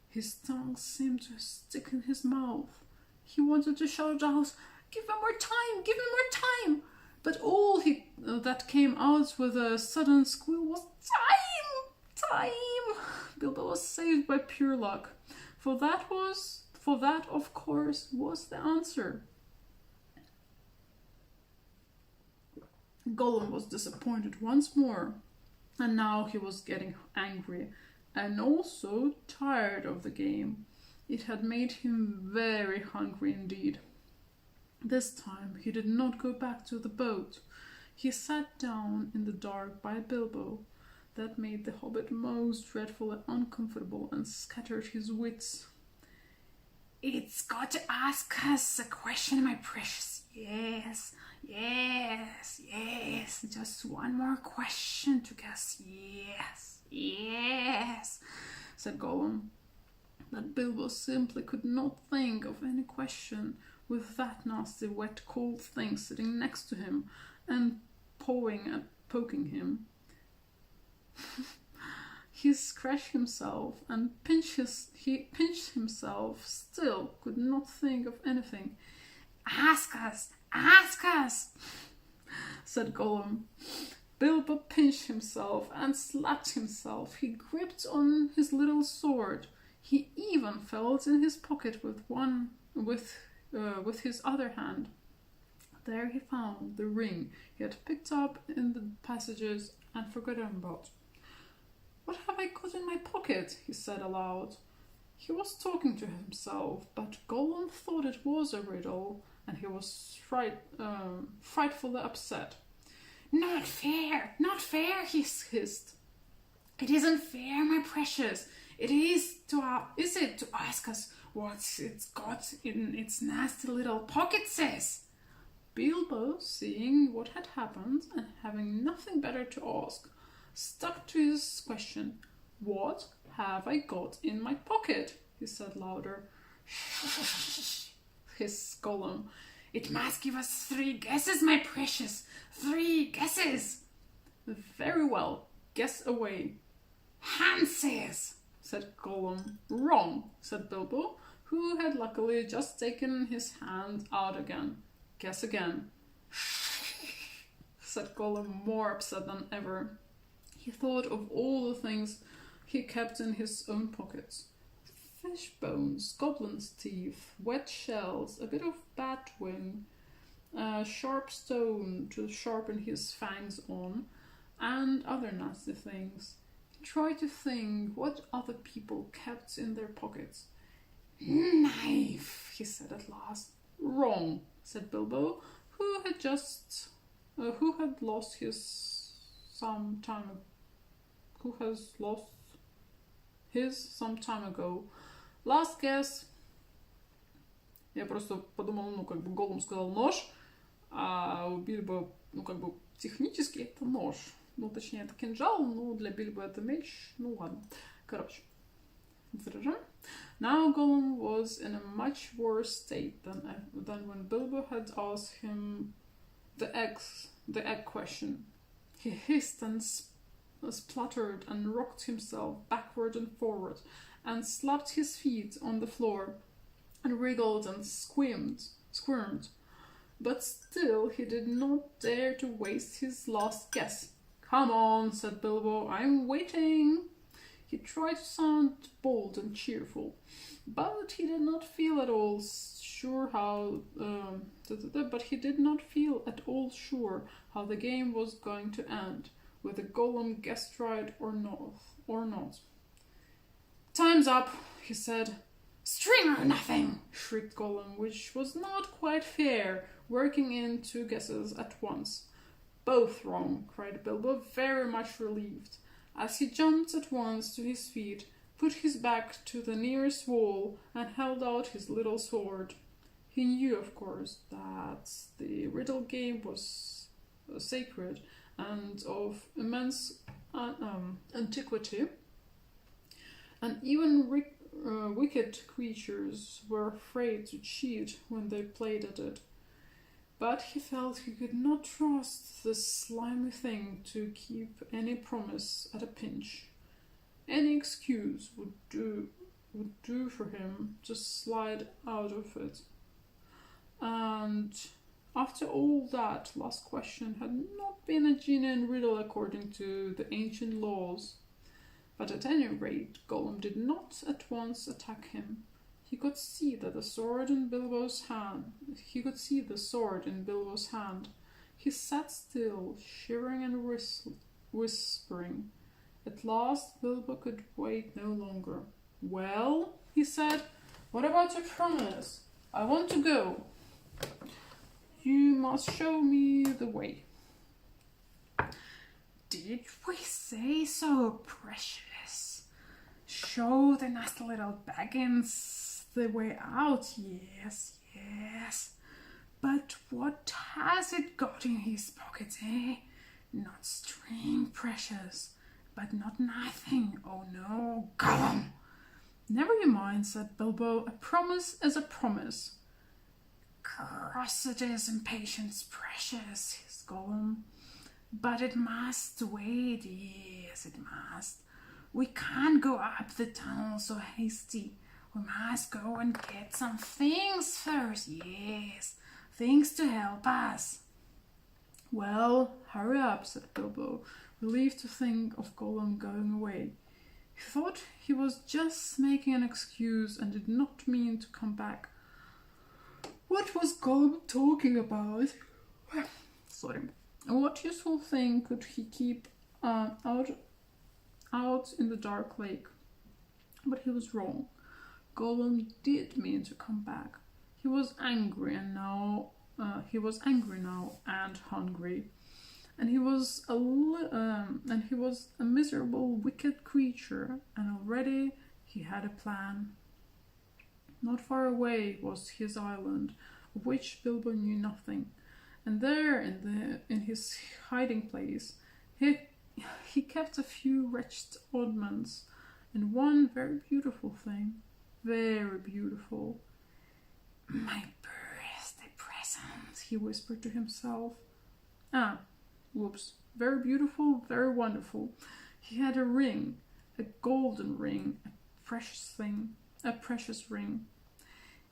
His tongue seemed to stick in his mouth. He wanted to shout out, "Give me more time! Give me more time!" But all that came out with a sudden squeal was "Time! Time!" Bilbo was saved by pure luck, for that, of course, was the answer. Gollum was disappointed once more, and now he was getting angry and also tired of the game. It had made him very hungry indeed. This time he did not go back to the boat. He sat down in the dark by Bilbo. That made the Hobbit most dreadfully uncomfortable and scattered his wits. "It's got to ask us a question, my precious. Yes, yes, yes. Just one more question to guess. Yes, yes," said Gollum. But Bilbo simply could not think of any question with that nasty, wet, cold thing sitting next to him and poking him. He scratched himself and he pinched himself, still could not think of anything. Ask us, said Gollum. Bilbo pinched himself and slapped himself. He gripped on his little sword. He even felt in his pocket with his other hand. There he found the ring he had picked up in the passages and forgotten about. "What have I got in my pocket?" he said aloud. He was talking to himself, but Gollum thought it was a riddle, and he was frightfully upset. Not fair, he hissed. "It isn't fair, my precious. Is it to ask us what it's got in its nasty little pocket, sis?" Bilbo, seeing what had happened and having nothing better to ask, stuck to his question. "What have I got in my pocket?" he said louder. "Shh," hissed Gollum. "It must give us 3 guesses, my precious. 3 guesses." "Very well, guess away." "Hanses," said Gollum. "Wrong," said Bilbo, who had luckily just taken his hand out again. "Guess again." said Gollum, more upset than ever. He thought of all the things he kept in his own pockets. Fish bones, goblin's teeth, wet shells, a bit of bat wing, a sharp stone to sharpen his fangs on, and other nasty things. He tried to think what other people kept in their pockets. "Knife," he said at last. "Wrong," said Bilbo, who had lost his some time ago. Last guess. Я просто подумала, Голлум сказал нож, а у Бильбо, технически это нож. Точнее, это кинжал, для Бильбо это меч. Ладно. Короче. Now Gollum was in a much worse state than when Bilbo had asked him the egg question. He hissed and spluttered and rocked himself backward and forward and slapped his feet on the floor and wriggled and squirmed. But still he did not dare to waste his last guess. "Come on," said Bilbo, "I'm waiting." He tried to sound bold and cheerful, but he did not feel at all sure how the game was going to end. whether the golem guessed right or not. "Time's up," he said. "String or nothing!" shrieked Gollum, which was not quite fair, working in 2 guesses at once. "Both wrong," cried Bilbo, very much relieved, as he jumped at once to his feet, put his back to the nearest wall, and held out his little sword. He knew, of course, that the riddle game was sacred and of immense antiquity, and even wicked creatures were afraid to cheat when they played at it. But he felt he could not trust this slimy thing to keep any promise at a pinch. Any excuse would do for him to slide out of it. And after all, that last question had not been a genuine riddle according to the ancient laws. But at any rate, Gollum did not at once attack him. He could see the sword in Bilbo's hand. He sat still, shivering and whispering. At last, Bilbo could wait no longer. "Well," he said, "what about your promise? I want to go. You must show me the way." "Did we say so, precious? Show the nasty little Baggins the way out, yes. But what has it got in his pockets, eh? Not string, precious, but not nothing. Oh no, Gollum!" "Never you mind," said Bilbo. "A promise is a promise." "Cross it is, impatience, precious," hissed Gollum. "But it must wait, yes, it must. We can't go up the tunnel so hasty. We must go and get some things first, yes, things to help us." "Well, hurry up," said Bilbo, relieved to think of Gollum going away. He thought he was just making an excuse and did not mean to come back. What was Gollum talking about? Sorry. What useful thing could he keep out in the dark lake? But he was wrong. Gollum did mean to come back. He was angry now and hungry, and he was a miserable, wicked creature, and already he had a plan. Not far away was his island, of which Bilbo knew nothing, and there, in his hiding place, he kept a few wretched oddments, and one very beautiful thing. Very beautiful. "My birthday present," he whispered to himself. Very beautiful, very wonderful. He had a ring, a golden ring, a precious ring.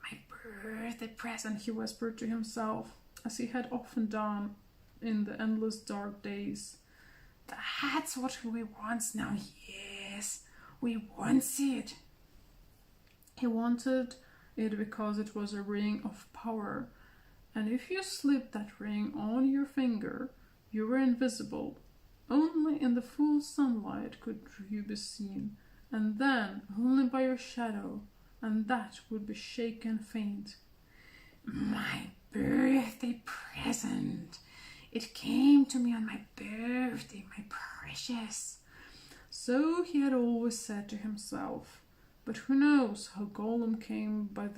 "My birthday present," he whispered to himself, as he had often done in the endless dark days. "That's what we want now, yes, we want it." He wanted it because it was a ring of power, and if you slipped that ring on your finger, you were invisible. Only in the full sunlight could you be seen, and then only by your shadow, and that would be shaken faint. "My birthday present. It came to me on my birthday, my precious." So he had always said to himself. But who knows how Gollum came by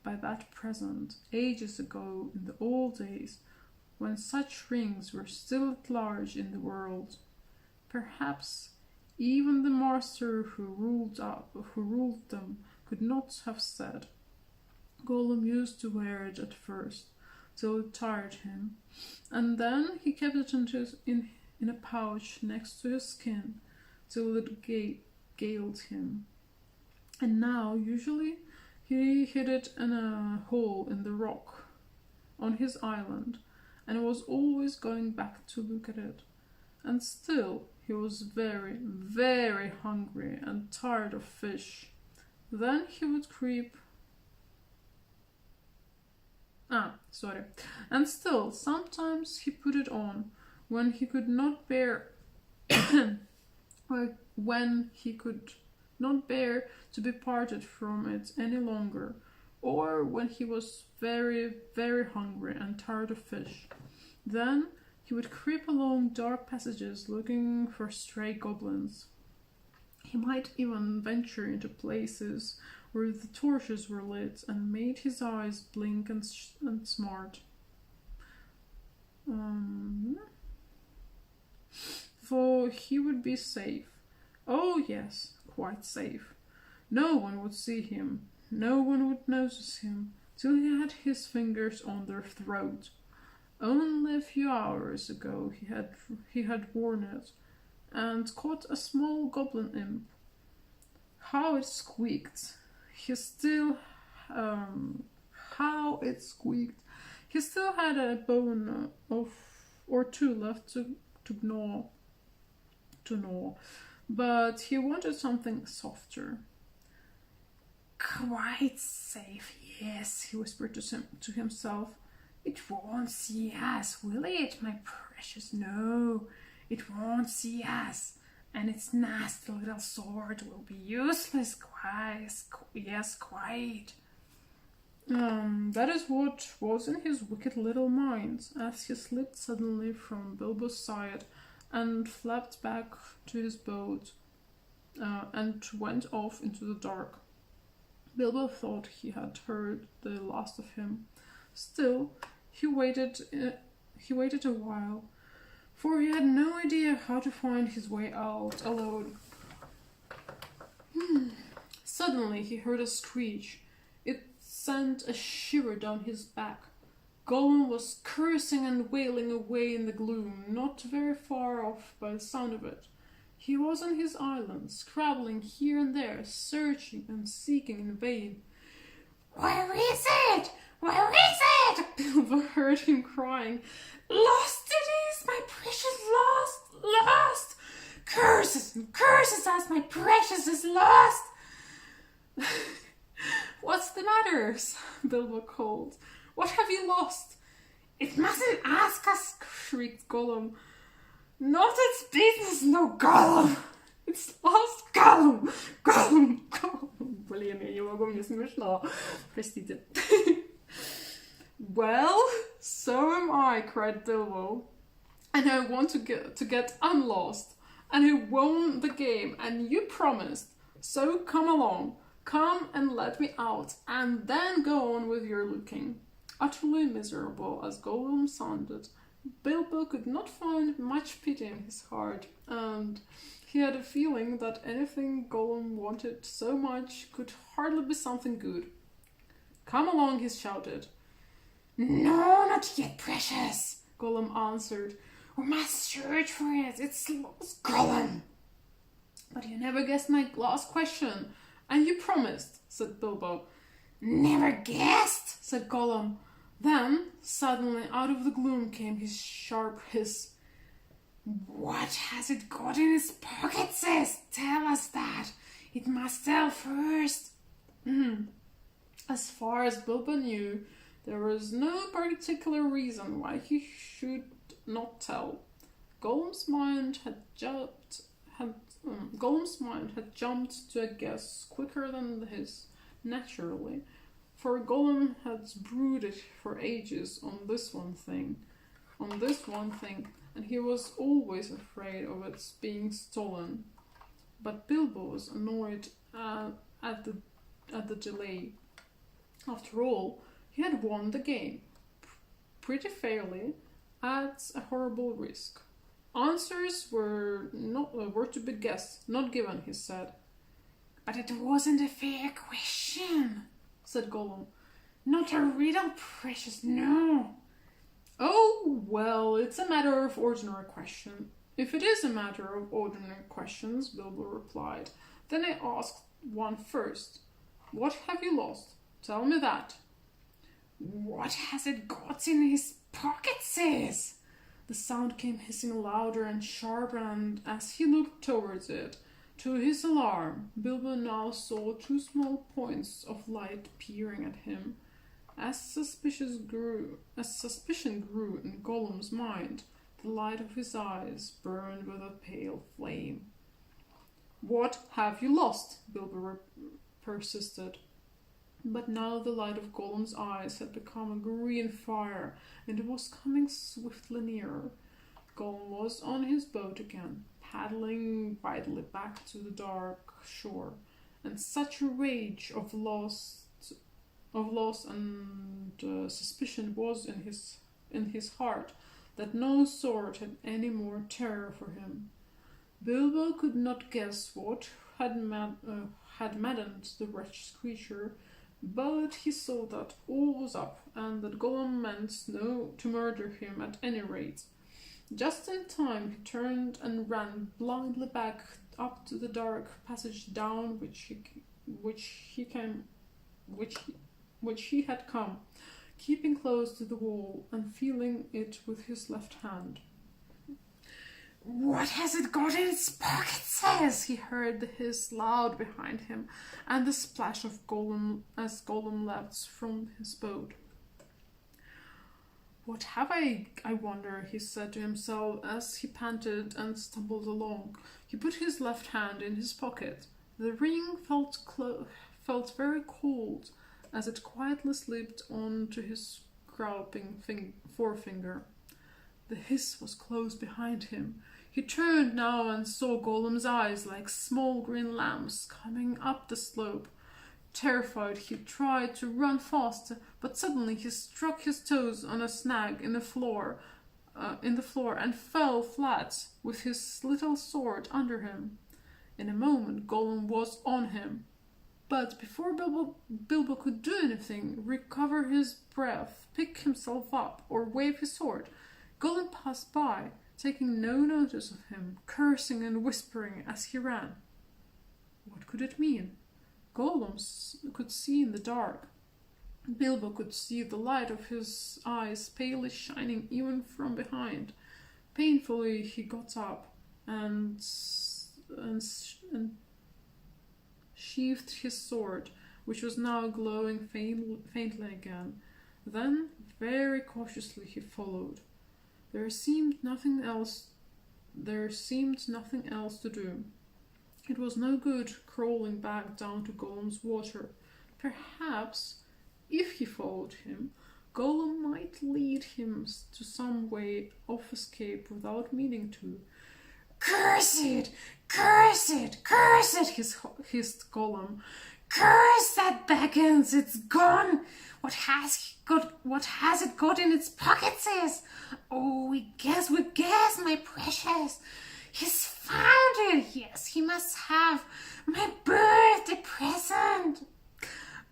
that present, ages ago in the old days, when such rings were still at large in the world. Perhaps even the master who ruled them could not have said. Gollum used to wear it at first, till it tired him, and then he kept it in a pouch next to his skin, till it galled him. And now, usually, he hid it in a hole in the rock on his island, and was always going back to look at it. And still, he was very, very hungry and tired of fish. Then he would creep. And still, sometimes he put it on when he could not bear when he could not bear to be parted from it any longer, or when he was very, very hungry and tired of fish. Then he would creep along dark passages looking for stray goblins. He might even venture into places where the torches were lit and made his eyes blink and smart. For he would be safe. Oh, yes, quite safe. No one would see him, no one would notice him, till he had his fingers on their throat. Only a few hours ago he had worn it, and caught a small goblin imp. How it squeaked! He still how it squeaked! He still had a bone or two left to gnaw, but he wanted something softer. Quite safe, yes, he whispered to himself. It won't see us, will it, my precious? No, it won't see us. And its nasty little sword will be useless, quite. That is what was in his wicked little mind, as he slipped suddenly from Bilbo's side and flapped back to his boat and went off into the dark. Bilbo thought he had heard the last of him. Still, he waited a while, for he had no idea how to find his way out alone. Suddenly he heard a screech. It sent a shiver down his back. Gollum was cursing and wailing away in the gloom, not very far off by the sound of it. He was on his island, scrabbling here and there, searching and seeking in vain. Where is it? Where is it? Bilbo heard him crying. Lost it is, my precious, lost! Curses and curses us, my precious is lost! What's the matter? Bilbo called. What have you lost? It mustn't ask us, shrieked Gollum. Not its business, no, Gollum! It's lost, Gollum! Блин, я не могу, мне смешно. Простите. Well, so am I, cried Bilbo. And I want to get unlost. And I won the game, and you promised. So come along. Come and let me out, and then go on with your looking. Utterly miserable as Gollum sounded, Bilbo could not find much pity in his heart, and he had a feeling that anything Gollum wanted so much could hardly be something good. Come along, he shouted. No, not yet, precious, Gollum answered. We must search for it. It's lost, Gollum. But you never guessed my last question, and you promised, said Bilbo. Never guessed, said Gollum. Then, suddenly, out of the gloom came his sharp hiss. What has it got in its pocket, sis? Tell us that. It must tell first. As far as Bilbo knew, there was no particular reason why he should not tell. Gollum's mind had jumped to a guess quicker than his, naturally. For Gollum had brooded for ages on this one thing, and he was always afraid of its being stolen. But Bilbo was annoyed at the delay. After all, he had won the game, pretty fairly, at a horrible risk. Answers were to be guessed, not given, he said. But it wasn't a fair question, said Gollum. Not a riddle, precious, no. Oh, well, it's a matter of ordinary question. If it is a matter of ordinary questions, Bilbo replied, then I asked one first. What have you lost? Tell me that. What has it got in his pocket, sis? The sound came hissing louder and sharper, and as he looked towards it, to his alarm, Bilbo now saw two small points of light peering at him. As suspicion grew in Gollum's mind, The light of his eyes burned with a pale flame. "What have you lost?" Bilbo persisted. But now the light of Gollum's eyes had become a green fire, and it was coming swiftly nearer. Gollum was on his boat again, paddling wildly back to the dark shore, and such a rage of loss and suspicion was in his heart that no sword had any more terror for him. Bilbo could not guess what had maddened the wretched creature, but he saw that all was up, and that Gollum meant to murder him at any rate. Just in time he turned and ran blindly back up to the dark passage down which he had come, keeping close to the wall and feeling it with his left hand. "What has it got in its pockets?" he heard the hiss loud behind him, and the splash of Gollum as Gollum leapt from his boat. "What have I wonder?" he said to himself as he panted and stumbled along. He put his left hand in his pocket. The ring felt very cold as it quietly slipped onto his groping forefinger. The hiss was close behind him. He turned now and saw Gollum's eyes like small green lamps coming up the slope. Terrified, he tried to run faster, but suddenly he struck his toes on a snag in the floor, and fell flat with his little sword under him. In a moment, Gollum was on him, but before Bilbo could do anything, recover his breath, pick himself up, or wave his sword, Gollum passed by, taking no notice of him, cursing and whispering as he ran. What could it mean? Gollum could see in the dark. Bilbo could see the light of his eyes palely shining even from behind. Painfully he got up and sheathed his sword, which was now glowing faintly again. Then, very cautiously, he followed. There seemed nothing else to do. It was no good crawling back down to Gollum's water. Perhaps, if he followed him, Gollum might lead him to some way of escape without meaning to. "Curse it! Curse it! Curse it!" hissed Gollum. "Curse that Baggins! It's gone! What has it got in its pockets? Oh, we guess, my precious! He's found it! Yes, he must have my birthday present!"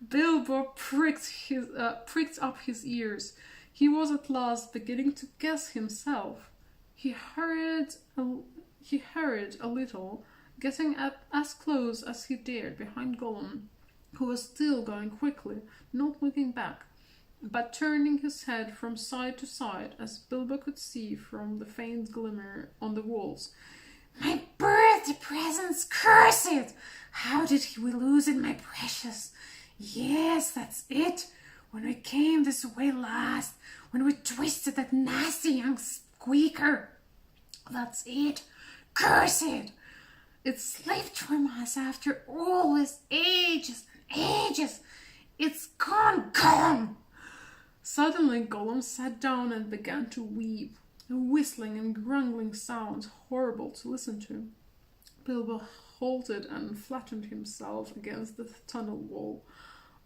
Bilbo pricked up his ears. He was at last beginning to guess himself. He hurried a little, getting as close as he dared behind Gollum, who was still going quickly, not looking back, but turning his head from side to side, as Bilbo could see from the faint glimmer on the walls. "My birthday presents, curse it! How did we lose it, my precious? Yes, that's it. When we came this way last, when we twisted that nasty young squeaker. That's it. Curse it! It slipped from us after all these ages and ages. It's gone! Suddenly Gollum sat down and began to weep, a whistling and grumbling sound horrible to listen to. Bilbo halted and flattened himself against the tunnel wall.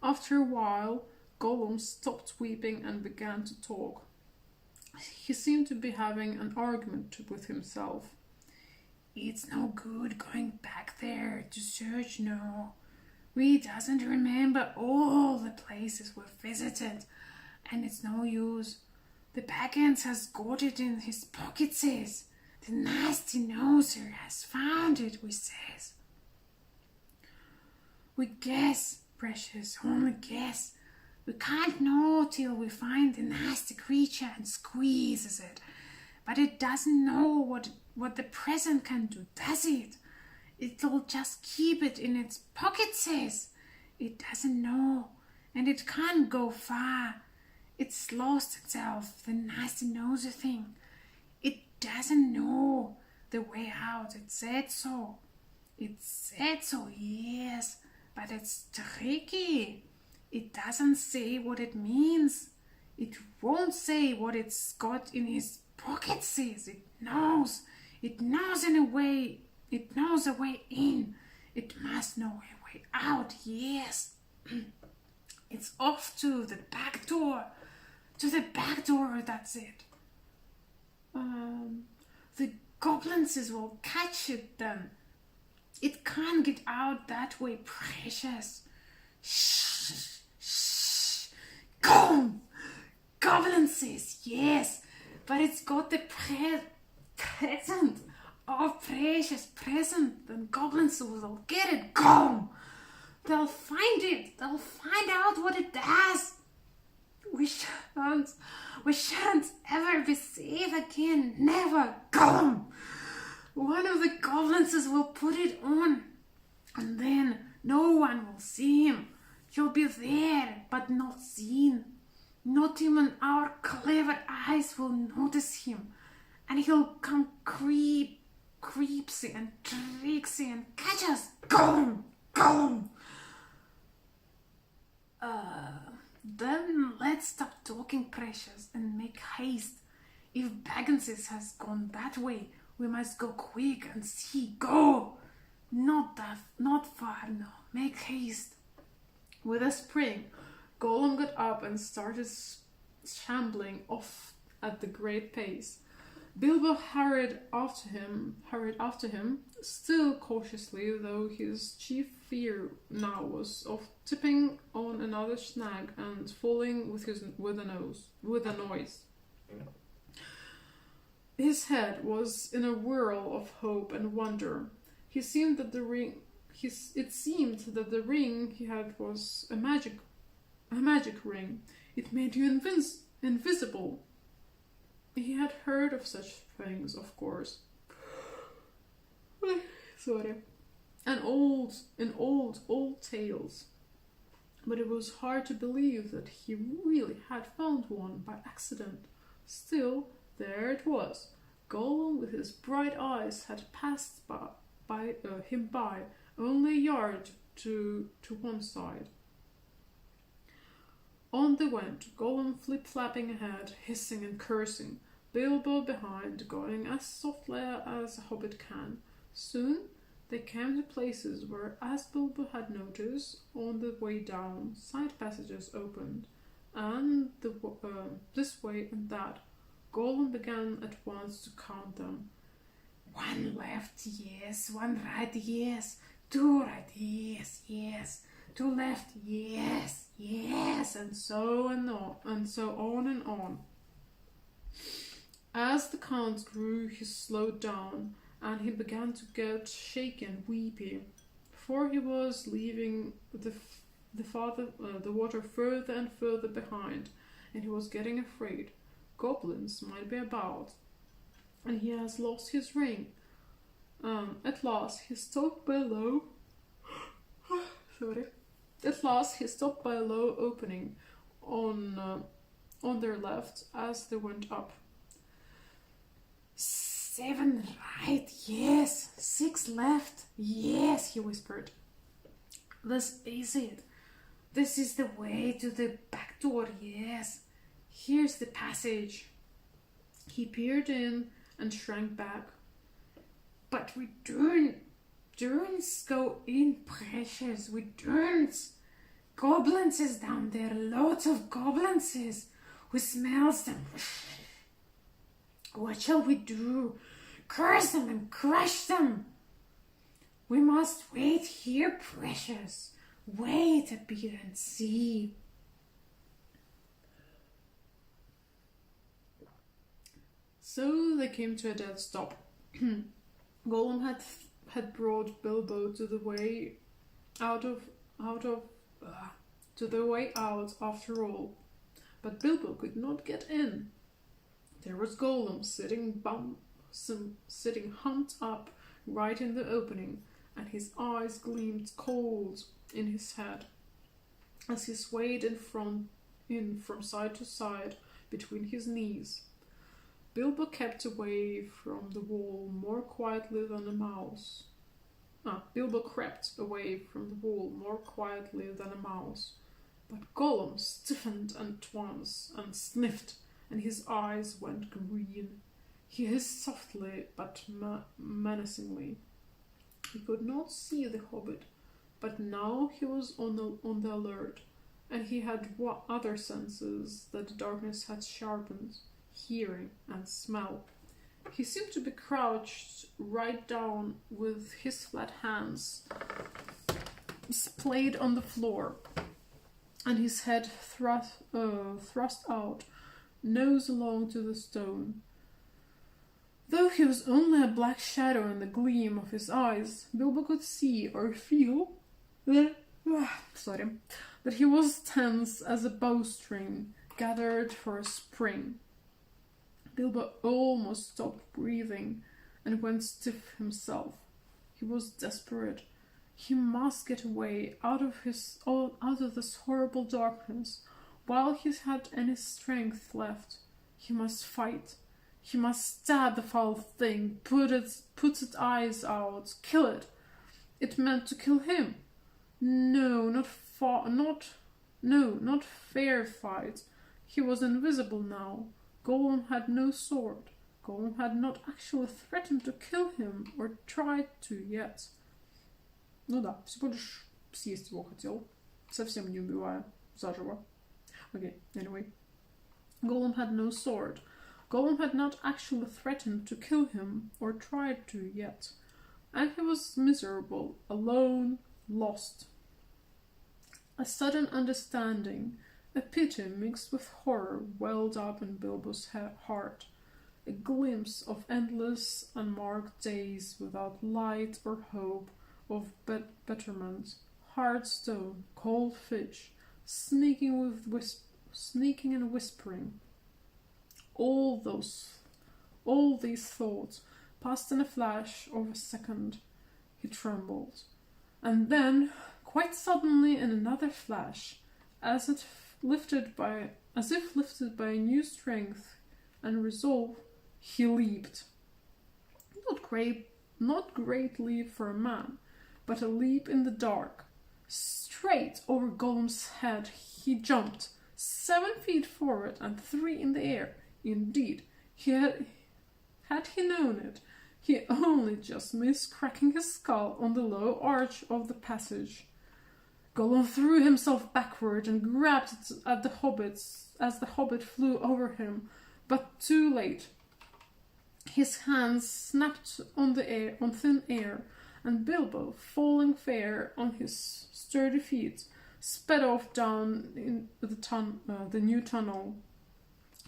After a while, Gollum stopped weeping and began to talk. He seemed to be having an argument with himself. "It's no good going back there to search now. We doesn't remember all the places we've visited, and it's no use. The Baggins has got it in his pocket, says. The nasty noser has found it, we says. We guess, precious, only guess. We can't know till we find the nasty creature and squeezes it. But it doesn't know what the present can do, does it? It'll just keep it in its pocket, says. It doesn't know, and it can't go far. It's lost itself, the nasty noser thing. It doesn't know the way out. It said so. It said so, yes, but it's tricky. It doesn't say what it means. It won't say what it's got in his pocket says. It knows. It knows in a way. It knows a way in. It must know a way out, yes. It's off to the back door. To the back door, that's it. The goblins will catch it then. It can't get out that way, precious. Shh, shh. Go! Goblins says yes, but it's got the present. Oh, precious present. Then goblins will get it. Go! They'll find it. They'll find out what it does. We shan't ever be safe again. Never. Go! One of the goblins will put it on, and then no one will see him. He'll be there, but not seen. Not even our clever eyes will notice him, and he'll come creepsy and tricksy and catch us. Go! Go! Then let's stop talking, precious, and make haste. If Baggins has gone that way, we must go quick and see. Go! Not far, no. Make haste. With a spring, Gollum got up and started shambling off at a great pace. Bilbo hurried after him, still cautiously, though his chief fear now was of tipping on another snag and falling with a noise. His head was in a whirl of hope and wonder. It seemed that the ring he had was a magic ring. It made you invisible. He had heard of such things, of course. Sorry. In old tales. But it was hard to believe that he really had found one by accident. Still, there it was. Gollum with his bright eyes had passed by only a yard to one side. On they went, Gollum flip-flapping ahead, hissing and cursing, Bilbo behind, going as softly as a hobbit can. Soon they came to places where, as Bilbo had noticed, on the way down, side passages opened, and this way and that. Gollum began at once to count them. 1 left, yes. 1 right, yes. 2 right, yes, yes. 2 left, yes, yes, and so on and on. As the count grew, he slowed down, and he began to get shaky and weepy, for he was leaving the water further and further behind, and he was getting afraid. Goblins might be about, and he has lost his ring. At last he stopped by a low opening on their left as they went up. 7 right, yes. 6 left, yes, he whispered. This is it. This is the way to the back door, yes. Here's the passage. He peered in and shrank back. But we daren't go in, precious. We daren't. Goblins is down there. Lots of goblins is. We smells them. What shall we do? Curse them and crush them. We must wait here, precious. Wait a bit and see. So they came to a dead stop. Gollum had brought Bilbo to the way out after all, but Bilbo could not get in. There was Gollum sitting humped up right in the opening, and his eyes gleamed cold in his head as he swayed from side to side between his knees. Bilbo kept away from the wall more quietly than a mouse. Bilbo crept away from the wall more quietly than a mouse. But Gollum stiffened at once and sniffed, and his eyes went green. He hissed softly but menacingly. He could not see the Hobbit, but now he was on the alert, and he had other senses that the darkness had sharpened, hearing and smell. He seemed to be crouched right down with his flat hands splayed on the floor, and his head thrust out, nose along to the stone. Though he was only a black shadow in the gleam of his eyes, Bilbo could see or feel that he was tense as a bowstring gathered for a spring. Bilbo almost stopped breathing and went stiff himself. He was desperate. He must get away out of this horrible darkness while he had any strength left. He must fight. He must stab the foul thing, put its eyes out, kill it. It meant to kill him. No, not fair fight. He was invisible now. Gollum had no sword. Gollum had not actually threatened to kill him or tried to yet. Ну да, всего лишь съесть его хотел, совсем не убивая, заживо. Okay, anyway. Gollum had no sword. Gollum had not actually threatened to kill him or tried to yet. And he was miserable, alone, lost. A sudden understanding, a pity mixed with horror welled up in Bilbo's heart. A glimpse of endless, unmarked days without light or hope of betterment. Hard stone, cold fish, sneaking and whispering. All these thoughts passed in a flash of a second. He trembled. And then, quite suddenly in another flash, as if lifted by a new strength and resolve, he leaped. Not great leap for a man, but a leap in the dark. Straight over Gollum's head he jumped, 7 feet forward and 3 in the air. Indeed, had he known it, he only just missed cracking his skull on the low arch of the passage. Gollum threw himself backward and grabbed at the hobbits as the hobbit flew over him, but too late. His hands snapped on thin air, and Bilbo, falling fair on his sturdy feet, sped off down in the new tunnel.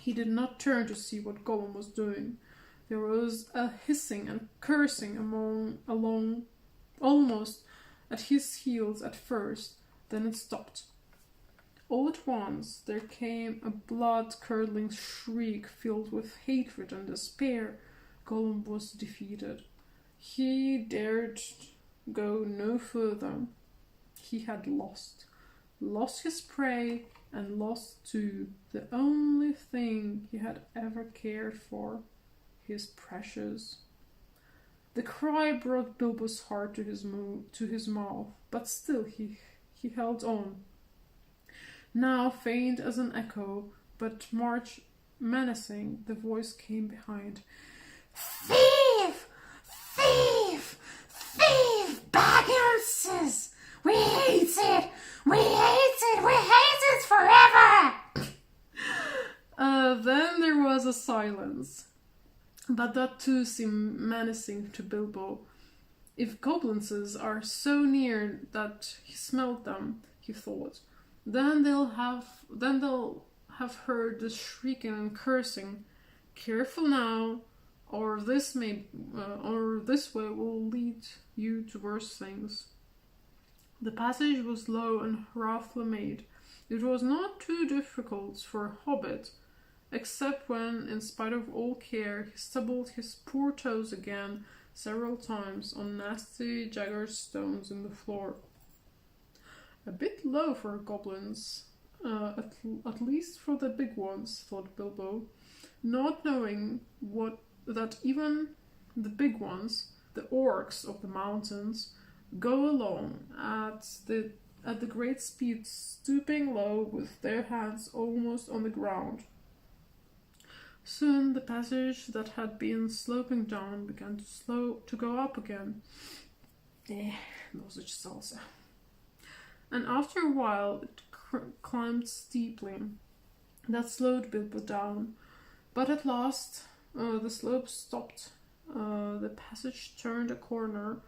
He did not turn to see what Gollum was doing. There was a hissing and cursing along almost at his heels at first, then it stopped. All at once there came a blood-curdling shriek filled with hatred and despair. Gollum was defeated. He dared go no further. He had lost his prey, and lost too the only thing he had ever cared for, his precious. The cry brought Bilbo's heart to his mouth, but still he held on. Now faint as an echo, but menacing, the voice came behind. Thief! Thief! Thief! Bagginses! We hate it! We hate it! We hate it forever! Then there was a silence. But that too seemed menacing to Bilbo. If goblins are so near that he smelled them, he thought, then they'll have heard the shrieking and cursing. Careful now, or this way will lead you to worse things. The passage was low and roughly made. It was not too difficult for a hobbit, except when, in spite of all care, he stumbled his poor toes again several times on nasty, jagged stones in the floor. A bit low for goblins, at least for the big ones, thought Bilbo, not knowing that even the big ones, the orcs of the mountains, go along at the great speed, stooping low with their hands almost on the ground. Soon the passage that had been sloping down began to go up again. Dosage salsa. And after a while it climbed steeply. That slowed Bilbo down. But at last the slope stopped. The passage turned a corner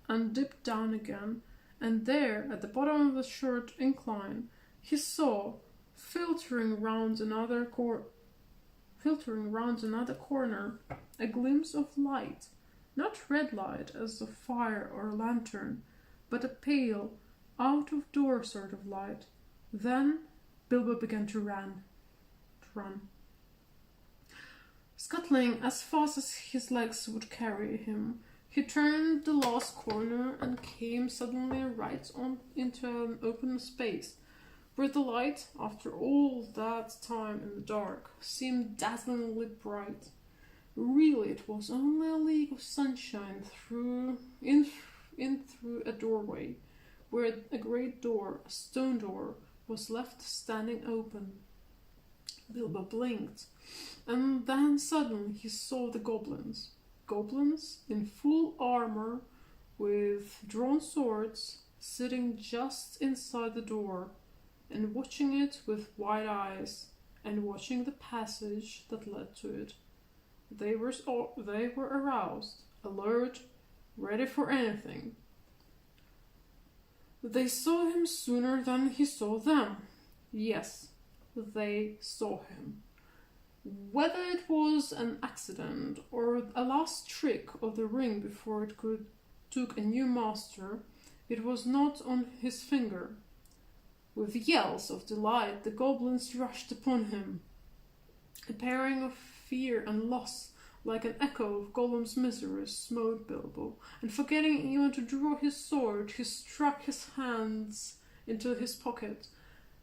and dipped down again, and there, at the bottom of the short incline, he saw, filtering round another corner, a glimpse of light, not red light as of fire or lantern, but a pale, out-of-door sort of light. Then Bilbo began to run. Scuttling as fast as his legs would carry him, he turned the last corner and came suddenly right on into an open space, where the light, after all that time in the dark, seemed dazzlingly bright. Really, it was only a league of sunshine through a doorway, where a great door, a stone door, was left standing open. Bilbo blinked, and then suddenly he saw the goblins. Goblins in full armor, with drawn swords, sitting just inside the door, and watching it with wide eyes, and watching the passage that led to it. They were aroused, alert, ready for anything. They saw him sooner than he saw them. Yes, they saw him. Whether it was an accident or a last trick of the ring before it took a new master, it was not on his finger. With yells of delight, the goblins rushed upon him. A pairing of fear and loss, like an echo of Gollum's misery, smote Bilbo, and forgetting even to draw his sword, he struck his hands into his pocket,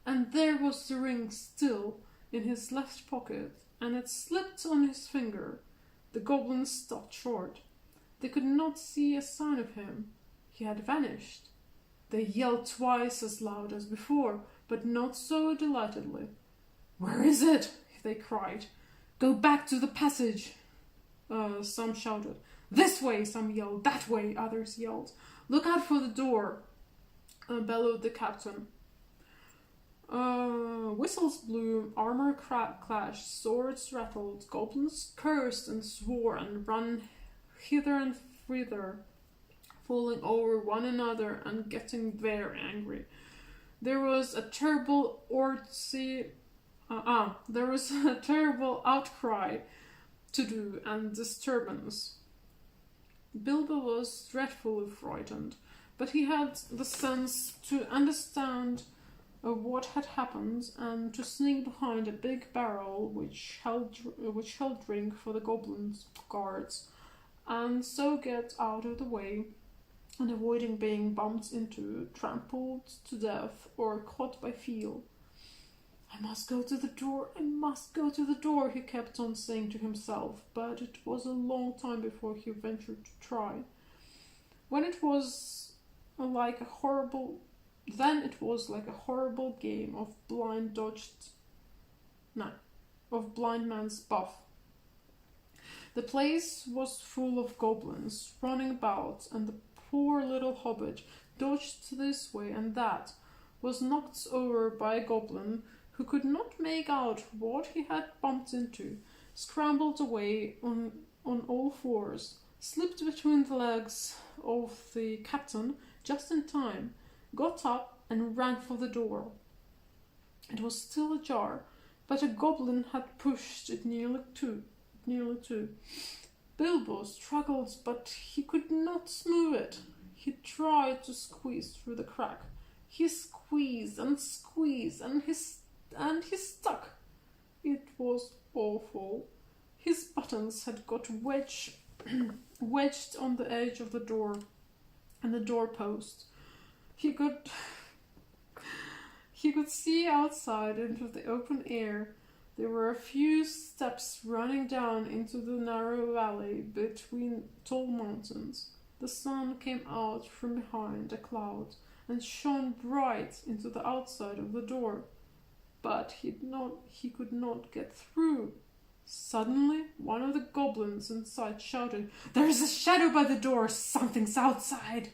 and there was the ring still in his left pocket, and it slipped on his finger. The goblins stopped short. They could not see a sign of him. He had vanished. They yelled twice as loud as before, but not so delightedly. "Where is it?" they cried. "Go back to the passage!" Some shouted. "This way!" some yelled. "That way!" others yelled. "Look out for the door!" Bellowed the captain. Whistles blew, armor clashed, swords rattled, goblins cursed and swore and ran hither and thither, falling over one another and getting very angry. There was a terrible outcry to do and disturbance. Bilbo was dreadfully frightened, but he had the sense to understand what had happened and to sneak behind a big barrel which held drink for the goblins' guards, and so get out of the way, and avoiding being bumped into, trampled to death, or caught by feel. "I must go to the door, I must go to the door," he kept on saying to himself, but it was a long time before he ventured to try. Then it was like a horrible game of blind man's buff. The place was full of goblins running about, and the poor little hobbit dodged this way and that, was knocked over by a goblin who could not make out what he had bumped into, scrambled away on all fours, slipped between the legs of the captain just in time, got up and ran for the door. It was still ajar, but a goblin had pushed it nearly to. Bilbo struggled, but he could not move it. He tried to squeeze through the crack. He squeezed and squeezed, and he stuck. It was awful. His buttons had got wedged on the edge of the door and the doorpost. He He could see outside into the open air. There were a few steps running down into the narrow valley between tall mountains. The sun came out from behind a cloud and shone bright into the outside of the door. But he could not get through. Suddenly, one of the goblins inside shouted, "There is a shadow by the door! Something's outside!"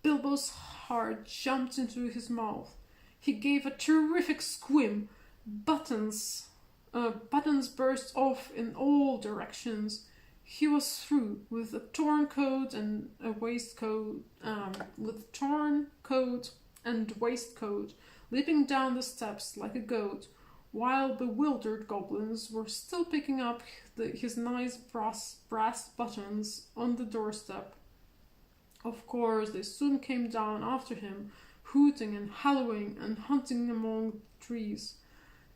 Bilbo's heart jumped into his mouth. He gave a terrific squeam. Buttons burst off in all directions. He was through with a torn coat and waistcoat, leaping down the steps like a goat, while bewildered goblins were still picking up his nice brass buttons on the doorstep. Of course, they soon came down after him, hooting and howling and hunting among trees.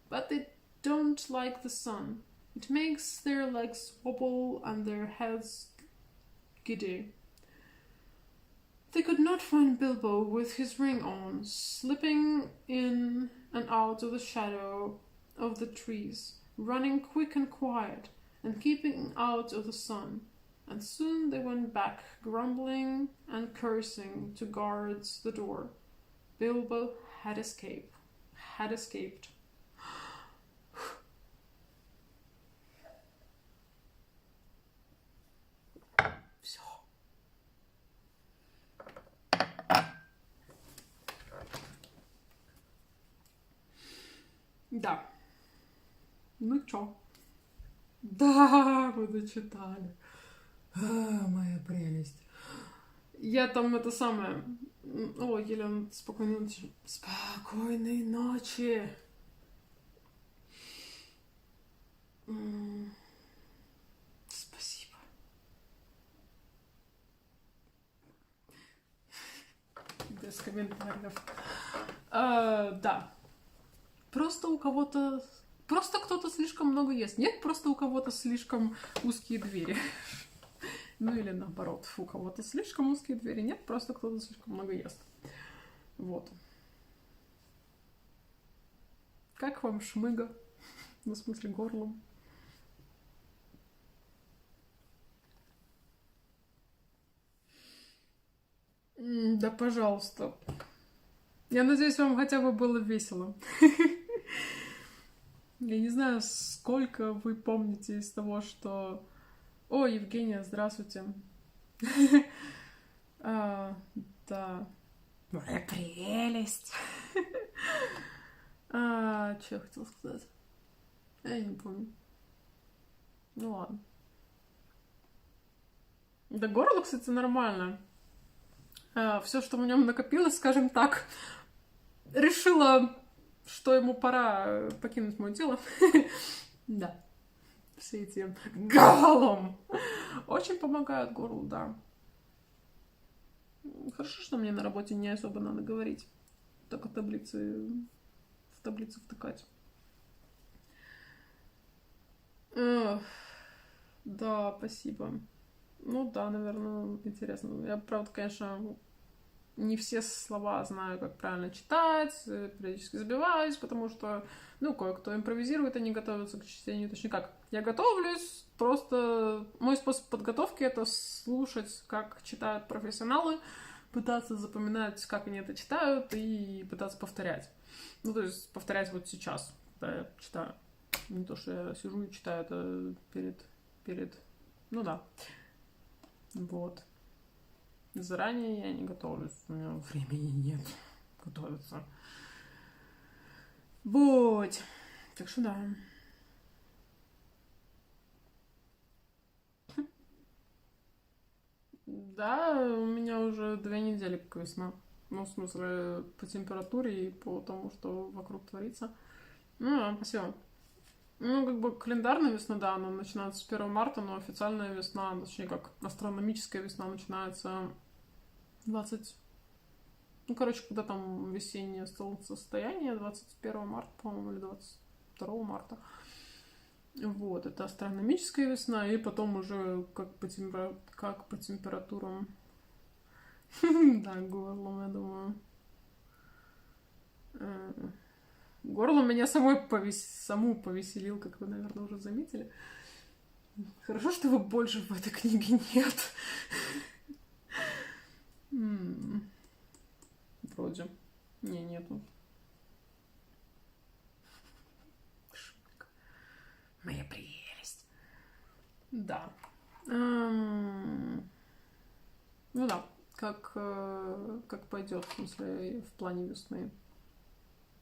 But they don't like the sun. It makes their legs wobble and their heads giddy. They could not find Bilbo with his ring on, slipping in and out of the shadow of the trees, running quick and quiet, and keeping out of the sun. And soon they went back, grumbling and cursing to guards the door. Bilbo had escaped. Всё. Да. Ну чё? Да, вы дочитали. Моя прелесть. Я там это самое... О, Елена, спокойной ночи. Спокойной ночи. Спасибо. Без комментариев. Да. Просто у кого-то... Просто кто-то слишком много ест. Нет, просто у кого-то слишком узкие двери. Ну или наоборот, у кого-то слишком узкие двери. Нет, просто кто-то слишком много ест. Вот. Как вам шмыга? Ну, в смысле, горлом. Да, пожалуйста. Я надеюсь, вам хотя бы было весело. Я не знаю, сколько вы помните из того, что... О, Евгения, здравствуйте. Да. Моя прелесть. Что я хотела сказать? Я не помню. Ну ладно. Да, горло, кстати, нормально. Все, что в нем накопилось, скажем так, решила, что ему пора покинуть мое тело. Да. Все эти голом очень помогают горлу, да. Хорошо, что мне на работе не особо надо говорить. Только в таблице втыкать. Да, спасибо. Ну да, наверное, интересно. Я, правда, конечно, не все слова знаю, как правильно читать, периодически забиваюсь, потому что, ну, кое-кто импровизирует, они готовятся к чтению, точнее как. Я готовлюсь, просто мой способ подготовки — это слушать, как читают профессионалы, пытаться запоминать, как они это читают, и пытаться повторять. Ну, то есть повторять вот сейчас, когда я читаю. Не то, что я сижу и читаю это перед... Ну да. Вот. Заранее я не готовлюсь. У меня времени нет готовиться. Вот. Так что да. Да, у меня уже 2 недели как весна. Ну, в смысле, по температуре и по тому, что вокруг творится. Ну, да, спасибо. Ну, как бы календарная весна, да, она начинается с 1 марта, но официальная весна, точнее, как астрономическая весна, начинается 20... Ну, короче, когда там весеннее солнцестояние, 21 марта, по-моему, или 22 марта. Вот, это астрономическая весна, и потом уже как по температурам. Да, горлом, я думаю. Горло меня саму повеселил, как вы, наверное, уже заметили. Хорошо, что его больше в этой книге нет. Вроде. Не, нету. Моя прелесть. Да. Ну да, как пойдет, в смысле, в плане весны.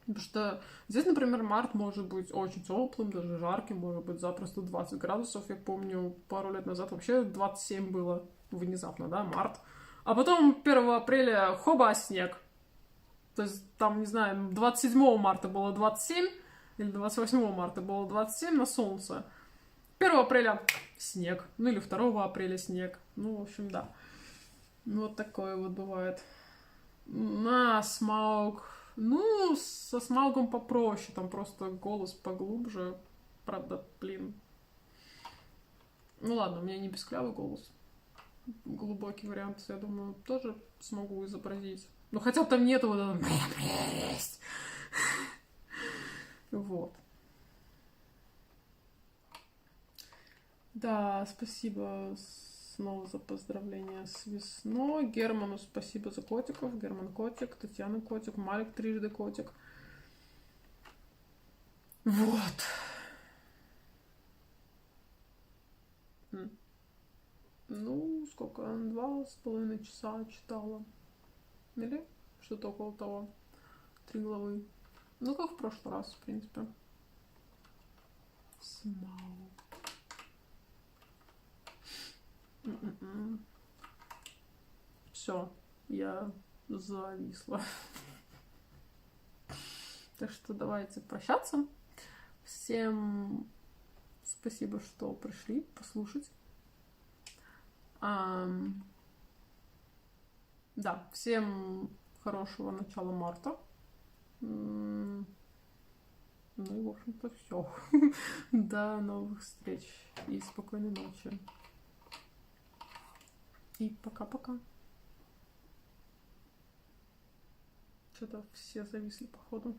Потому что здесь, например, март может быть очень теплым, даже жарким, может быть запросто 20 градусов. Я помню, пару лет назад вообще 27 было внезапно, да, март. А потом 1 апреля хоба, снег. То есть там, не знаю, 27 марта было 27, или 28 марта было 27 на солнце. 1 апреля снег. Ну или 2 апреля снег. Ну, в общем, да. Ну, вот такое вот бывает. Смауг. Ну, со Смаугом попроще. Там просто голос поглубже. Правда, блин. Ну ладно, у меня не писклявый голос. Глубокий вариант, я думаю, тоже смогу изобразить. Ну, хотя там нету вот этого «моя прелесть». Вот. Да, спасибо снова за поздравления с весной. Герману спасибо за котиков. Герман котик, Татьяна котик, Малик трижды котик. Вот. Ну, сколько? 2,5 часа читала. Или что-то около того. 3 главы. Ну, как в прошлый раз, в принципе. Смау. Все, я зависла. Так что давайте прощаться. Всем спасибо, что пришли послушать. Да, всем хорошего начала марта. Ну и, в общем-то, все. До новых встреч и спокойной ночи. И пока-пока. Что-то все зависли, походу.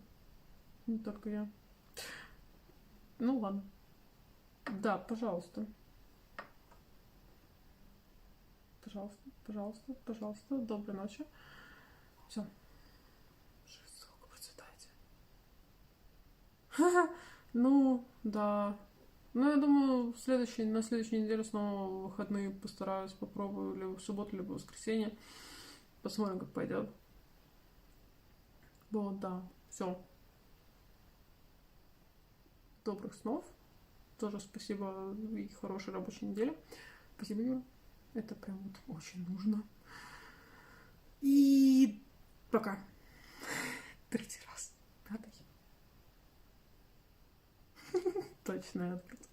Не только я. Ну ладно. Да, пожалуйста. Пожалуйста, пожалуйста, пожалуйста. Доброй ночи. Все. Процветайте. Ну, да. Ну, я думаю, на следующей неделе снова выходные постараюсь, попробую либо в субботу, либо в воскресенье. Посмотрим, как пойдет. Вот, да. Все. Добрых снов. Тоже спасибо и хорошей рабочей недели. Спасибо, Юля. Это прям вот очень нужно. И пока. 3 раз. Надо. Точно, открыто.